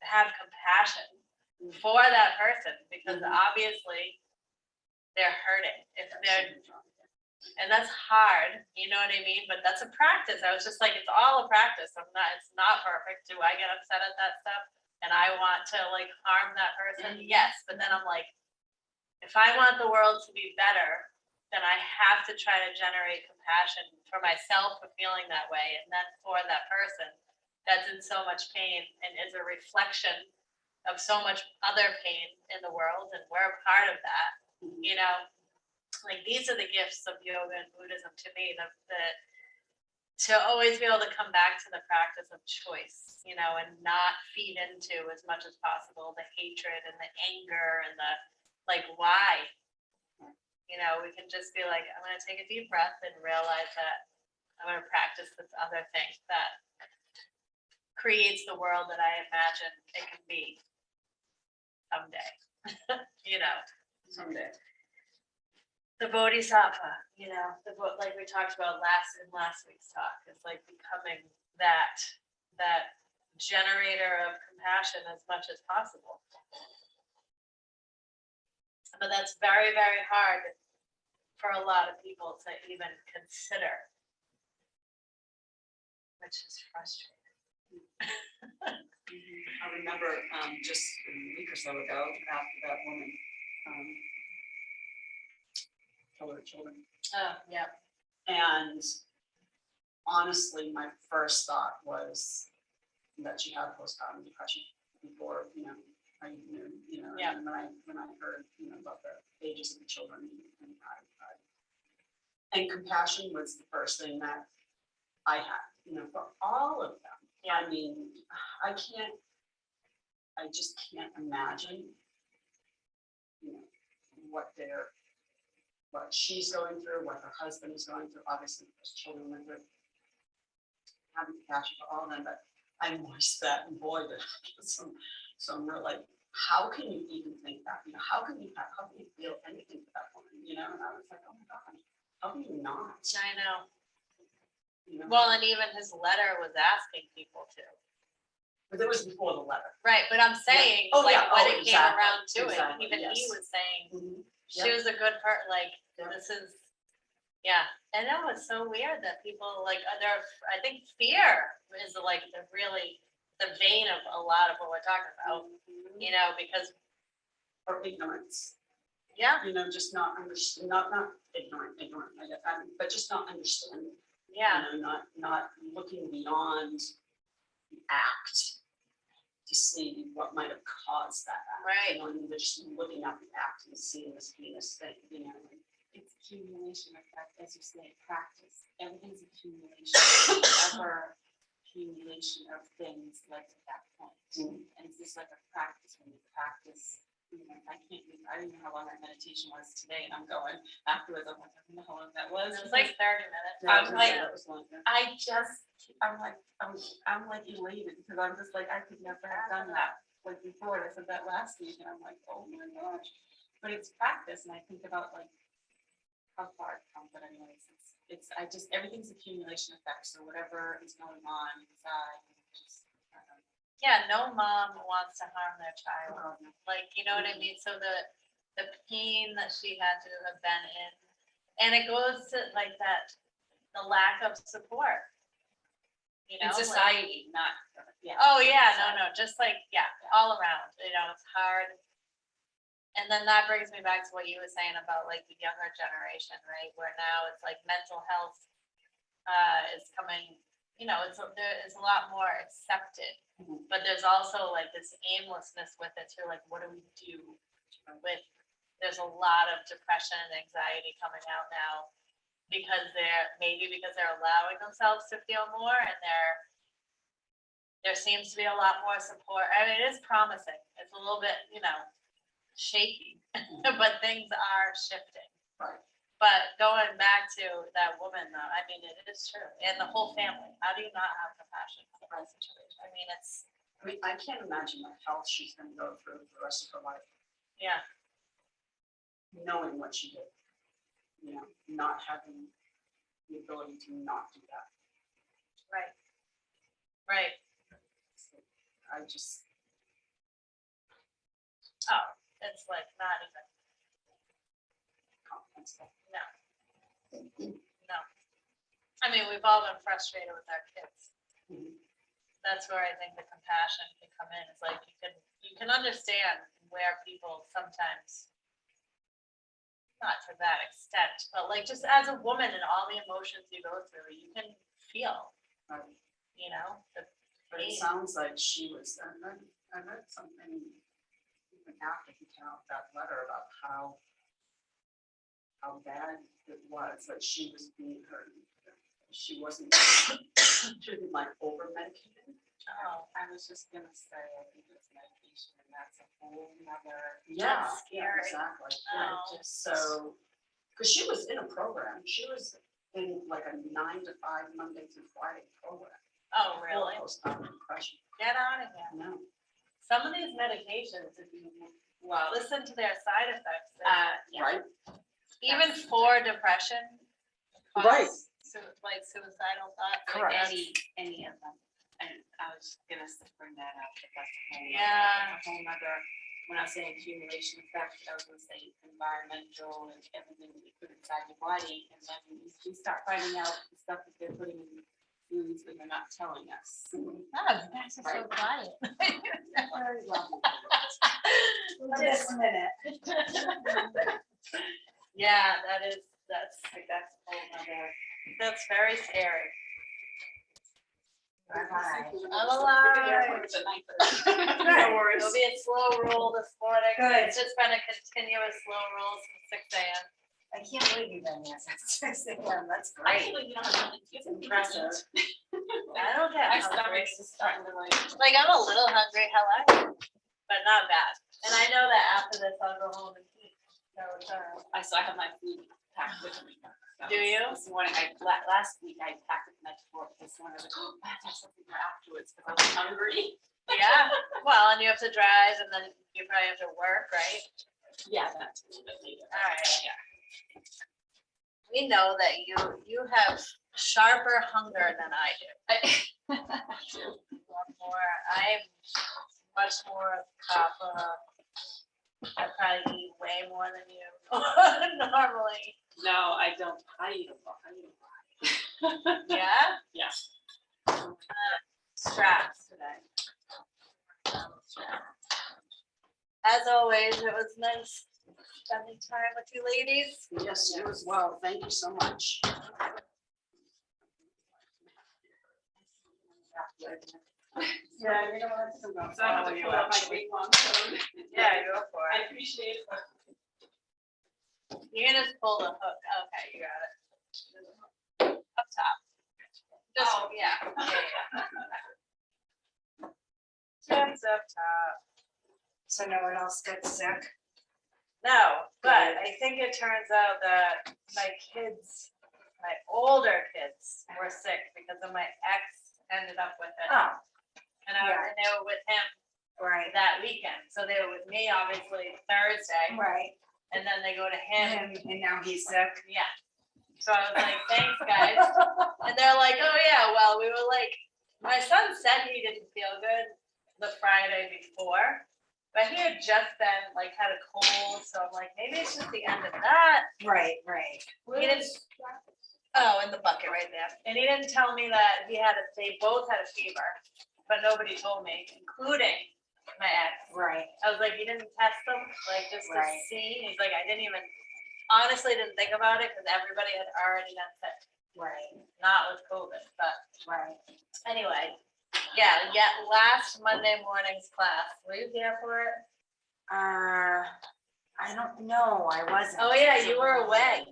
A: have compassion for that person, because obviously they're hurting. If they're, and that's hard, you know what I mean? But that's a practice. I was just like, it's all a practice. It's not perfect. Do I get upset at that stuff and I want to like harm that person? Yes, but then I'm like, if I want the world to be better, then I have to try to generate compassion for myself for feeling that way, and then for that person that's in so much pain and is a reflection of so much other pain in the world, and we're a part of that, you know. Like, these are the gifts of yoga and Buddhism to me, to always be able to come back to the practice of choice, you know, and not feed into as much as possible the hatred and the anger and the like, why? You know, we can just be like, I'm going to take a deep breath and realize that I'm going to practice this other thing that creates the world that I imagine it can be someday, you know.
B: Someday.
A: The bodhisattva, you know, like we talked about in last week's talk, it's like becoming that generator of compassion as much as possible. But that's very, very hard for a lot of people to even consider, which is frustrating.
E: I remember just a week or so ago, after that woman killed her children.
A: Oh, yeah.
E: And honestly, my first thought was that she had postpartum depression before, I knew,
A: Yeah.
E: and when I heard, about the ages of the children, and and compassion was the first thing that I had, for all of them.
A: Yeah.
E: I mean, I just can't imagine, what she's going through, what her husband is going through, obviously, those children went through. Having compassion for all of them, but I voiced that, and boy, did I get some real like, how can you even think that? How can you feel anything for that woman? And I was like, oh my God, how can you not?
A: I know. Well, and even his letter was asking people to.
E: But it was before the letter.
A: Right, but I'm saying,
E: Oh,
A: like,
E: yeah.
A: when
E: Oh,
A: it came
E: exactly.
A: around to
E: Exactly,
A: it, even he
E: yes.
A: was saying, she
E: Yeah.
A: was a good person, like,
E: Yeah.
A: this is, yeah. I know, it's so weird that people, like, I think fear is like the vein of a lot of what we're talking about, because,
E: Or ignorance.
A: yeah,
E: Just not understand, not ignorant, but just not understanding.
A: yeah,
E: Not looking beyond the act to see what might have caused that act.
A: Right.
E: And they're just looking at the act and seeing this heinous thing,
B: It's accumulation of that, as you say, practice. Everything's accumulation, ever accumulation of things led to that point. And it's just like a practice when you practice. I don't know how long that meditation was today, and I'm going afterwards. I'm like, I don't know how long that was.
A: it was like 30 minutes.
B: I'm like,
E: that was long, yeah.
B: I'm like elated because I'm just like, I could never have done that like before. And I said that last week, and I'm like, oh my gosh. But it's practice, and I think about like how far it comes. But anyways, everything's accumulation effect. So whatever is going on inside,
A: Yeah, no mom wants to harm their child. Like, you know what I mean? So the pain that she had to have been in, and it goes to like that, the lack of support.
B: in
A: like-
B: society, not
A: Oh, yeah, no, just like, yeah, all around, it's hard. And then that brings me back to what you were saying about like the younger generation, right? Where now it's like mental health is coming, it's a lot more accepted. But there's also like this aimlessness with it too, like what do we do with, there's a lot of depression and anxiety coming out now because they're allowing themselves to feel more, and there seems to be a lot more support. I mean, it is promising. It's a little bit, shaky, but things are shifting.
E: Right.
A: But going back to that woman though, I mean, it is true. And the whole family, how do you not have compassion for that situation? I mean,
E: I can't imagine the hell she's gonna go through for the rest of her life,
A: yeah,
E: knowing what she did. Not having the ability to not do that.
A: right. Right.
E: I just,
A: Oh, it's like not even,
E: confidence.
A: no. I mean, we've all been frustrated with our kids.
E: Mhm.
A: That's where I think the compassion can come in. It's like you can understand where people sometimes, not to that extent, but like just as a woman and all the emotions you go through, you can feel,
E: Right.
A: the
E: But it
A: pain.
E: sounds like she was, I read something even after he came out with that letter about how bad it was that she was being hurt. She wasn't, she was like over medicated.
B: Oh, I was just gonna say, I think it's medication, and that's a whole nother.
E: Yeah,
A: scary.
E: exactly.
A: Oh.
E: Just so, because she was in a program, she was in like a 9 to 5 Monday through Friday program.
A: Oh, really?
E: Postpartum depression.
A: Get out of here.
E: No.
A: Some of these medications, if you
B: Well,
A: listen to their side effects, they're-
E: Right.
A: even for depression.
E: Right.
A: Like suicidal thoughts. like
E: Correct.
A: that's-
B: any of them. And I was
F: was gonna bring that up, but that's a whole.
A: Yeah.
F: A whole nother, when I was saying accumulation effect, I was gonna say environmental and everything that you put inside your body, and then you start finding out the stuff that they're putting in foods that they're not telling us.
G: Oh, that's just so quiet.
B: Just a minute.
A: Yeah, that's a whole nother, that's very scary.
B: Bye-bye.
A: I'm alive.
E: It's at 9:30.
A: No worries. It'll be a slow roll this morning.
B: Good.
A: It's just been a continuous slow roll since 6 a.m.
B: I can't believe you've been here since 6 a.m. That's
F: I
B: great.
F: feel like, you know, it's impressive.
A: I don't get
F: My
A: hungry.
F: stomach's just starting to like.
A: Like, I'm a little hungry, hello, but not bad. And I know that after this, I'll go home and eat. So it's all right.
F: I have my food packed with me. So
A: Do you?
F: This morning, last week I packed it the night before. This morning I was like, oh, I have to have something for afterwards because I was hungry.
A: Yeah, well, and you have to drive and then you probably have to work, right?
F: Yeah, that's a little bit later.
A: All right.
F: Yeah.
A: We know that you have sharper hunger than I do. I'm much more copper. I probably eat way more than you normally.
F: No, I don't. I eat a lot.
A: Yeah?
F: Yeah.
A: Straps today. As always, it was nice spending time with you ladies.
E: Yes, you as well. Thank you so much.
B: Yeah, you know what? I'm gonna
E: So I have
B: follow
E: to
B: you
E: pull out my
B: actually.
E: big long phone.
A: Yeah, go for
E: I
A: it.
E: appreciate it.
A: You can just pull the hook. Okay, you got it. Up top. Just,
E: Oh.
A: yeah. Just up top.
B: So no one else gets sick?
A: No, but I think it turns out that my kids, my older kids were sick because of my ex ended up with it.
B: Oh,
A: And
B: yeah.
A: and they were with him
B: right,
A: that weekend. So they were with me obviously Thursday
B: right.
A: and then they go to him.
B: And now he's sick.
A: Yeah. So I was like, thanks guys. And they're like, oh yeah, well, we were like, my son said he didn't feel good the Friday before, but he had just been like had a cold. So I'm like, maybe it's just the end of that.
B: Right, right.
A: He didn't, oh, in the bucket right there. And he didn't tell me that they both had a fever, but nobody told me, including my ex.
B: Right,
A: I was like, you didn't test them, like just to
B: Right.
A: see? He's like, I honestly didn't think about it because everybody had already been sick,
B: right,
A: not with COVID, but
B: right.
A: anyway. Yeah, last Monday morning's class, were you here for it?
B: I don't know, I wasn't.
A: Oh yeah, you were away.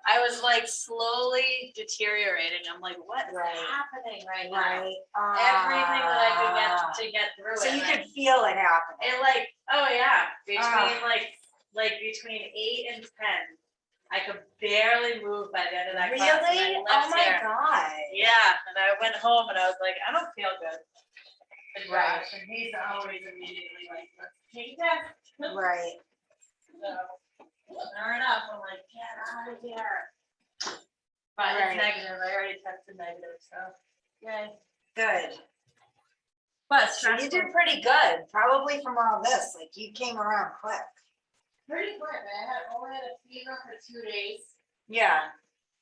A: I was like slowly deteriorating. I'm like, what is
B: Right.
A: happening right now?
B: Right.
A: Everything that I could get to get through
B: So
A: it.
B: you
A: and I-
B: could feel it happening.
A: And like, oh yeah, between
B: Ah.
A: like between 8 and 10, I could barely move by the end of that class. and I
B: Really? Oh
A: left
B: my
A: here.
B: God.
A: Yeah, and I went home and I was like, I don't feel good. And
B: Right.
A: Josh, and he's always immediately like, let's take a test.
B: Right.
A: So, sure enough, I'm like, get out of here. But
B: Right.
A: it's negative. I already tested negative, so yay.
B: Good.
A: But
B: So you
A: stressful.
B: did pretty good, probably from all this, like you came around quick.
A: Pretty quick. I only had a fever for 2 days.
B: Yeah.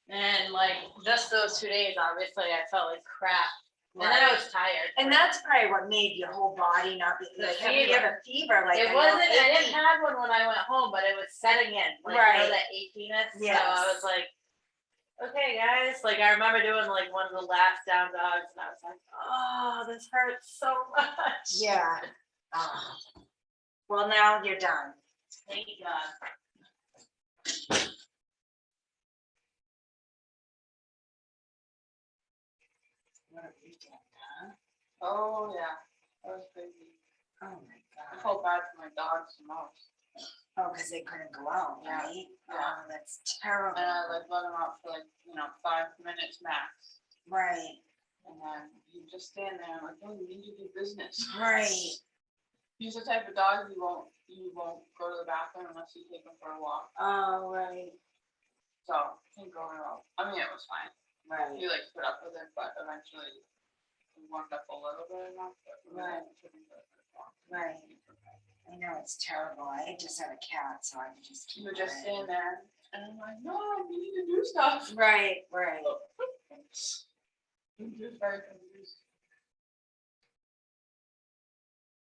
A: And like just those 2 days, obviously, I felt like crap. And then I was tired.
B: And that's probably what made your whole body not be,
A: The
B: like, having you
A: fever.
B: have a fever, like.
A: It
B: I know
A: wasn't, I didn't
B: achy.
A: have one when I went home, but it was setting in, like, you
B: Right.
A: know, that achiness. So I
B: Yes.
A: was like, okay, guys, like, I remember doing like one of the last down dogs and I was like, oh, this hurts so much.
B: Yeah. Ah. Well, now you're done.
A: Thank God.
B: What a weekend, huh?
F: Oh, yeah. That was crazy.
B: Oh my
F: I
B: God.
F: felt bad for my dogs the most.
B: Oh, because they couldn't go out,
F: Yeah.
B: right?
F: Yeah.
B: Oh, that's terrible.
F: And I like let them out for like, 5 minutes max.
B: Right,
F: And then you just stand there like, oh, you need to do business.
B: right.
F: He's the type of dog you won't go to the bathroom unless you take him for a walk.
B: Oh, right,
F: So can't go at all. I mean, it was fine.
B: right.
F: He like put up with it, but eventually warmed up a little bit enough.
H: Right. Right. I know, it's terrible. I just have a cat, so I can just keep.
F: We're just
H: it.
F: sitting there, and I'm like, no, we need to do stuff.
H: Right, right.
F: I'm just very confused.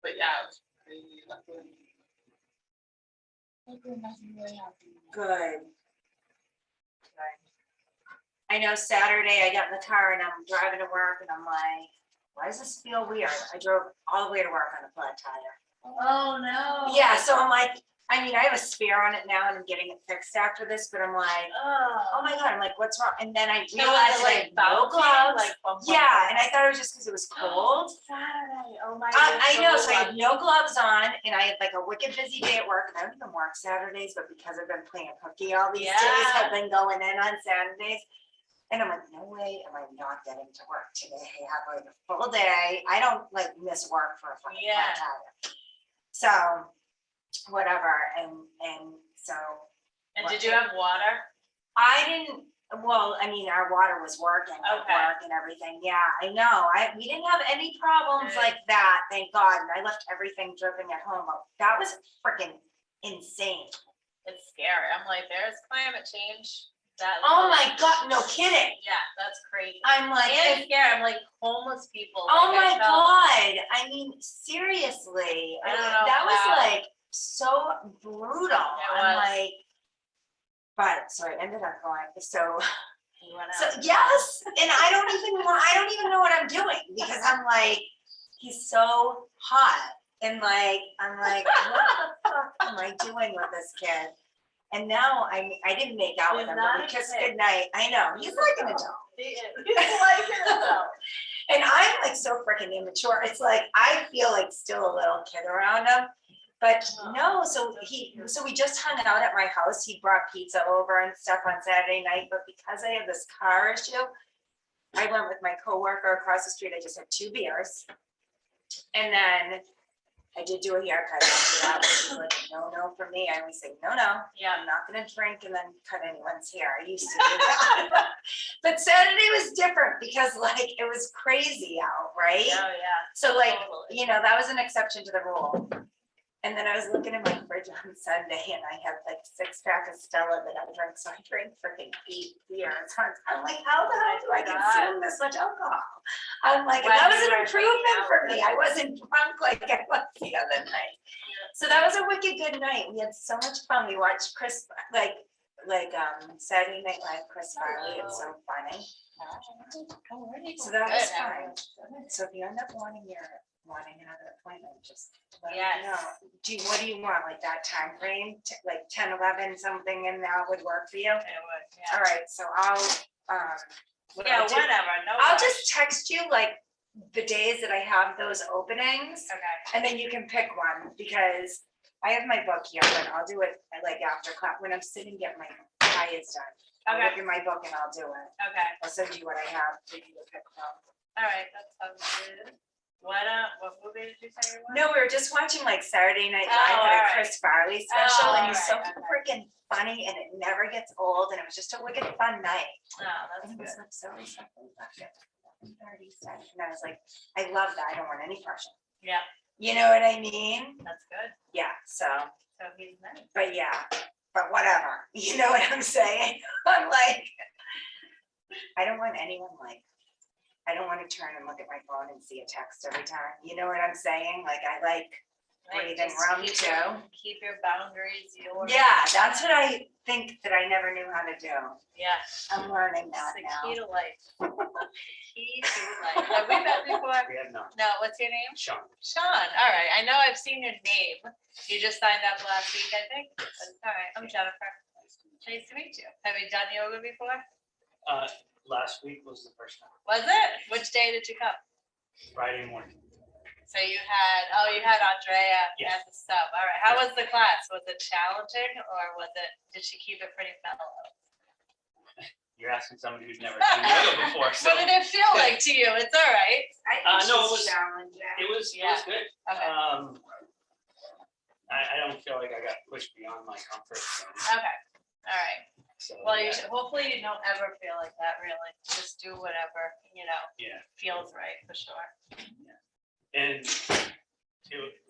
F: But yeah, it was crazy. Luckily nothing really happened.
H: Good. I know Saturday I got in the car and I'm driving to work and I'm like, why does this feel weird? I drove all the way to work on a flat tire.
A: Oh, no.
H: Yeah, so I'm like, I mean, I have a spare on it now and I'm getting it fixed after this, but I'm like, oh my God, I'm like, what's wrong? And then I
A: So was
H: realized
A: it
H: I
A: like
H: had no
A: bouncing,
H: gloves.
A: like bump, bump,
H: Yeah,
A: bump?
H: and I thought it was just because it was cold.
A: Saturday, oh my.
H: I know, so I had no gloves on and I had like a wicked busy day at work. And I don't even work Saturdays, but because I've been playing hooky all these days,
A: Yeah.
H: I've been going in on Saturdays. And I'm like, no way am I not getting to work today. I have like a full day. I don't like miss work for a fucking
A: Yeah.
H: flat tire. So, whatever, and so.
A: And did you have water?
H: I didn't, well, I mean, our water was working at
A: Okay.
H: work and everything, yeah, I know, we didn't have any problems
A: Good.
H: like that, thank God, and I left everything dripping at home, that was freaking insane.
A: It's scary. I'm like, there's climate change. That.
H: Oh my God, no kidding,
A: Yeah, that's crazy.
H: I'm like,
A: And scary. I'm like homeless people.
H: oh
A: like, I
H: my
A: felt-
H: God, I mean, seriously,
A: I don't know
H: that was
A: how.
H: like so brutal, I'm
A: was.
H: like, but, so I ended up going, so.
A: You went
H: So
A: out.
H: yes, and I don't even know what I'm doing because I'm like, he's so hot. And like, I'm like, what the fuck am I doing with this kid? And now I didn't make out with
A: He's
H: him,
A: not
H: but we
A: a
H: kissed
A: kid.
H: goodnight. I know, he's like an adult.
A: He is. He's like it though.
H: And I'm like so freaking immature. It's like, I feel like still a little kid around him. But no, so we just hung out at my house. He brought pizza over and stuff on Saturday night, but because I have this car issue, I went with my coworker across the street. I just had 2 beers. And then I did do a haircut after that, which is like a no for me. I always say, no,
A: Yeah.
H: I'm not gonna drink and then cut anyone's hair. I used to do that. But Saturday was different because like it was crazy out, right?
A: Oh, yeah.
H: So like,
A: Totally.
H: you know, that was an exception to the rule. And then I was looking at my fridge on Sunday and I had like 6-pack of Stella that I drank. So I drank freaking 8 beers. I'm like, how the hell do I consume this much alcohol? I'm like, and that was an improvement for me. I wasn't drunk like I was the other night. So that was a wicked good night. We had so much fun. We watched Chris, like Saturday Night Live, Chris Farley. It's so funny. So that was fun. So if you end up wanting another appointment, just let me
A: Yes.
H: know. What do you want, like that time frame, like 10, 11, something in that would work for you?
A: It would, yeah.
H: All right, so I'll,
A: Yeah, whatever. No.
H: I'll
A: rush.
H: just text you like the days that I have those openings,
A: Okay.
H: and then you can pick one, because I have my book here, but I'll do it like after class, when I'm sitting, get my tires done. I'll
A: Okay.
H: look at my book and I'll do it.
A: Okay.
H: I'll send you what I have for you to pick from.
A: All right. That sounds good. What movie did you say you watched?
H: No, we were just watching like Saturday Night Live,
A: Oh,
H: had a
A: alright.
H: Chris Farley special, and he's so
A: alright, okay.
H: freaking funny, and it never gets old, and it was just a wicked fun night.
A: Oh, that's
H: And it was
A: good.
H: like so receptive, left at 11:37, and I was like, I love that, I don't want any pressure.
A: Yeah,
H: You know what I mean?
A: that's good.
H: Yeah, so,
A: So he's nice.
H: but yeah, but whatever, you know what I'm saying? I'm like, I don't want anyone like, I don't want to turn and look at my phone and see a text every time, you know what I'm saying? Like, I like breathing
A: Just
H: room
A: keep
H: too.
A: Keep your boundaries, yours.
H: Yeah, that's what I think that I never knew how to do.
A: Yeah.
H: I'm learning
A: It's
H: that
A: the key
H: now.
A: to life. Key to life. Have we met before?
I: We have not.
A: No, what's your name?
I: Sean.
A: Sean. All right. I know I've seen your name. You just signed up last week, I think. That's all right. I'm Jennifer. Nice to meet you. Have you done yoga before?
I: Last week was the first time,
A: Was it? Which day did you come?
I: Friday morning.
A: So you had Andrea
I: Yes.
A: at the sub. All right. How was the class? Was it challenging or did she keep it pretty mellow?
I: You're asking somebody who's never done yoga before, so
A: What did it feel like to you? It's all right.
H: I think
I: no, it
H: she's
I: was-
H: challenging.
I: it was
A: Yeah.
I: good.
A: Okay.
I: I don't feel like I got pushed beyond my comfort zone.
A: Okay. All right.
I: So,
A: Well, you should, hopefully you don't ever feel like that, really. Just do whatever,
I: yeah,
A: feels right, for sure.
I: and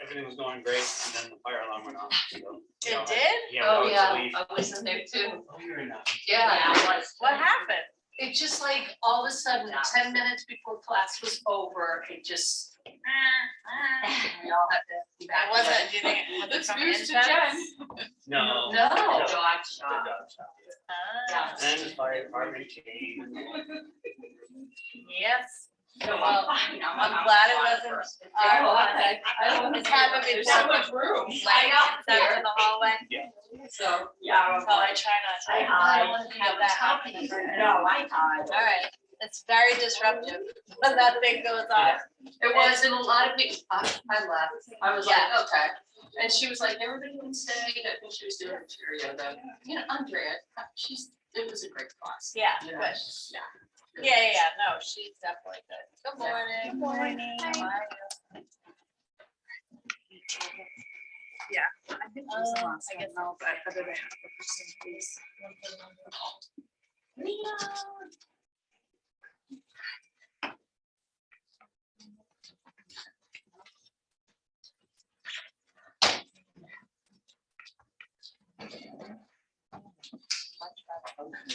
I: everything was going great, and then the fire alarm went off. So,
A: It did?
I: Yeah.
B: Oh,
I: we
B: yeah,
I: had to leave.
B: I was in there too.
I: Oh, you're in that.
B: Yeah.
A: What happened?
B: It's just like, all of a sudden, 10 minutes before class was over, it just. We all had to
A: It
B: evacuate.
A: wasn't, do you think, was it
F: That's
A: from
F: news to
A: insects?
F: Jen.
I: No.
B: No.
I: The
B: Dog
I: dog shop, yeah.
A: Ah,
I: Then the fire department came.
A: yes.
B: No,
A: Well, I'm glad it wasn't.
B: okay.
A: It's happened
B: There's
A: before.
B: so much room.
A: Like, insects in the hallway.
B: So, yeah.
A: Oh, I try not to.
B: I don't wanna
A: have that happen.
B: No, I hide.
A: All right, it's very disruptive when that thing goes off.
B: It was, and a lot of people, I left, I was like, okay. And she was like, everybody can stay, I think she was doing material though, Andrea, it was a great class.
A: Yeah,
B: You
A: good.
B: know,
A: Yeah, no, she's definitely good. Good morning.
G: Good morning.
A: How are you?
H: I think it was the last
A: I guess
H: one, no, but other than the person who's-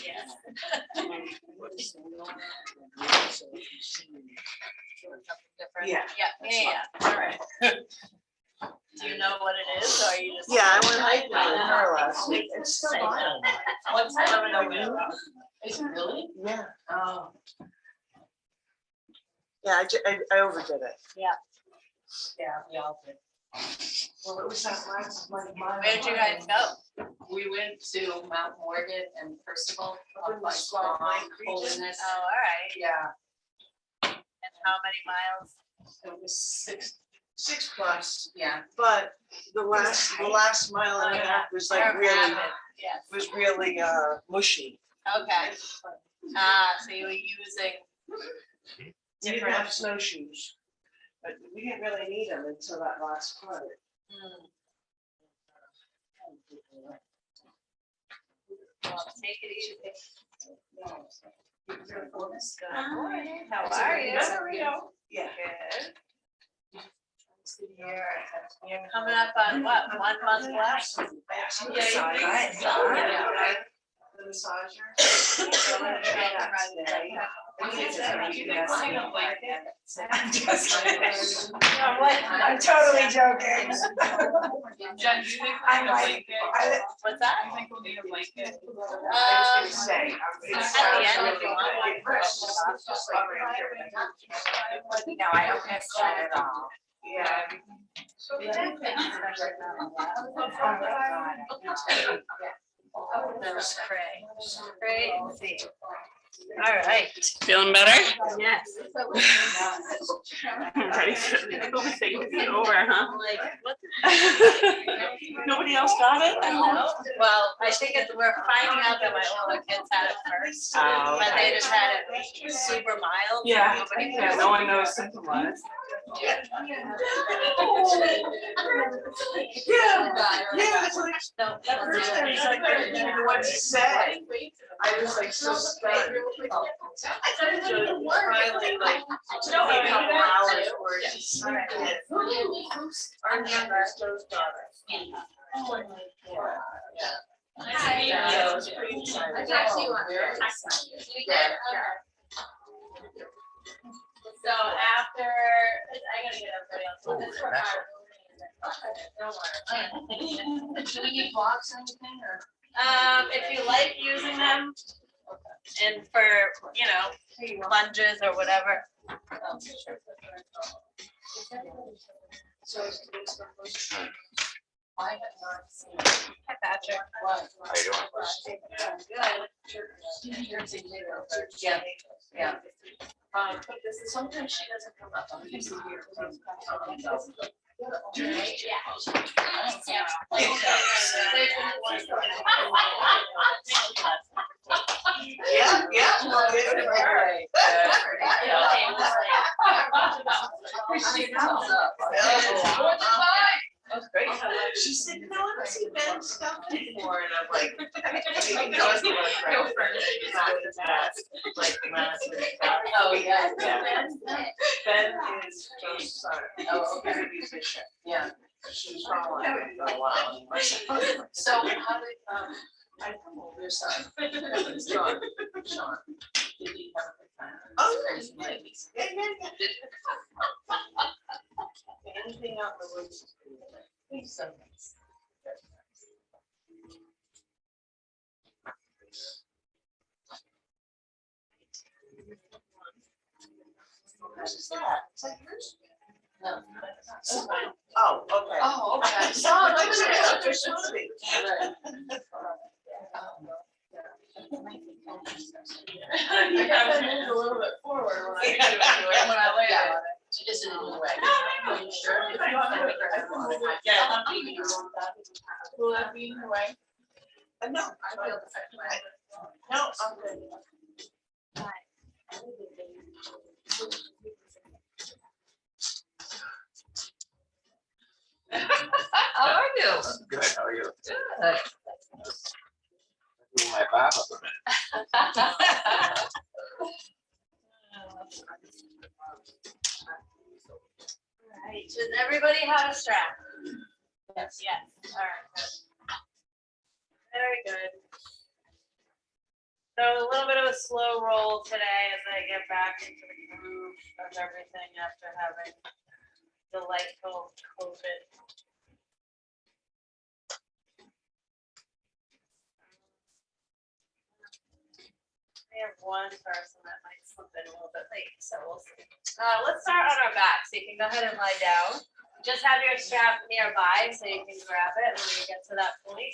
A: Yes. Different.
J: Yeah.
A: Yeah, all right. Do you know what it is, or are you just?
J: Yeah, I went hiking with her last week. It's still on.
B: What's that? Is it really?
J: Yeah,
B: Oh.
J: yeah, I overdid it.
B: Yeah, we all did.
J: Well, it was that last, like, mile.
A: Where'd you guys go?
B: We went to Mount Morgan and Percival,
J: Up in the
B: like
J: Swamp Lake region?
B: Holiness.
A: Oh, all right.
B: Yeah,
A: And how many miles?
B: it was
J: 6+,
B: yeah.
J: but the last mile and a half was like really,
A: Yes,
J: was really mushy.
A: okay. So you were using
J: We didn't have snowshoes, but we didn't really need them until that last part.
A: Well, take it easy.
J: Good.
A: How are you?
J: Yeah.
A: Good. You're coming up on what, 1 month left?
J: Yeah. The massager. I'm gonna try that today. I'm just kidding. I'm totally joking.
F: Jen, do you think
J: I'm
F: we'll need a
J: like,
F: blanket?
A: What's that?
F: I think we'll need a blanket.
J: I was gonna say, it's
A: At the end, if you want one.
J: It's just like right here.
H: No, I don't miss that at all.
J: Yeah.
A: There's Craig. Crazy. All right.
F: Feeling better?
A: Yes.
F: Ready for the thing to be over, huh?
A: Like, what?
F: Nobody else got it?
A: Well, I think we're finding out that my older kids had it first,
F: Oh,
A: but they just had it super mild.
F: Yeah.
A: Nobody
F: Yeah, no one knows symptom-wise.
J: Yeah, it's like,
A: No,
J: at first I was like, I didn't even know what to say. I was like so stunned. So finally, like, took me a couple hours for it to sink in. Our youngest, Joe's daughter. Yeah, it was pretty exciting. Very exciting.
A: You did? Okay. So after, I gotta get everybody else. So this is our- Don't worry.
B: Do we need blocks or anything, or?
A: If you like using them and for, lunges or whatever.
B: So it's the first. I have not seen.
A: Hi, Patrick.
B: How you doing? Good. Yeah, yeah. But this is, sometimes she doesn't come up on these here.
J: Yeah, yeah. Well, good for her.
B: She comes up.
J: That's great. She said, no, I'm ever see Ben stuff before? And I'm like, he knows about that. Like last week.
A: Oh, yeah.
J: Ben is Joe's son.
A: Oh, okay.
J: He's a musician. Yeah. She's from like for a while.
A: So how did,
J: I come over your son. Sean.
A: did you have a good time?
J: Oh,
A: Crazy
J: yeah.
A: ladies.
J: Yeah. Anything out in the woods.
A: He's so nice.
J: Who's that? Is that yours?
A: No.
J: Oh, okay.
A: Oh, okay.
J: Oh, that's it. There's supposed to be.
A: I moved a little bit forward when I landed on it. She just didn't move away. Are you sure? If you want me to make her, I can move it.
J: Yeah.
A: I'm leaving her. Will that be away?
J: No,
A: I feel the same way.
J: no, I'm good.
A: How are you?
K: Good, how are you?
A: Good.
K: Doing my Bob up a minute.
A: Alright, does everybody have a strap? Yes. Yes, alright, good. Very good. So a little bit of a slow roll today as I get back into the groove of everything after having delightful COVID. We have one person that might slip in a little bit late, so we'll see. Let's start on our back, so you can go ahead and lie down. Just have your strap nearby so you can grab it when you get to that point.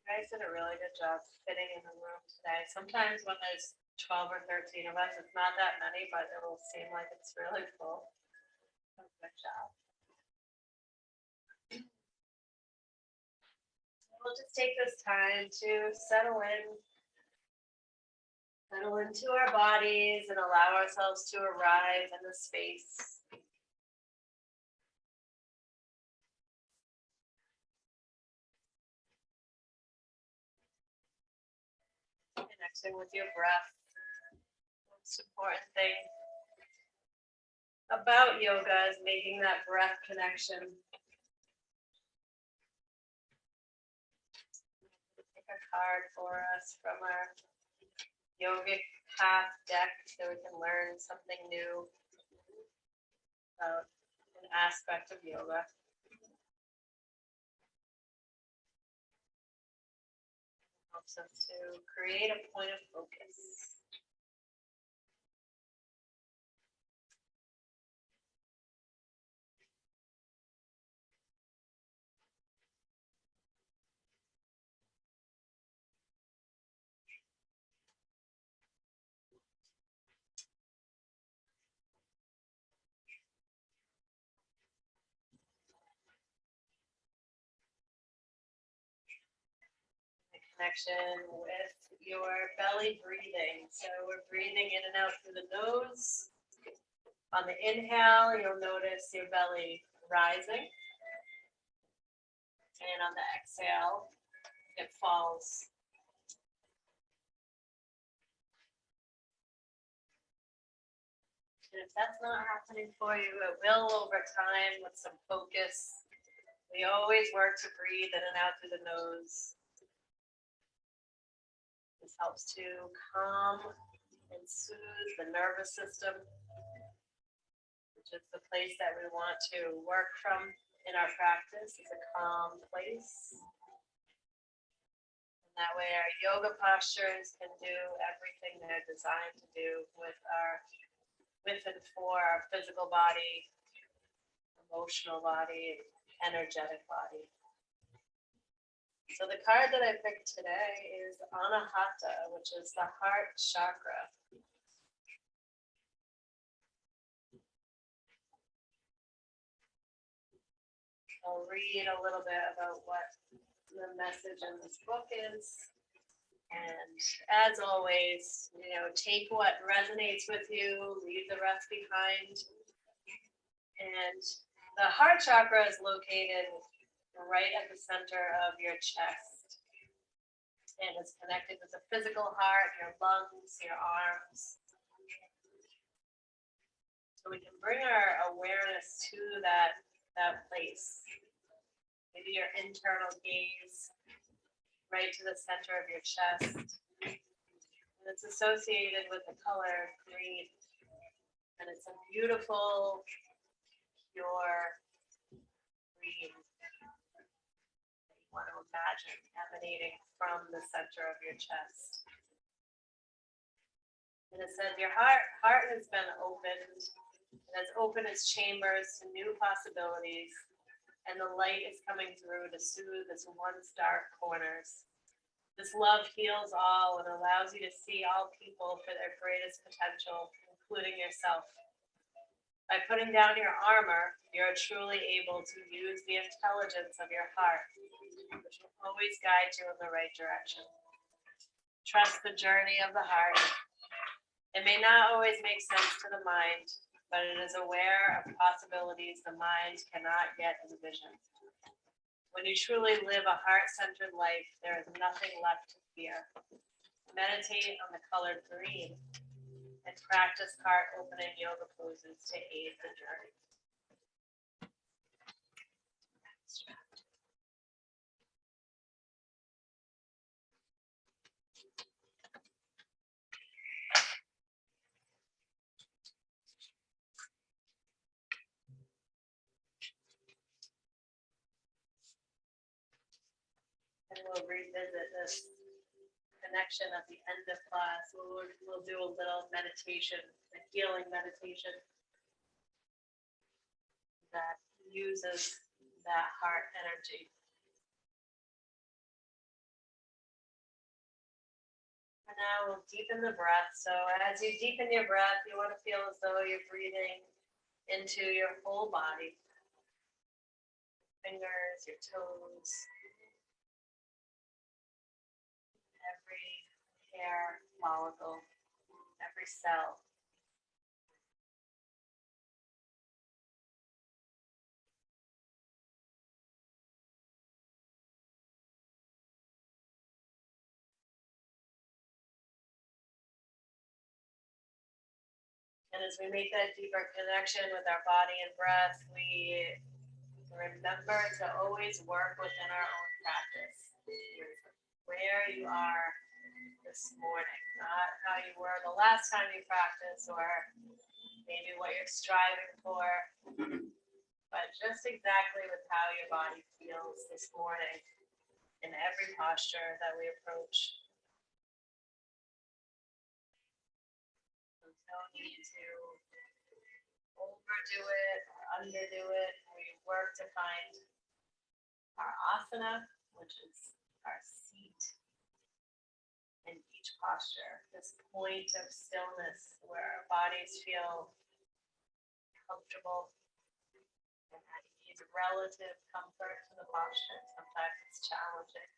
A: You guys did a really good job fitting in the room today. Sometimes when there's 12 or 13 of us, it's not that many, but it will seem like it's really full. So good job. We'll just take this time to settle into our bodies and allow ourselves to arrive in the space. Connecting with your breath. Most important thing about yoga is making that breath connection. Take a card for us from our yogic path deck so we can learn something new about an aspect of yoga. Helps us to create a point of focus. Connection with your belly breathing. So we're breathing in and out through the nose. On the inhale, you'll notice your belly rising. And on the exhale, it falls. And if that's not happening for you, it will over time with some focus. We always work to breathe in and out through the nose. This helps to calm and soothe the nervous system, which is the place that we want to work from in our practice, is a calm place. And that way our yoga postures can do everything they're designed to do with and for our physical body, emotional body, energetic body. So the card that I picked today is Anahata, which is the heart chakra. I'll read a little bit about what the message in this book is. And as always, take what resonates with you, leave the rest behind. And the heart chakra is located right at the center of your chest. And it's connected with the physical heart, your lungs, your arms. So we can bring our awareness to that place. Maybe your internal gaze right to the center of your chest. And it's associated with the color green. And it's a beautiful, pure green that you want to imagine emanating from the center of your chest. And it says your heart has been opened, and has opened its chambers to new possibilities, and the light is coming through to soothe its once dark corners. This love heals all and allows you to see all people for their greatest potential, including yourself. By putting down your armor, you're truly able to use the intelligence of your heart, which will always guide you in the right direction. Trust the journey of the heart. It may not always make sense to the mind, but it is aware of possibilities the mind cannot yet envision. When you truly live a heart-centered life, there is nothing left to fear. Meditate on the color green and practice heart opening yoga poses to aid the journey. And we'll revisit this connection at the end of class. We'll do a little meditation, a healing meditation that uses that heart energy. And now we'll deepen the breath. So as you deepen your breath, you want to feel as though you're breathing into your whole body. Fingers, your toes, every hair follicle, every cell. And as we make that deeper connection with our body and breath, we remember to always work within our own practice. Where you are this morning, not how you were the last time you practiced, or maybe what you're striving for, but just exactly with how your body feels this morning in every posture that we approach. There's no need to overdo it or underdo it. We work to find our asana, which is our seat in each posture, this point of stillness where our bodies feel comfortable and at ease, relative comfort to the posture. Sometimes it's challenging.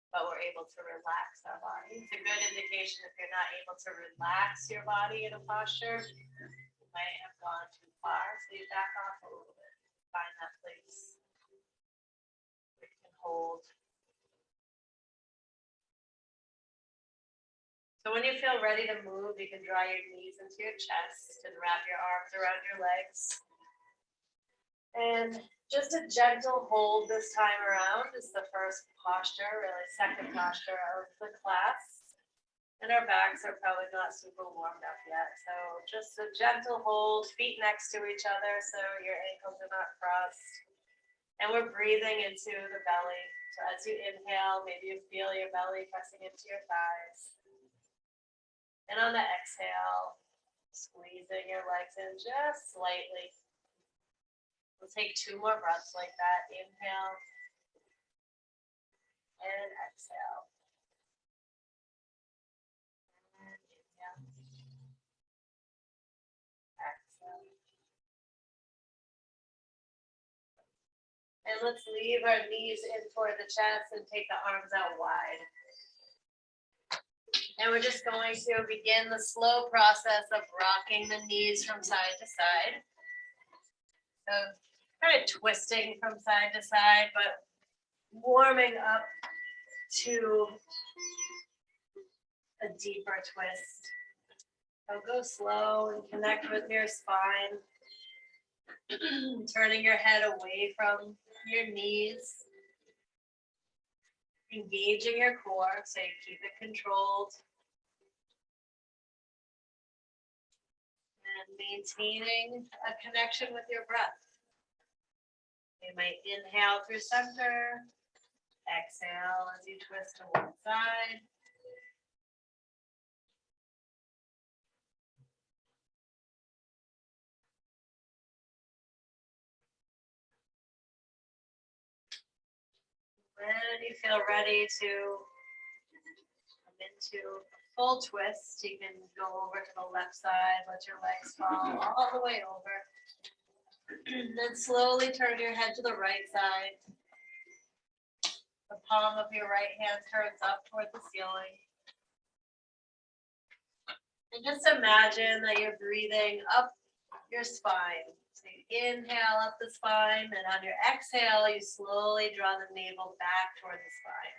A: But we're able to relax our body. It's a good indication if you're not able to relax your body in a posture, you might have gone too far. So you back off a little bit, find that place where you can hold. So when you feel ready to move, you can draw your knees into your chest and wrap your arms around your legs. And just a gentle hold this time around is the first posture, really second posture of the class. And our backs are probably not super warmed up yet. So just a gentle hold, feet next to each other so your ankles are not crossed. And we're breathing into the belly. So as you inhale, maybe you feel your belly pressing into your thighs. And on the exhale, squeezing your legs in just slightly. We'll take 2 more breaths like that. Inhale. And exhale. And inhale. Exhale. And let's leave our knees in toward the chest and take the arms out wide. And we're just going to begin the slow process of rocking the knees from side to side. So kind of twisting from side to side, but warming up to a deeper twist. So go slow and connect with your spine. Turning your head away from your knees. Engaging your core so you keep it controlled. And maintaining a connection with your breath. You might inhale through center, exhale as you twist to one side. When you feel ready to come into a full twist, you can go over to the left side, let your legs fall all the way over. Then slowly turn your head to the right side. The palm of your right hand turns up toward the ceiling. And just imagine that you're breathing up your spine. So you inhale up the spine, and on your exhale, you slowly draw the navel back toward the spine.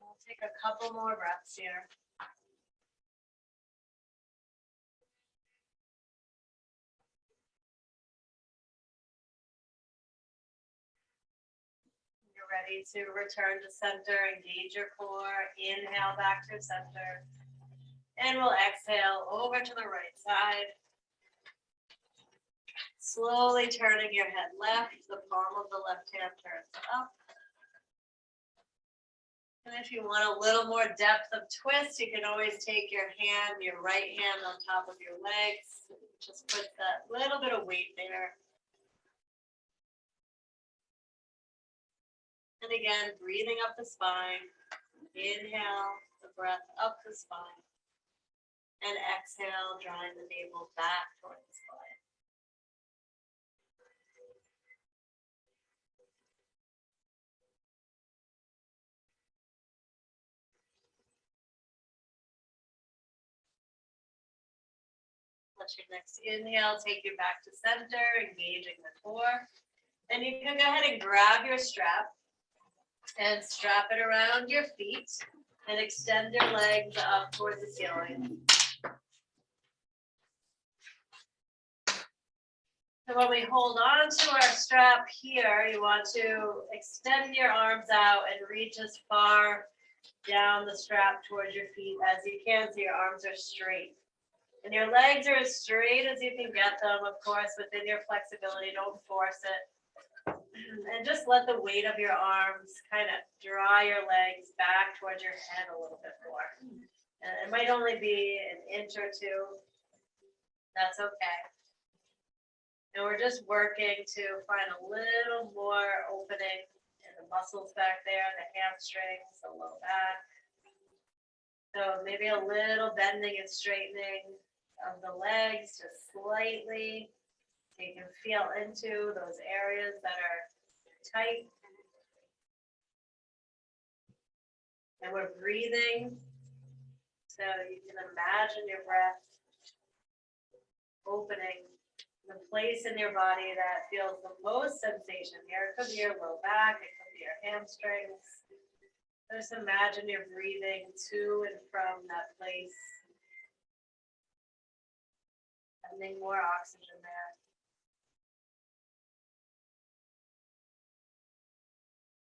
A: We'll take a couple more breaths here. You're ready to return to center, engage your core, inhale back to center. And we'll exhale over to the right side. Slowly turning your head left, the palm of the left hand turns up. And if you want a little more depth of twist, you can always take your right hand on top of your legs. Just put that little bit of weight there. And again, breathing up the spine. Inhale the breath up the spine. And exhale, drawing the navel back toward the spine. Let your next inhale take you back to center, engaging the core. Then you can go ahead and grab your strap and strap it around your feet and extend your legs up towards the ceiling. So when we hold on to our strap here, you want to extend your arms out and reach as far down the strap towards your feet as you can, so your arms are straight. And your legs are as straight as you can get them, of course, within your flexibility. Don't force it. And just let the weight of your arms kind of draw your legs back towards your head a little bit more. And it might only be an inch or two. That's okay. And we're just working to find a little more opening in the muscles back there, the hamstrings, the low back. So maybe a little bending and straightening of the legs, just slightly. So you can feel into those areas that are tight. And we're breathing. So you can imagine your breath opening the place in your body that feels the most sensation here. It could be your low back, it could be your hamstrings. Just imagine you're breathing to and from that place. Sending more oxygen there.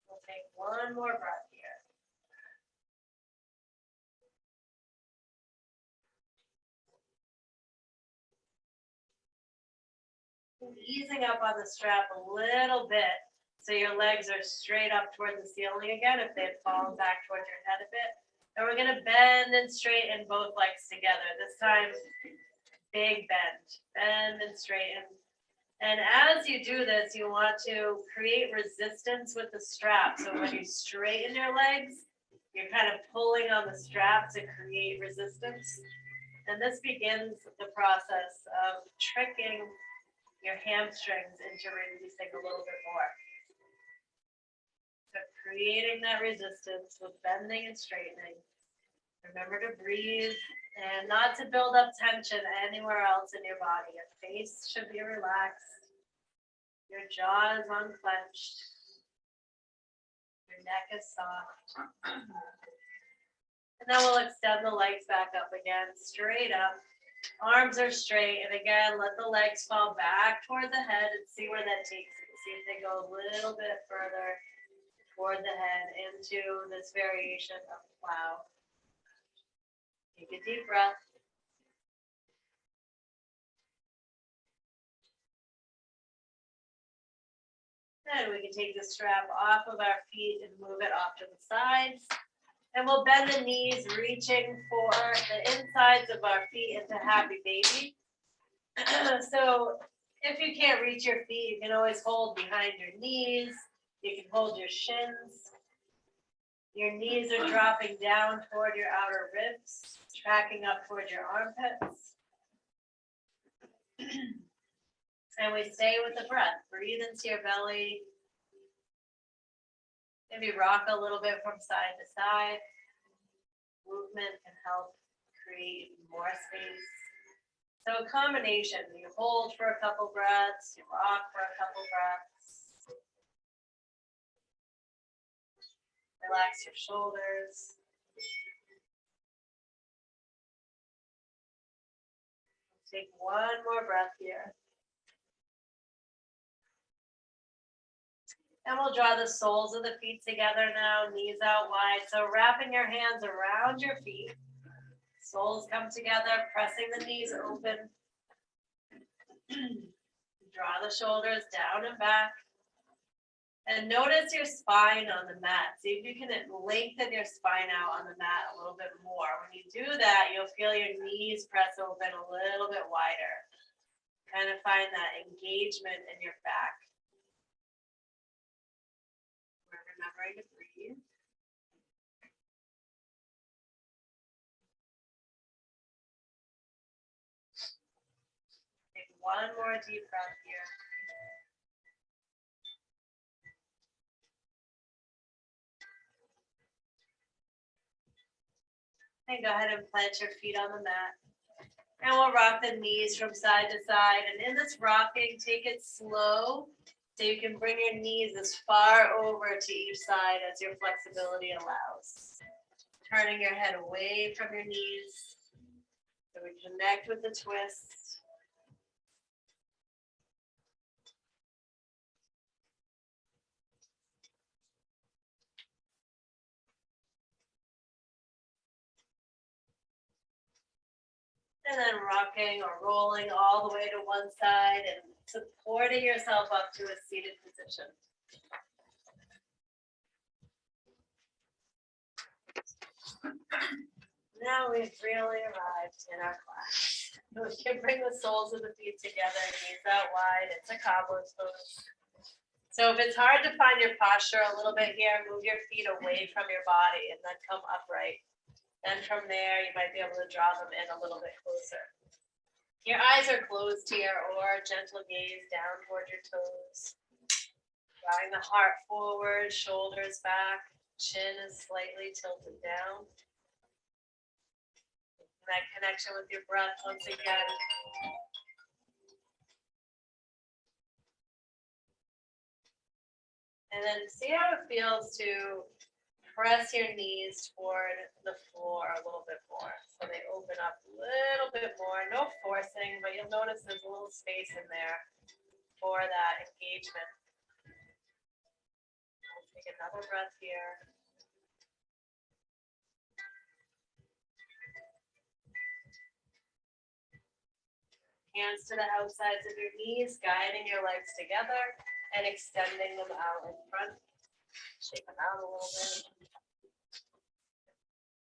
A: We'll take one more breath here. Easing up on the strap a little bit so your legs are straight up toward the ceiling again if they've fallen back towards your head a bit. And we're going to bend and straighten both legs together. This time big bend and straighten. And as you do this, you want to create resistance with the strap. So when you straighten your legs, you're kind of pulling on the strap to create resistance. And this begins the process of tricking your hamstrings into releasing a little bit more. So creating that resistance with bending and straightening. Remember to breathe and not to build up tension anywhere else in your body. Your face should be relaxed. Your jaw is unclenched. Your neck is soft. And then we'll extend the legs back up again, straight up. Arms are straight. And again, let the legs fall back toward the head and see where that takes you. See if they go a little bit further toward the head into this variation of plow. Take a deep breath. And we can take the strap off of our feet and move it off to the sides. And we'll bend the knees, reaching for the insides of our feet into happy baby. So if you can't reach your feet, you can always hold behind your knees. You can hold your shins. Your knees are dropping down toward your outer ribs, tracking up toward your armpits. And we stay with the breath. Breathe into your belly. Maybe rock a little bit from side to side. Movement can help create more space. So a combination, you hold for a couple breaths, you rock for a couple breaths. Relax your shoulders. Take one more breath here. And we'll draw the soles of the feet together now, knees out wide. So wrapping your hands around your feet. Soles come together, pressing the knees open. Draw the shoulders down and back. And notice your spine on the mat. See if you can lengthen your spine out on the mat a little bit more. When you do that, you'll feel your knees press open a little bit wider. Kind of find that engagement in your back. We're remembering to breathe. Take one more deep breath here. And go ahead and plant your feet on the mat. And we'll rock the knees from side to side. And in this rocking, take it slow so you can bring your knees as far over to each side as your flexibility allows. Turning your head away from your knees so we connect with the twist. And then rocking or rolling all the way to one side and supporting yourself up to a seated position. Now we've really arrived in our class. We can bring the soles of the feet together, knees out wide. It's a cobbler's pose. So if it's hard to find your posture a little bit here, move your feet away from your body and then come upright. Then from there, you might be able to draw them in a little bit closer. Your eyes are closed here, or gentle gaze down toward your toes. Drawing the heart forward, shoulders back, chin is slightly tilted down. That connection with your breath once again. And then see how it feels to press your knees toward the floor a little bit more. So they open up a little bit more. No forcing, but you'll notice there's a little space in there for that engagement. We'll take another breath here. Hands to the outsides of your knees, guiding your legs together and extending them out in front. Shake them out a little bit.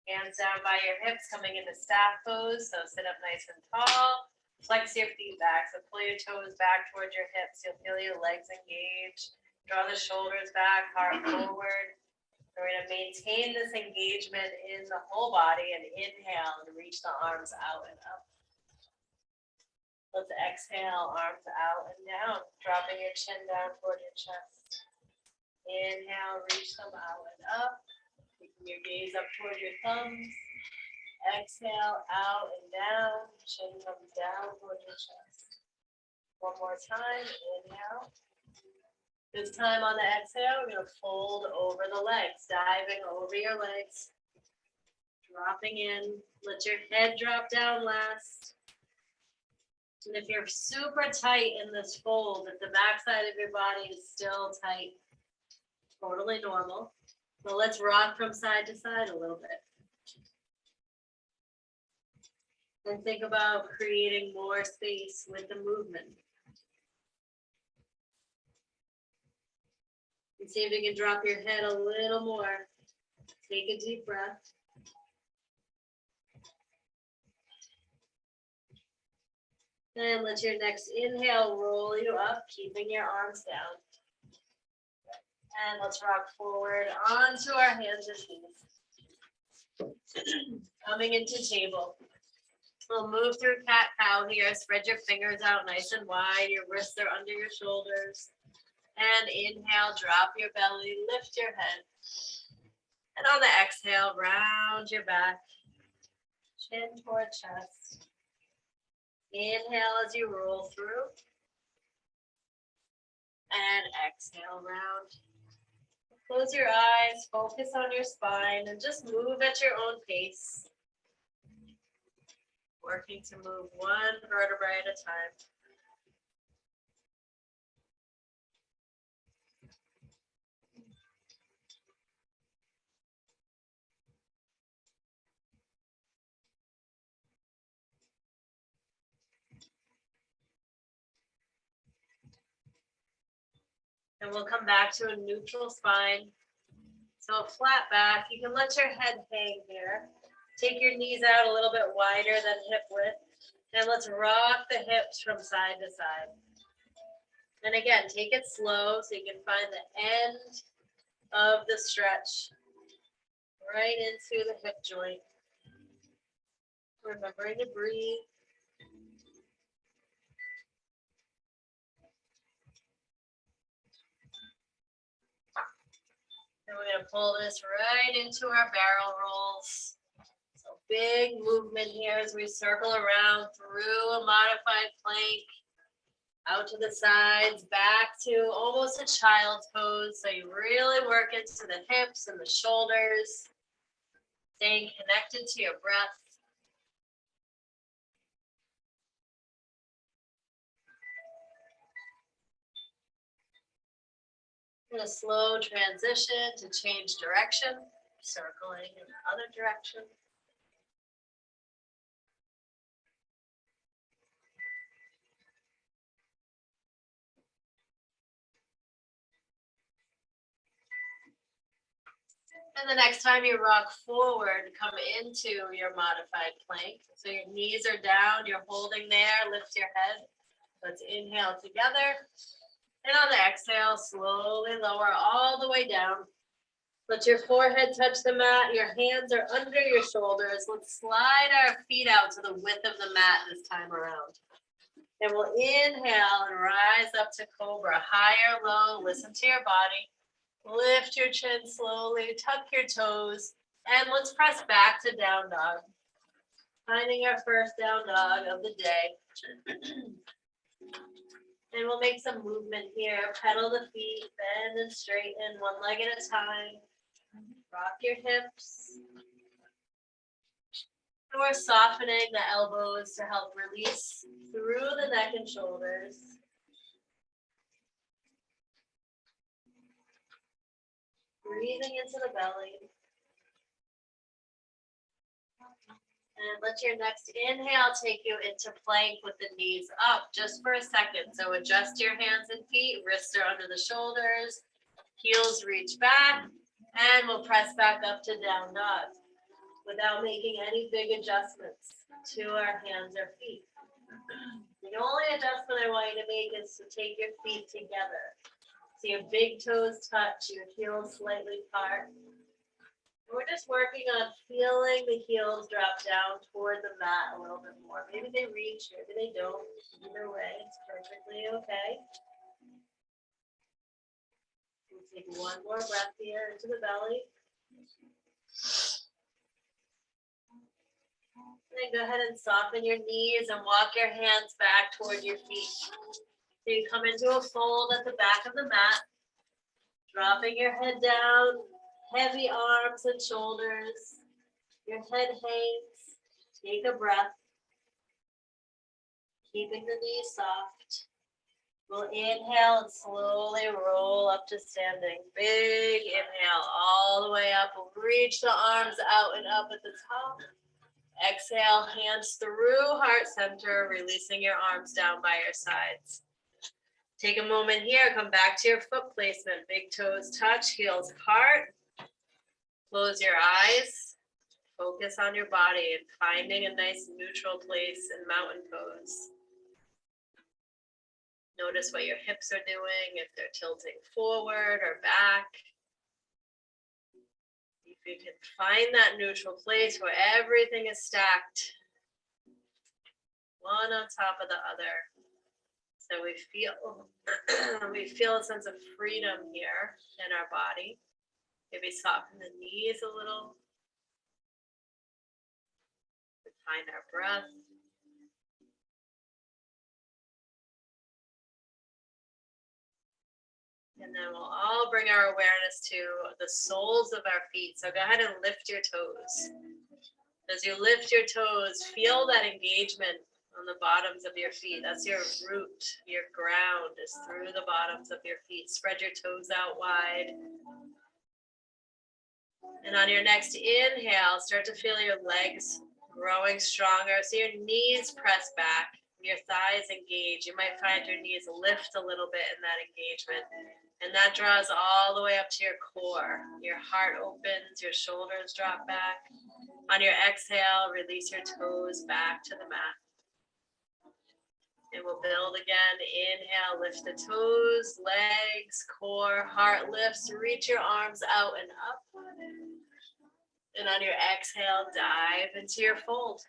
A: Hands down by your hips, coming into staff pose. So sit up nice and tall. Flex your feet back, so pull your toes back towards your hips. You'll feel your legs engage. Draw the shoulders back, heart forward. We're gonna maintain this engagement in the whole body and inhale and reach the arms out and up. Let's exhale, arms out and down, dropping your chin down toward your chest. Inhale, reach them out and up. Keeping your gaze up toward your thumbs. Exhale, out and down. Chin comes down toward your chest. One more time, inhale. This time on the exhale, we're gonna fold over the legs, diving over your legs. Dropping in, let your head drop down last. And if you're super tight in this fold, if the backside of your body is still tight, totally normal. So let's rock from side to side a little bit. And think about creating more space with the movement. And see if you can drop your head a little more. Take a deep breath. And let your next inhale roll you up, keeping your arms down. And let's rock forward onto our hands and knees. Coming into table. We'll move through cat-cow here. Spread your fingers out nice and wide. Your wrists are under your shoulders. And inhale, drop your belly, lift your head. And on the exhale, round your back. Chin toward chest. Inhale as you roll through. And exhale, round. Close your eyes, focus on your spine, and just move at your own pace. Working to move one vertebrae at a time. And we'll come back to a neutral spine. So a flat back, you can let your head hang here. Take your knees out a little bit wider than hip width. And let's rock the hips from side to side. And again, take it slow so you can find the end of the stretch right into the hip joint. Remembering to breathe. And we're gonna pull this right into our barrel rolls. So big movement here as we circle around through a modified plank, out to the sides, back to almost a child's pose. So you really work into the hips and the shoulders, staying connected to your breath. In a slow transition to change direction, circling in the other direction. And the next time you rock forward, come into your modified plank. So your knees are down, you're holding there, lift your head. Let's inhale together. And on the exhale, slowly lower all the way down. Let your forehead touch the mat. Your hands are under your shoulders. Let's slide our feet out to the width of the mat this time around. And we'll inhale and rise up to cobra, high or low. Listen to your body. Lift your chin slowly, tuck your toes, and let's press back to down dog. Finding our first down dog of the day. And we'll make some movement here. Pedal the feet, bend and straighten, one leg at a time. Rock your hips. And we're softening the elbows to help release through the neck and shoulders. Breathing into the belly. And let your next inhale take you into plank with the knees up just for a second. So adjust your hands and feet, wrists are under the shoulders, heels reach back, and we'll press back up to down dog without making any big adjustments to our hands or feet. The only adjustment I want you to make is to take your feet together. So your big toes touch, your heels slightly part. We're just working on feeling the heels drop down toward the mat a little bit more. Maybe they reach, maybe they don't. Either way, it's perfectly okay. We'll take one more breath here into the belly. Then go ahead and soften your knees and walk your hands back toward your feet. So you come into a fold at the back of the mat, dropping your head down, heavy arms and shoulders. Your head hangs. Take a breath. Keeping the knees soft. We'll inhale and slowly roll up to standing. Big inhale all the way up. We'll reach the arms out and up at the top. Exhale, hands through heart center, releasing your arms down by your sides. Take a moment here, come back to your foot placement. Big toes touch, heels part. Close your eyes. Focus on your body and finding a nice neutral place in mountain pose. Notice what your hips are doing, if they're tilting forward or back. If you can find that neutral place where everything is stacked, one on top of the other. So we feel a sense of freedom here in our body. Maybe soften the knees a little. Find our breath. And then we'll all bring our awareness to the soles of our feet. So go ahead and lift your toes. As you lift your toes, feel that engagement on the bottoms of your feet. That's your root, your ground is through the bottoms of your feet. Spread your toes out wide. And on your next inhale, start to feel your legs growing stronger. So your knees press back, your thighs engage. You might find your knees lift a little bit in that engagement. And that draws all the way up to your core. Your heart opens, your shoulders drop back. On your exhale, release your toes back to the mat. And we'll build again. Inhale, lift the toes, legs, core, heart lifts. Reach your arms out and up. And on your exhale, dive into your fold.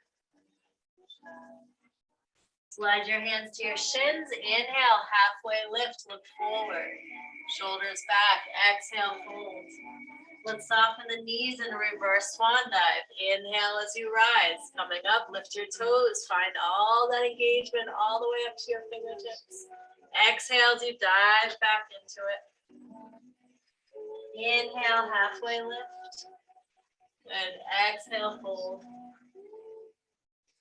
A: Slide your hands to your shins. Inhale, halfway lift, look forward. Shoulders back, exhale, fold. Let's soften the knees and reverse swan dive. Inhale as you rise. Coming up, lift your toes. Find all that engagement all the way up to your fingertips. Exhale as you dive back into it. Inhale, halfway lift. And exhale, fold.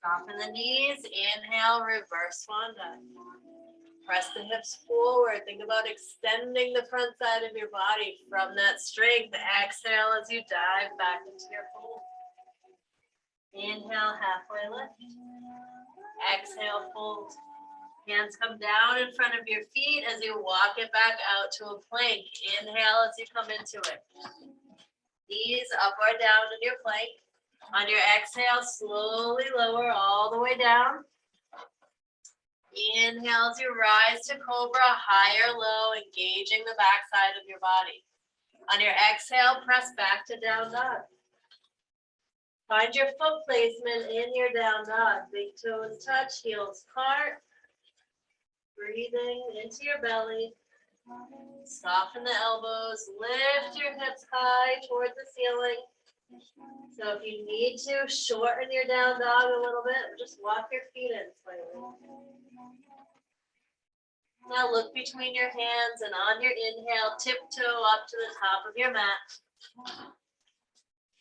A: Soften the knees. Inhale, reverse swan dive. Press the hips forward. Think about extending the front side of your body from that strength. Exhale as you dive back into your fold. Inhale, halfway lift. Exhale, fold. Hands come down in front of your feet as you walk it back out to a plank. Inhale as you come into it. Knees up or down in your plank. On your exhale, slowly lower all the way down. Inhale as you rise to cobra, high or low, engaging the back side of your body. On your exhale, press back to down dog. Find your foot placement in your down dog. Big toes touch, heels part. Breathing into your belly. Soften the elbows, lift your hips high toward the ceiling. So if you need to, shorten your down dog a little bit, or just walk your feet in slightly. Now look between your hands and on your inhale, tiptoe up to the top of your mat.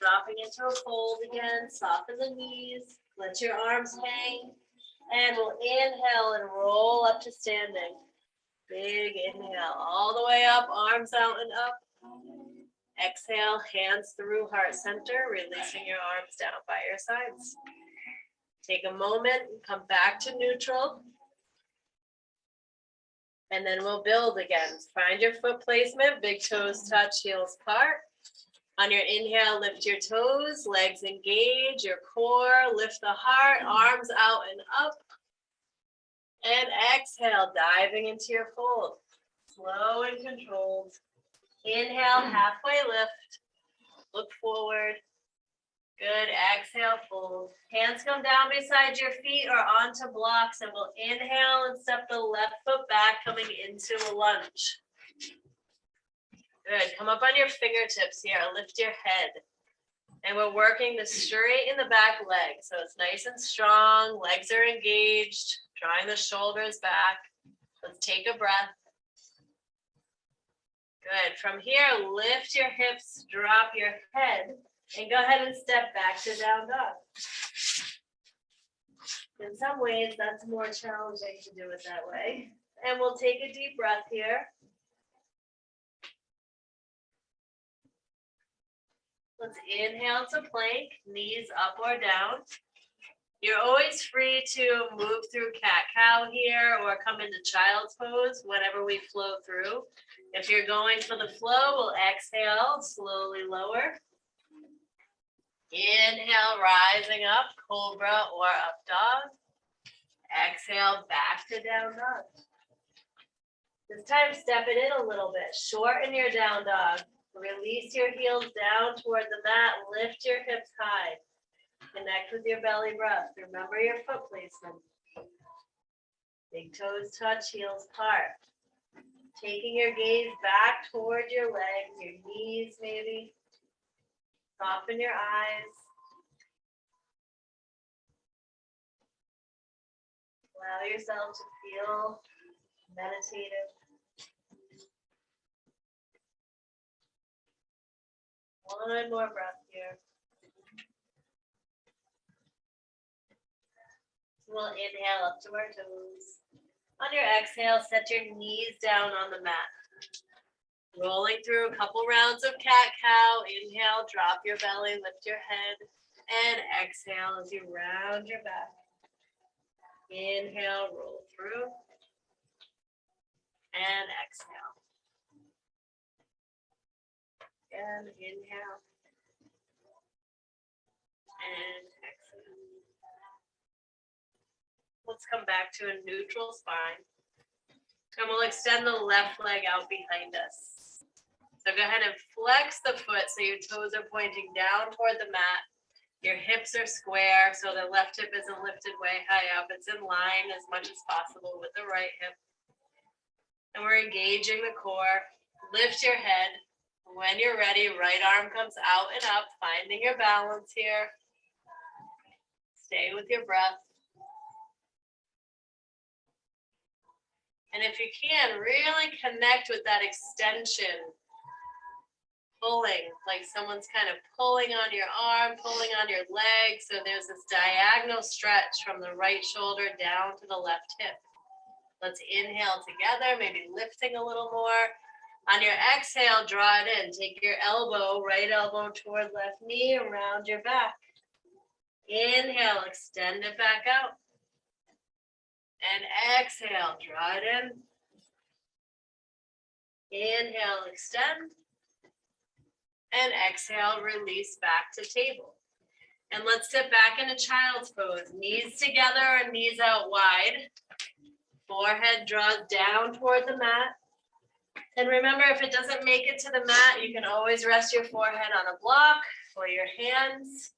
A: Dropping into a fold again, soften the knees, let your arms hang, and we'll inhale and roll up to standing. Big inhale, all the way up, arms out and up. Exhale, hands through heart center, releasing your arms down by your sides. Take a moment and come back to neutral. And then we'll build again. Find your foot placement, big toes touch, heels part. On your inhale, lift your toes, legs engage, your core, lift the heart, arms out and up. And exhale, diving into your fold. Slow and controlled. Inhale, halfway lift. Look forward. Good, exhale, fold. Hands come down beside your feet or onto blocks, and we'll inhale and step the left foot back, coming into a lunge. Good, come up on your fingertips here, lift your head. And we're working to straighten the back leg, so it's nice and strong, legs are engaged, drawing the shoulders back. Let's take a breath. Good, from here, lift your hips, drop your head, and go ahead and step back to down dog. In some ways, that's more challenging to do it that way. And we'll take a deep breath here. Let's inhale to plank, knees up or down. You're always free to move through cat-cow here or come into child's pose, whatever we flow through. If you're going for the flow, we'll exhale, slowly lower. Inhale, rising up, cobra or up dog. Exhale, back to down dog. This time, step it in a little bit. Shorten your down dog. Release your heels down toward the mat. Lift your hips high. Connect with your belly breath. Remember your foot placement. Big toes touch, heels part. Taking your gaze back toward your legs, your knees maybe. Soften your eyes. Allow yourself to feel meditative. One more breath here. We'll inhale up to our toes. On your exhale, set your knees down on the mat. Rolling through a couple rounds of cat-cow. Inhale, drop your belly, lift your head. And exhale as you round your back. Inhale, roll through. And exhale. And inhale. And exhale. Let's come back to a neutral spine. And we'll extend the left leg out behind us. So go ahead and flex the foot so your toes are pointing down toward the mat. Your hips are square, so the left hip isn't lifted way high up. It's in line as much as possible with the right hip. And we're engaging the core. Lift your head. When you're ready, right arm comes out and up, finding your balance here. Stay with your breath. And if you can, really connect with that extension. Pulling, like someone's kind of pulling on your arm, pulling on your leg. So there's this diagonal stretch from the right shoulder down to the left hip. Let's inhale together, maybe lifting a little more. On your exhale, draw it in. Take your elbow, right elbow toward left knee, around your back. Inhale, extend it back out. And exhale, draw it in. Inhale, extend. And exhale, release back to table. And let's sit back into child's pose. Knees together and knees out wide. Forehead draws down toward the mat. And remember, if it doesn't make it to the mat, you can always rest your forehead on a block or your hands.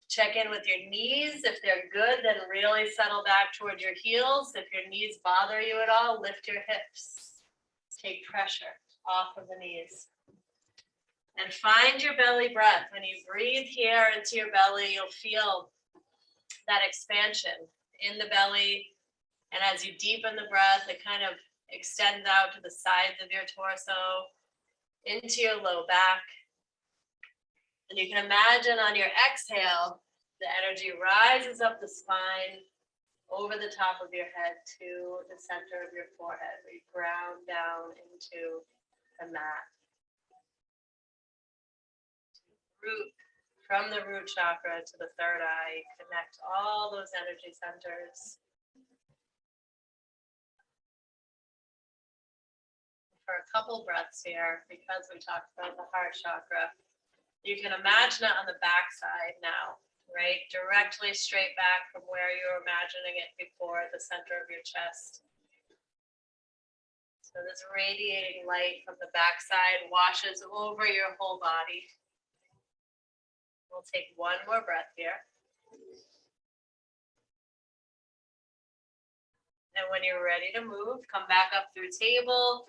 A: Check in with your knees. If they're good, then really settle back toward your heels. If your knees bother you at all, lift your hips. Take pressure off of the knees. And find your belly breath. When you breathe here into your belly, you'll feel that expansion in the belly. And as you deepen the breath, it kind of extends out to the sides of your torso, into your low back. And you can imagine on your exhale, the energy rises up the spine, over the top of your head to the center of your forehead, where you ground down into the mat. Root, from the root chakra to the third eye, connect all those energy centers. For a couple breaths here, because we talked about the heart chakra, you can imagine it on the back side now. right? Directly straight back from where you were imagining it before, the center of your chest. So this radiating light from the backside washes over your whole body. We'll take one more breath here. And when you're ready to move, come back up through table,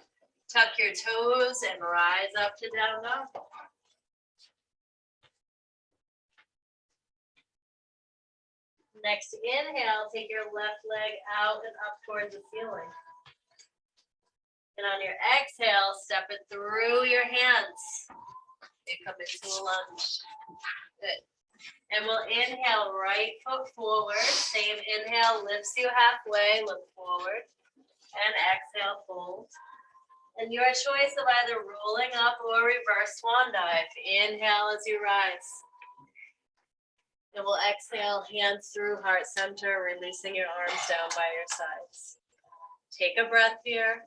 A: tuck your toes and rise up to down dog. Next inhale, take your left leg out and up towards the ceiling. And on your exhale, step it through your hands. You come into a lunge. Good. And we'll inhale, right foot forward. Same inhale lifts you halfway, look forward. And exhale, fold. And your choice of either rolling up or reverse swan dive. Inhale as you rise. And we'll exhale, hands through heart center, releasing your arms down by your sides. Take a breath here.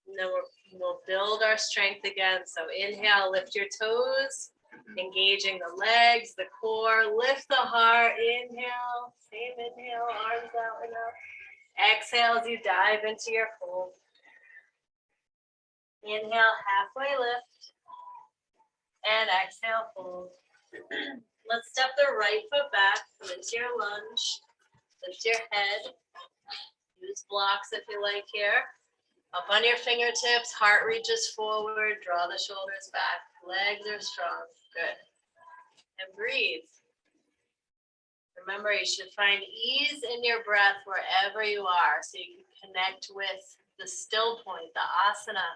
A: And then we'll build our strength again. So inhale, lift your toes, engaging the legs, the core, lift the heart. Inhale, same inhale, arms out and up. Exhale as you dive into your fold. Inhale, halfway lift. And exhale, fold. Let's step the right foot back, come into your lunge. Lift your head. Use blocks if you like here. Up on your fingertips, heart reaches forward, draw the shoulders back. Legs are strong. Good. And breathe. Remember, you should find ease in your breath wherever you are so you can connect with the still point, the asana,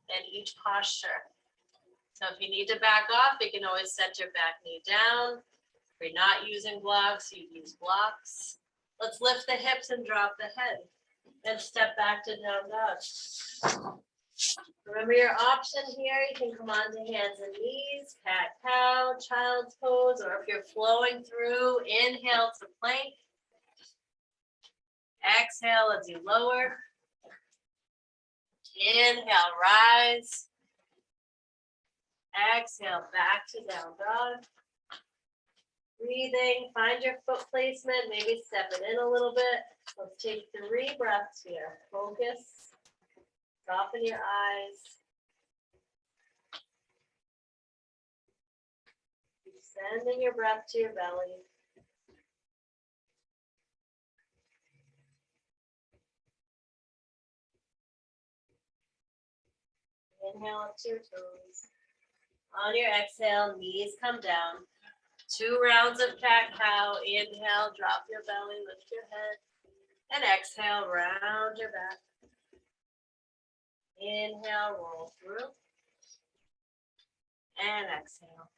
A: and each posture. So if you need to back off, you can always set your back knee down. If you're not using blocks, you use blocks. Let's lift the hips and drop the head. And step back to down dog. Remember your option here, you can come onto hands and knees, cat cow, child's pose, or if you're flowing through, inhale to plank. Exhale as you lower. Inhale, rise. Exhale, back to down dog. Breathing, find your foot placement, maybe step it in a little bit. Let's take 3 breaths here. Focus, soften your eyes. Sending your breath to your belly. Inhale up to your toes. On your exhale, knees come down. 2 rounds of cat cow. Inhale, drop your belly, lift your head. And exhale, round your back. Inhale, roll through. And exhale.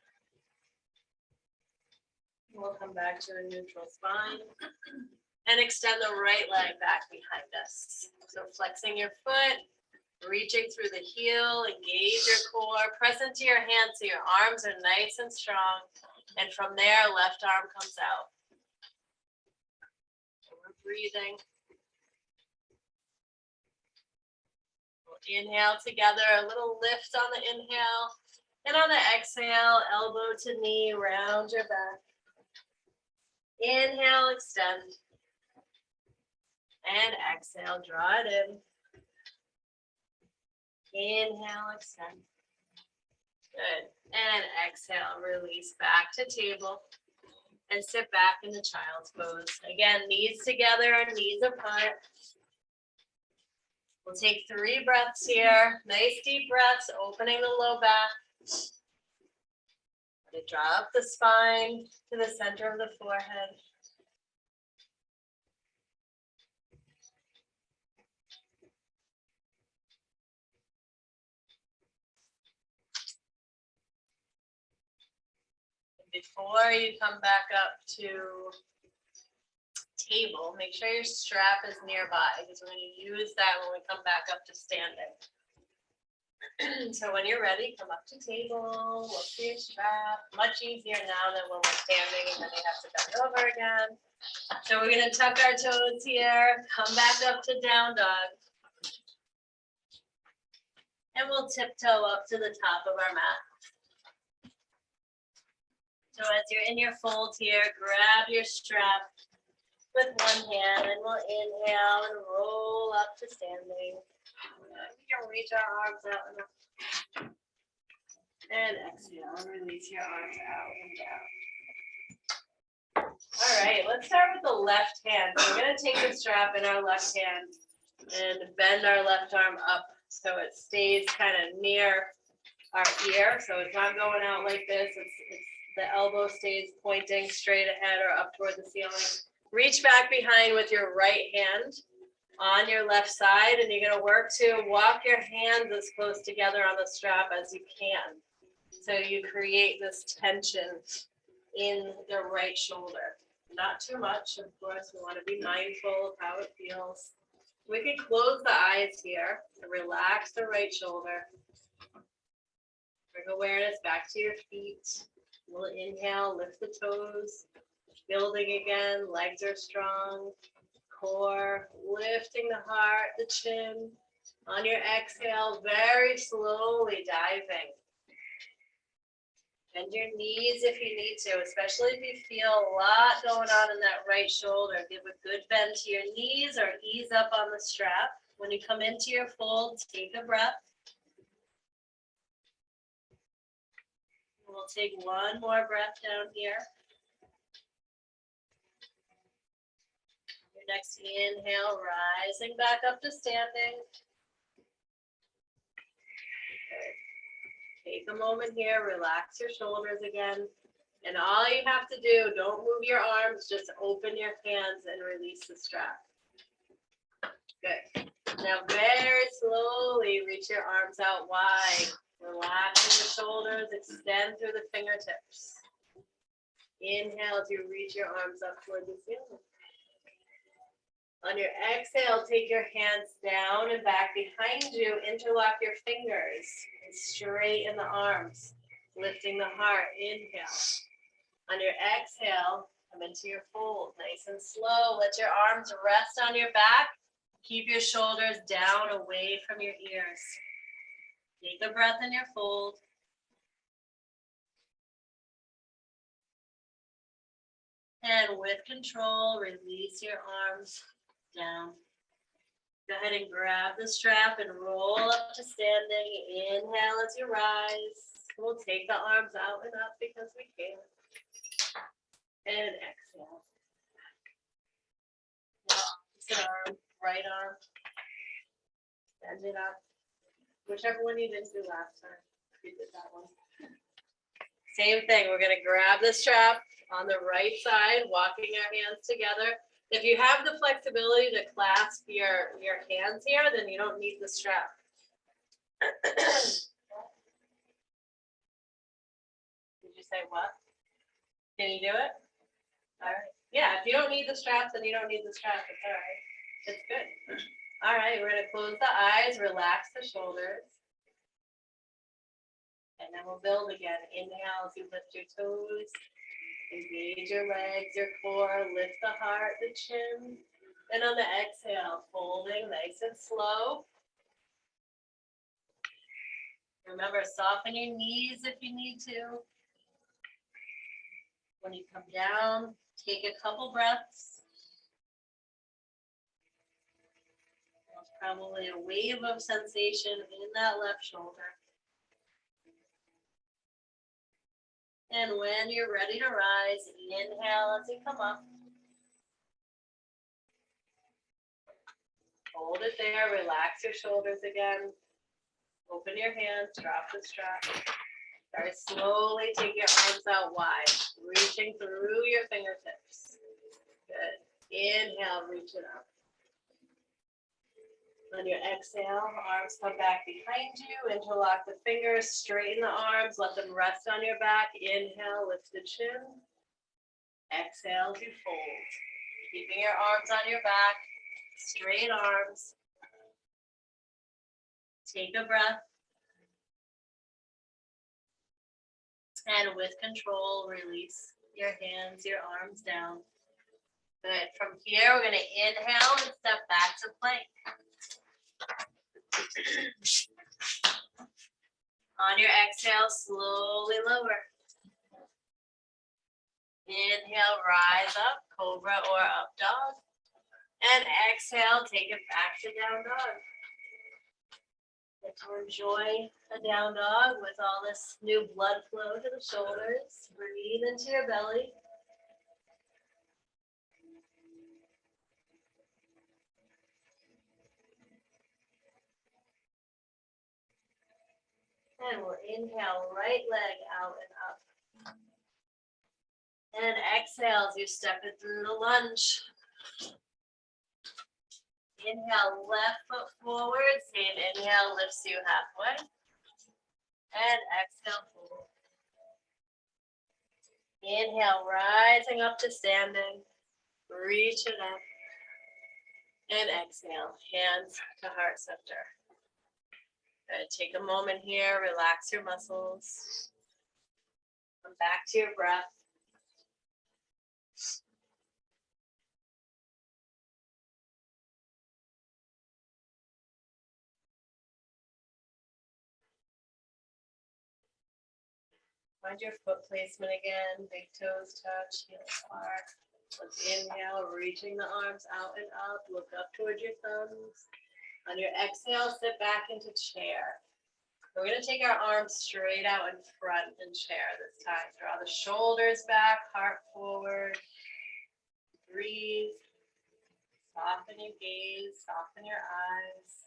A: We'll come back to a neutral spine. And extend the right leg back behind us. So flexing your foot, reaching through the heel, engage your core, press into your hands so your arms are nice and strong. And from there, left arm comes out. So we're breathing. We'll inhale together, a little lift on the inhale. And on the exhale, elbow to knee, round your back. Inhale, extend. And exhale, draw it in. Inhale, extend. Good. And exhale, release back to table. And sit back in the child's pose. Again, knees together, knees apart. We'll take 3 breaths here. Nice deep breaths, opening the low back. Let it draw up the spine to the center of the forehead. Before you come back up to table, make sure your strap is nearby because we're going to use that when we come back up to standing. So when you're ready, come up to table, look for your strap. Much easier now than when we're standing and then we have to bend over again. So we're going to tuck our toes here, come back up to down dog. And we'll tiptoe up to the top of our mat. So as you're in your fold here, grab your strap with one hand, and we'll inhale and roll up to standing. You can reach our arms out and exhale and release your arms out and down. All right, let's start with the left hand. So we're gonna take the strap in our left hand and bend our left arm up so it stays kind of near our ear. So it's not going out like this. It's the elbow stays pointing straight ahead or up toward the ceiling. Reach back behind with your right hand on your left side, and you're gonna work to walk your hands as close together on the strap as you can. So you create this tension in the right shoulder. Not too much, of course. We want to be mindful of how it feels. We can close the eyes here and relax the right shoulder. Bring awareness back to your feet. We'll inhale, lift the toes, building again, legs are strong, core, lifting the heart, the chin. On your exhale, very slowly diving. Bend your knees if you need to, especially if you feel a lot going on in that right shoulder. Give a good bend to your knees or ease up on the strap. When you come into your fold, take a breath. We'll take one more breath down here. Your next inhale, rising back up to standing. Good. Take a moment here, relax your shoulders again. And all you have to do, don't move your arms, just open your hands and release the strap. Good. Now very slowly reach your arms out wide. Relaxing the shoulders, extend through the fingertips. Inhale to reach your arms up toward the ceiling. On your exhale, take your hands down and back behind you. Interlock your fingers and straighten the arms, lifting the heart. Inhale. On your exhale, come into your fold, nice and slow. Let your arms rest on your back. Keep your shoulders down away from your ears. Take a breath in your fold. And with control, release your arms down. Go ahead and grab the strap and roll up to standing. Inhale as you rise. We'll take the arms out and up because we can. And exhale. Now, opposite arm, right arm. Bend it up. Whichever one you didn't do last time. You did that one. Same thing. We're going to grab the strap on the right side, walking our hands together. If you have the flexibility to clasp your hands here, then you don't need the strap. Did you say what? Can you do it? All right. Yeah, if you don't need the strap, then you don't need the strap. It's all right. It's good. All right, we're going to close the eyes, relax the shoulders. And then we'll build again. Inhale as you lift your toes. Engage your legs, your core, lift the heart, the chin. And on the exhale, folding nice and slow. Remember, soften your knees if you need to. When you come down, take a couple breaths. There's probably a wave of sensation in that left shoulder. And when you're ready to rise, inhale as you come up. Hold it there, relax your shoulders again. Open your hands, drop the strap. Very slowly take your arms out wide, reaching through your fingertips. Good. Inhale, reach it up. On your exhale, arms come back behind you. Interlock the fingers, straighten the arms, let them rest on your back. Inhale, lift the chin. Exhale to fold. Keeping your arms on your back, straight arms. Take a breath. And with control, release your hands, your arms down. Good. From here, we're going to inhale and step back to plank. On your exhale, slowly lower. Inhale, rise up, cobra or up dog. And exhale, take it back to down dog. Get to enjoy a down dog with all this new blood flow to the shoulders. Breathe into your belly. And we'll inhale, right leg out and up. And exhale as you step it through the lunge. Inhale, left foot forward. Same inhale lifts you halfway. And exhale, forward. Inhale, rising up to standing. Reach it up. And exhale, hands to heart center. Good. Take a moment here, relax your muscles. Come back to your breath. Find your foot placement again, big toes touch, heels apart. Let's inhale, reaching the arms out and up, look up towards your thumbs. On your exhale, sit back into chair. We're gonna take our arms straight out in front in chair this time. Draw the shoulders back, heart forward. Breathe. Soften your gaze, soften your eyes.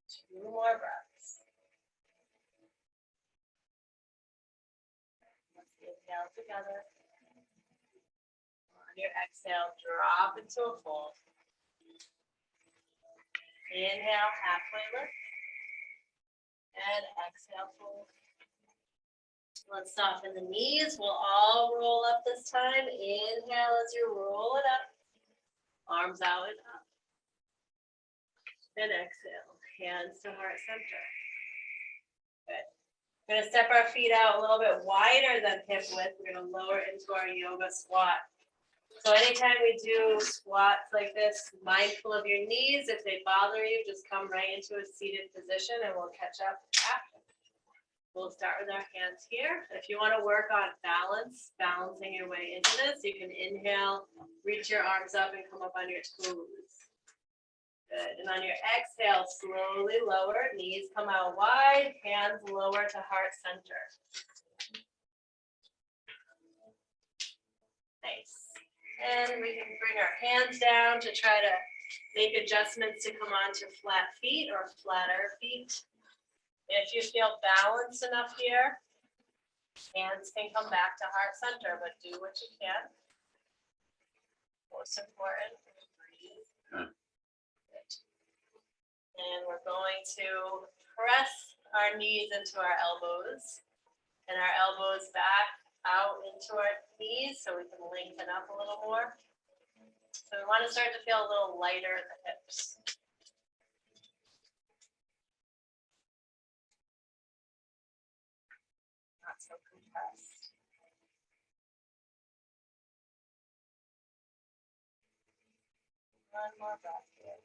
A: Two more breaths. Let's inhale together. On your exhale, drop into a fold. Inhale, halfway lift. And exhale, fold. Let's soften the knees. We'll all roll up this time. Inhale as you roll it up. Arms out and up. And exhale. Hands to heart center. Good. We're going to step our feet out a little bit wider than hip width. We're going to lower into our yoga squat. So anytime we do squats like this, mindful of your knees. If they bother you, just come right into a seated position and we'll catch up after. We'll start with our hands here. If you want to work on balance, balancing your way into this, you can inhale, reach your arms up and come up on your toes. Good. And on your exhale, slowly lower, knees come out wide, hands lower to heart center. Nice. And we can bring our hands down to try to make adjustments to come onto flat feet or flatter feet. If you feel balanced enough here, hands can come back to heart center, but do what you can. Most important, breathe. Good. And we're going to press our knees into our elbows and our elbows back out into our knees so we can lengthen up a little more. So we want to start to feel a little lighter in the hips. Not so compressed. One more breath here.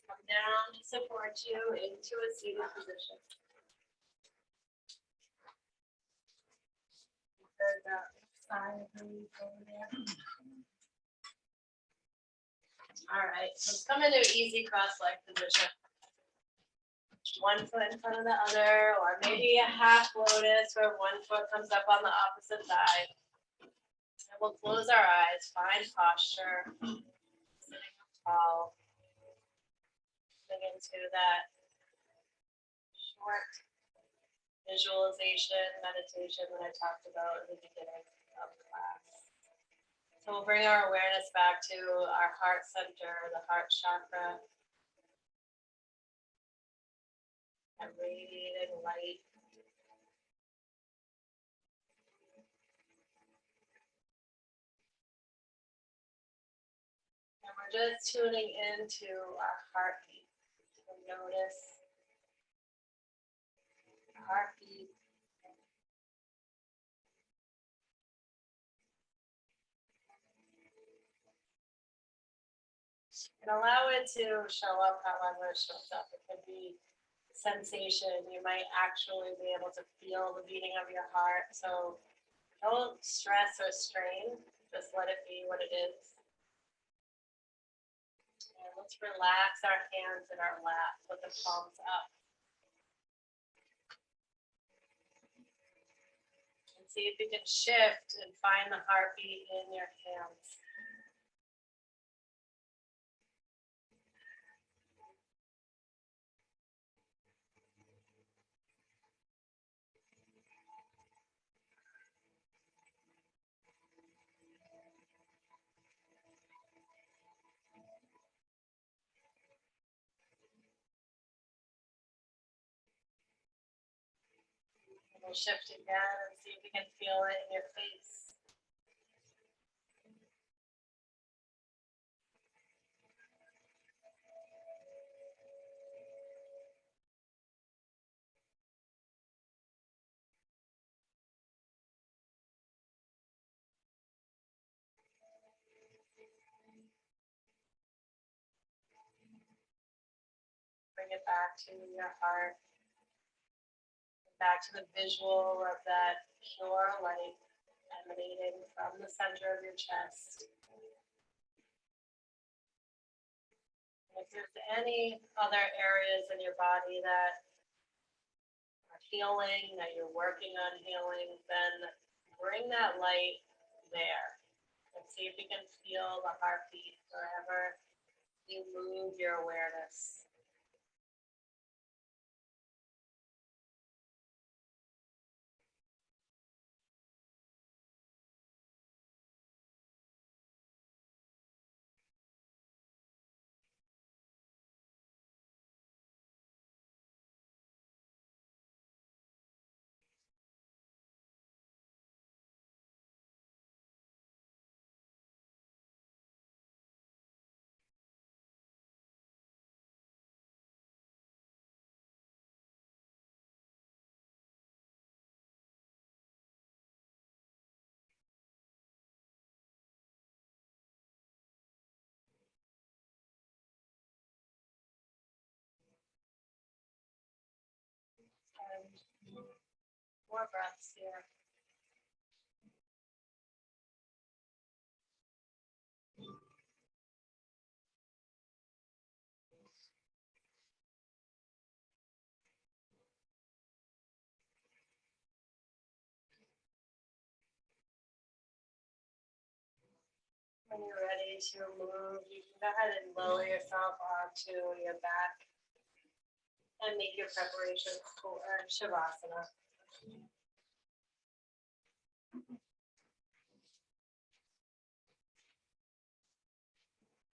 A: Come down to support you into a seated position. There's that side breathe over there. All right, let's come into easy cross-leg position. One foot in front of the other, or maybe a half lotus where one foot comes up on the opposite side. And we'll close our eyes, find posture, sitting up tall. Get into that short visualization, meditation that I talked about at the beginning of the class. So we'll bring our awareness back to our heart center, the heart chakra. That radiating light. And we're just tuning into our heartbeat. So notice the heartbeat. And allow it to show up however it shows up. It could be sensation. You might actually be able to feel the beating of your heart. So don't stress or strain. Just let it be what it is. And let's relax our hands in our lap with the palms up. And see if you can shift and find the heartbeat in your hands. We'll shift again and see if you can feel it in your face. Bring it back to your heart. Back to the visual of that pure light emanating from the center of your chest. And if there's any other areas in your body that are healing, that you're working on healing, then bring that light there and see if you can feel the heartbeat wherever you move your awareness. And more breaths here. When you're ready to move, you can go ahead and lower yourself onto your back and make your preparations for Shavasana.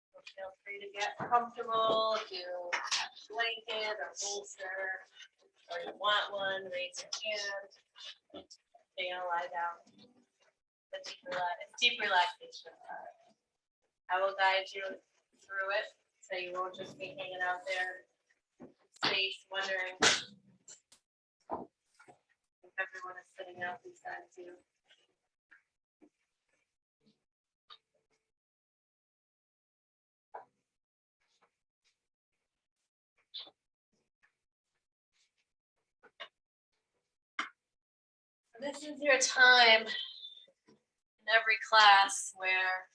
A: So feel free to get comfortable. If you have a blanket or bolster, or you want one, raise your hand. You're gonna lie down. It's deep relaxation. I will guide you through it, so you won't just be hanging out there in space wondering if everyone is sitting out beside you. This is your time in every class where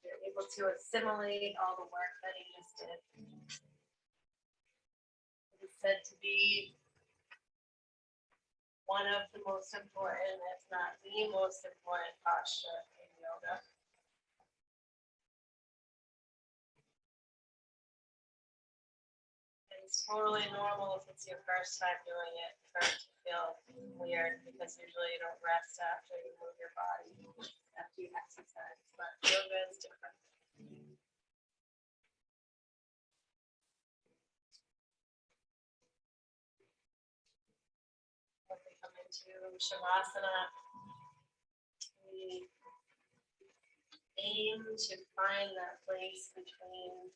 A: you're able to assimilate all the work that you just did. It is said to be one of the most important, if not the most important posture in yoga. It's totally normal if it's your first time doing it for it to feel weird, because usually you don't rest after you move your body, after you exercise, but yoga is different. When we come into Shavasana, we aim to find that place between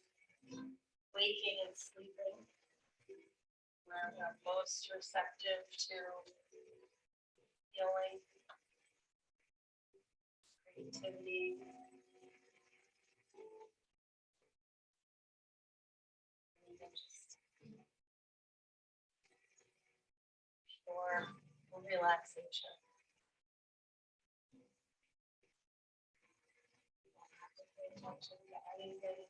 A: waking and sleeping, where we're most receptive to healing, creativity, for relaxation. You don't have to pay attention to anything.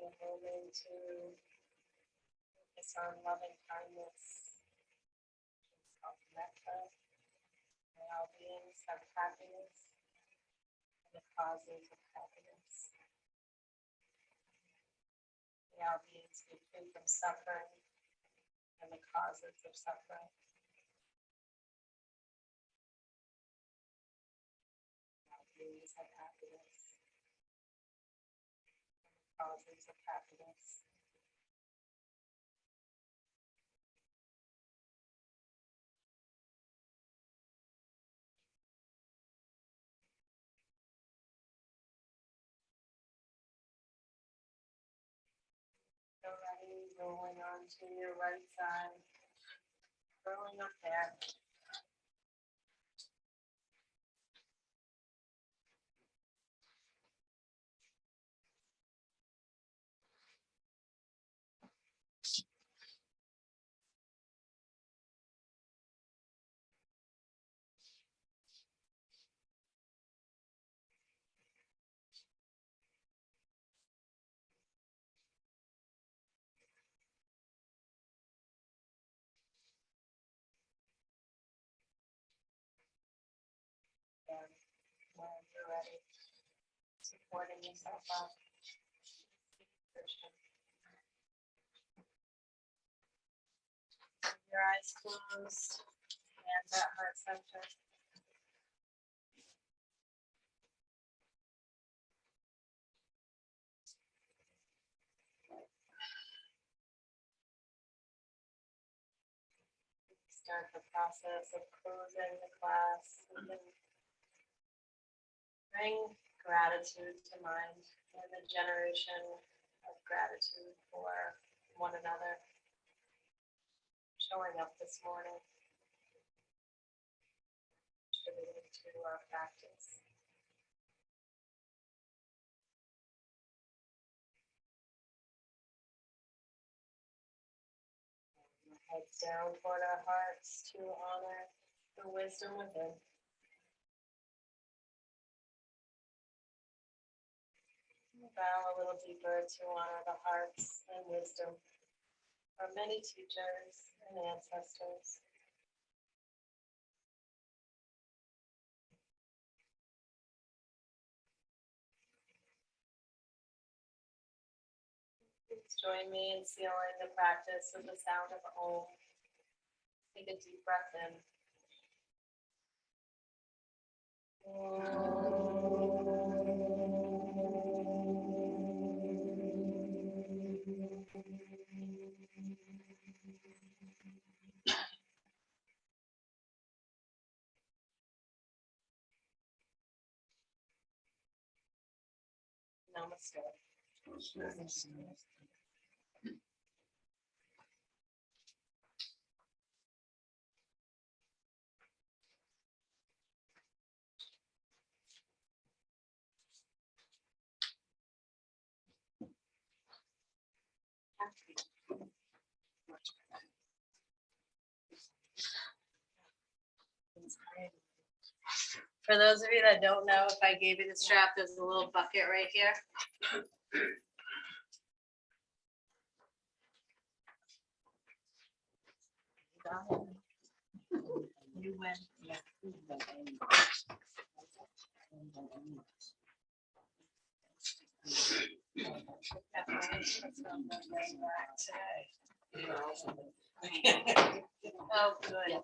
A: taking a moment to focus on loving kindness. It's called metta. May all beings have happiness and the causes of happiness. May all beings be free from suffering and the causes of suffering. May all beings have happiness and the causes of happiness. Already rolling onto your right side, rolling up there. And when you're ready, supporting yourself up. Your eyes closed, hands at heart center. Start the process of closing the class. And then bring gratitude to mind and the generation of gratitude for one another. Showing up this morning, contributing to our practice. Heads down toward our hearts to honor the wisdom within. Bow a little deeper to honor the hearts and wisdom of many teachers and ancestors. Please join me in sealing the practice with the sound of Om. Take a deep breath in. Namaste. For those of you that don't know, if I gave you the strap, there's a little bucket right here. You win. Oh, good, good.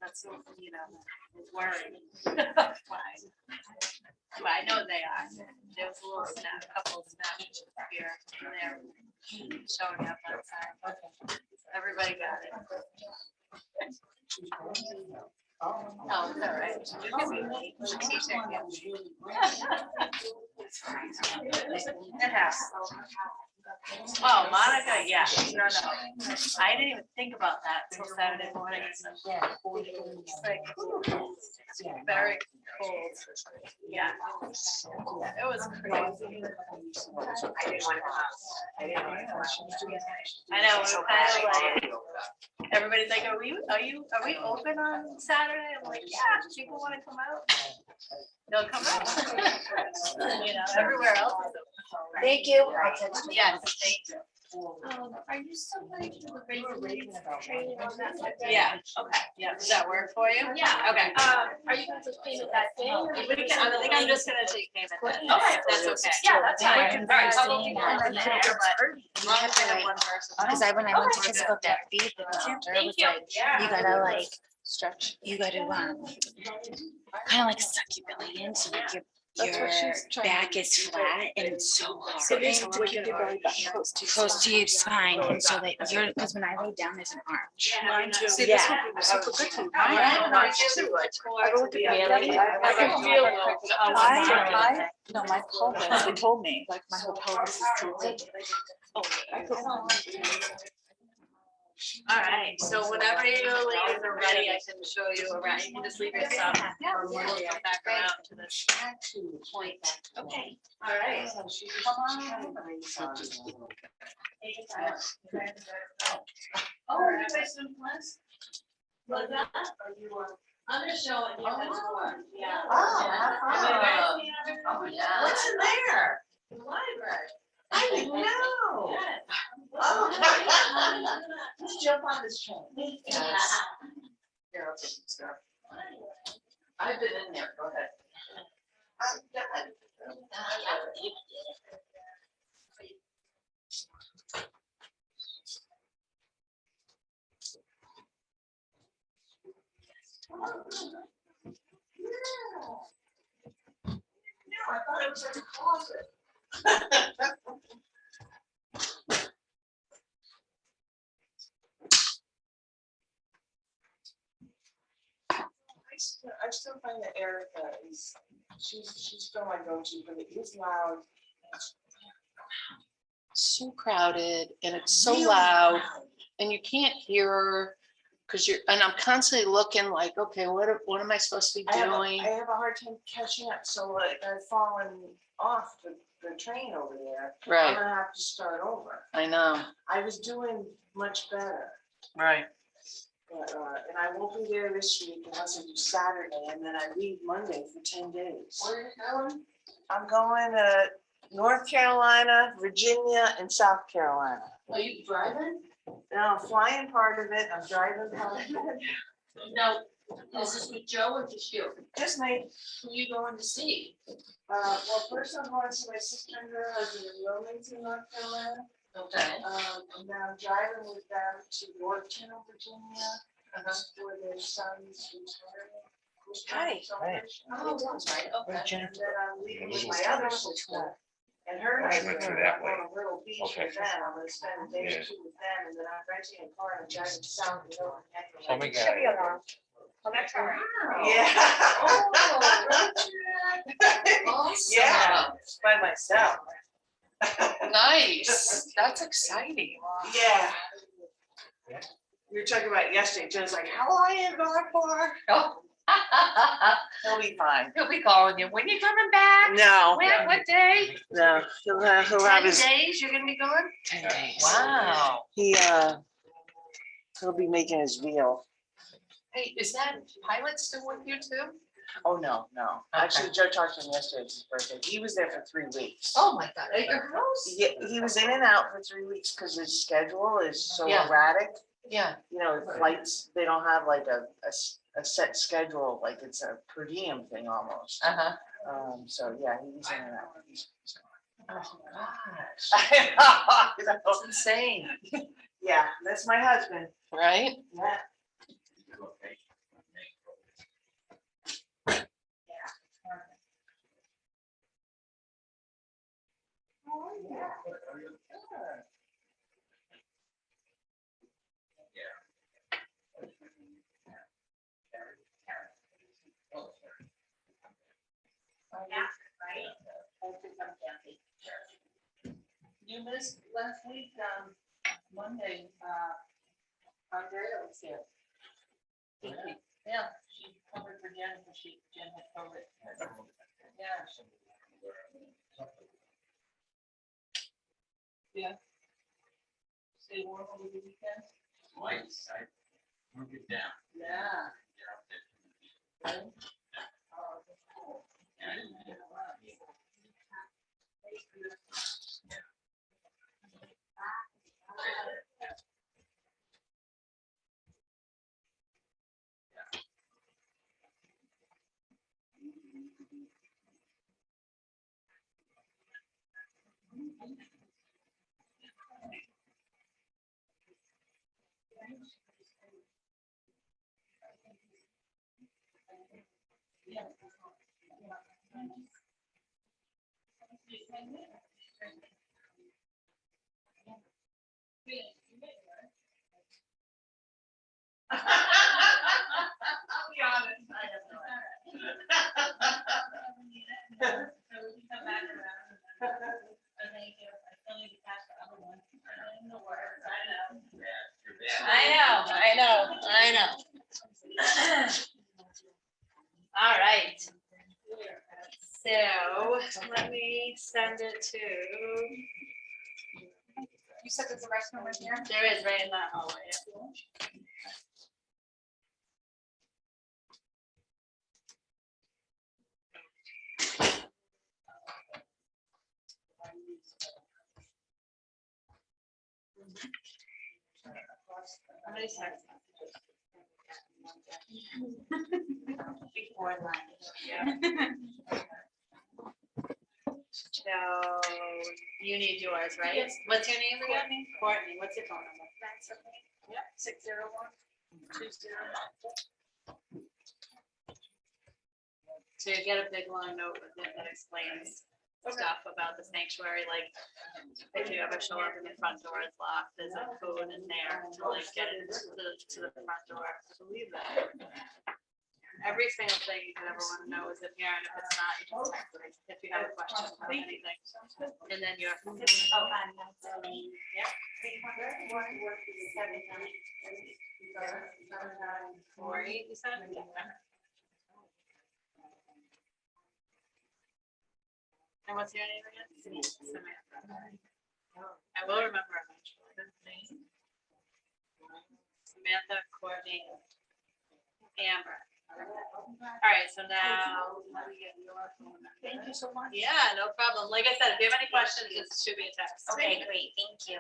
A: That's so, worried. Fine. But I know they are. There was a little snap, couple of snaps here and there showing up that time. Okay. Everybody got it. Oh, it's all right. You can be late. T-shirt, yeah. It has. Oh, Monica, yeah, no. I didn't even think about that until Saturday morning. So it's like, very cold. Yeah. Yeah, it was crazy.
J: I didn't want to come. I didn't want to come.
A: I know, we're kind of like, everybody's like, are we open on Saturday? I'm like, yeah, if people want to come out, they'll come out. You know, everywhere else is open.
H: Thank you.
A: Yes, thank you.
G: Are you still ready for the raisin training on that?
A: Yeah, okay, yeah, does that work for you?
G: Yeah.
A: Okay.
G: Are you going to payment that day?
A: We can, I think I'm just gonna take payment then.
G: Okay.
A: That's okay.
G: Yeah, that's fine.
A: All right, how about we
H: And
A: go
H: then
A: from there, but as long as we have one person.
H: Because when I went to physical therapy, the doctor was
A: you.
H: like, you gotta like stretch, you gotta kind of like suck your belly in so like your back is flat and it's so hard.
B: So they have to keep your belly button
H: Close to your spine, and so that you're, because when I lay down, there's an arch.
B: Mine too. See,
H: Yeah.
B: this would be super good for you.
H: Yeah.
B: I don't think I can feel no, my pelvis, they told me, like my whole pelvis is too big.
A: All right, so whenever you ladies are ready, I can show you around. You can just leave your stuff. Or we'll come back around to this point.
H: Okay.
A: All right. Oh, you guys doing plans? Like that? I'm just showing you. Yeah.
J: Oh,
A: Yeah.
J: what's in there?
A: The library.
J: I didn't know.
A: Yes.
J: Oh. Let's jump on this train.
A: Yes.
J: Here, I'll take this stuff. I've been in there, go ahead. I'm done. No, I thought it was in the closet. I still find that Erica is, she's still my go-to, but it is loud.
L: So crowded and it's so
J: Really
L: loud
J: loud.
L: and you can't hear her because and I'm constantly looking like, okay, what am I supposed to be
J: I
L: doing?
J: have a hard time catching up, so like I've fallen off the train over there. I'm
L: Right,
J: gonna have to start over.
L: I know,
J: I was doing much better,
L: right.
J: but, and I won't be there this week unless I do Saturday, and then I leave Monday for 10 days. Where are you going? I'm going to North Carolina, Virginia, and South Carolina.
A: Are you driving?
J: Now, I'm flying part of it, I'm driving part of it.
A: No. Is this with Joe or just you?
J: Just me.
A: Who are you going to see?
J: Well, first I'm going to see my sister-in-law who's in Wilmington, North Carolina.
A: Okay.
J: And then I'm driving with them to Yorktown, Virginia, for their son's retirement.
H: Hi.
J: celebration.
A: Oh, that's right, okay.
J: And then I'm leaving with my other sister and her
K: I
J: husband.
K: went through
J: I'm
K: that way.
J: going to Little Beach
K: Okay.
J: with them. I'm gonna spend a day or
K: Yeah.
J: two with them, and then I'm renting a car and driving south. and over to
K: Oh my God.
H: Should be around. That's all right.
J: Yeah.
A: Awesome.
J: Yeah, by myself.
L: Nice, that's exciting.
J: Yeah. We were talking about it yesterday, Jen's like, how long are you going for?
L: Oh.
J: He'll be fine.
L: He'll be calling you, when you coming back?
J: No,
L: When, what day?
J: no, he'll have
L: 10
J: his
L: days you're gonna be gone?
J: 10 days.
L: Wow.
J: He'll be making his veal.
L: Hey, is that pilot still with you too?
J: Oh, no. Actually, Joe talked to him yesterday, it's his birthday. He was there for 3 weeks.
L: Oh my God, at your house?
J: Yeah, he was in and out for 3 weeks because his schedule is so
L: Yeah.
J: erratic.
L: Yeah,
J: You know, flights, they don't have like a set schedule, like it's a per diem thing almost.
L: uh-huh.
J: So yeah, he was in and out.
L: Oh, gosh,
J: I know.
L: that's insane,
J: Yeah, that's my husband.
L: right?
J: Yeah. Oh, yeah.
A: You missed last week, Monday, Andrea was here. Yeah, she covered
F: for Jen, because Jen had COVID. Yeah. Stay warm over the weekend.
K: Lights, I work it down.
F: Yeah.
J: I'll be honest, I have no idea. So we can come back around. And thank you. I still need to catch the other one. In the words, I know.
A: I know. All right. So let me send it to,
H: You said there's a restroom right here?
A: there is right in that hallway. Yeah. How many texts?
F: Before lunch.
A: So you need yours, right?
F: Yes.
A: What's your name again? Courtney. What's your phone number? Yep, 601-201. So you get a big long note with it that explains stuff about the sanctuary, like if you ever show up and the front door is locked, there's a code in there to like get it to the front door. I believe that. Every single thing you could ever want to know is in here, and if it's not, you just text me if you have a question about anything. And then you're.
H: Oh, I'm not.
A: Yeah. 48, you said? And what's your name again? Samantha. I will remember eventually. Samantha, Courtney, Amber. All right, so now.
H: Thank you so much.
A: Yeah, no problem. Like I said, if you have any questions, just shoot me a text.
H: Okay, great, thank you.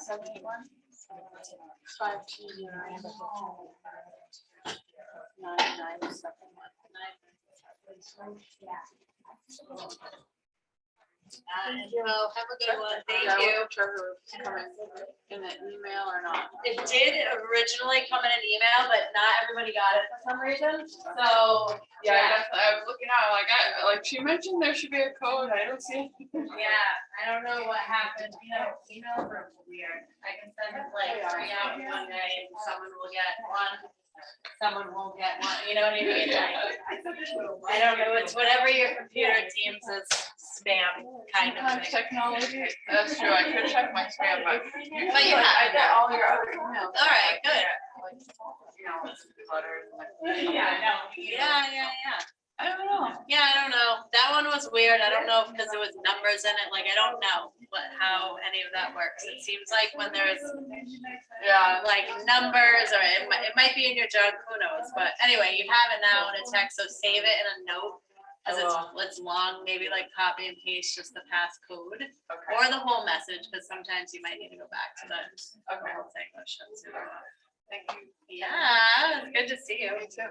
H: 71.
A: Well, have a good one. Thank
L: That
A: you.
L: was Trevor coming in an email or not?
A: It did originally come in an email, but not everybody got it for some reason. So,
L: Yeah, I was looking at it, like she mentioned there should be a code. I don't see.
A: yeah, I don't know what happened. You know, emails are weird. I can send it like 3 out in one day and someone will get one. Someone won't get one, you know what I mean? Like, I don't know, it's whatever your computer deems as spam kind of
L: Sometimes
A: thing.
L: technology. That's true. I could check my spam, but
A: But you
L: I
A: have.
L: get all your other emails.
A: All right, good.
L: You know, letters.
A: Yeah, I don't know. Yeah, I don't know. That one was weird. I don't know if because there was numbers in it, like, I don't know how any of that works. It seems like when there's
L: Yeah.
A: like numbers or it might be in your junk, who knows? But anyway, you have it now in a text, so save it in a note. As it's long, maybe like copy and paste just the passcode
L: Okay.
A: or the whole message, because sometimes you might need to go back to the whole thing.
L: Thank you.
A: Yeah, it's good to see you.
L: Me too.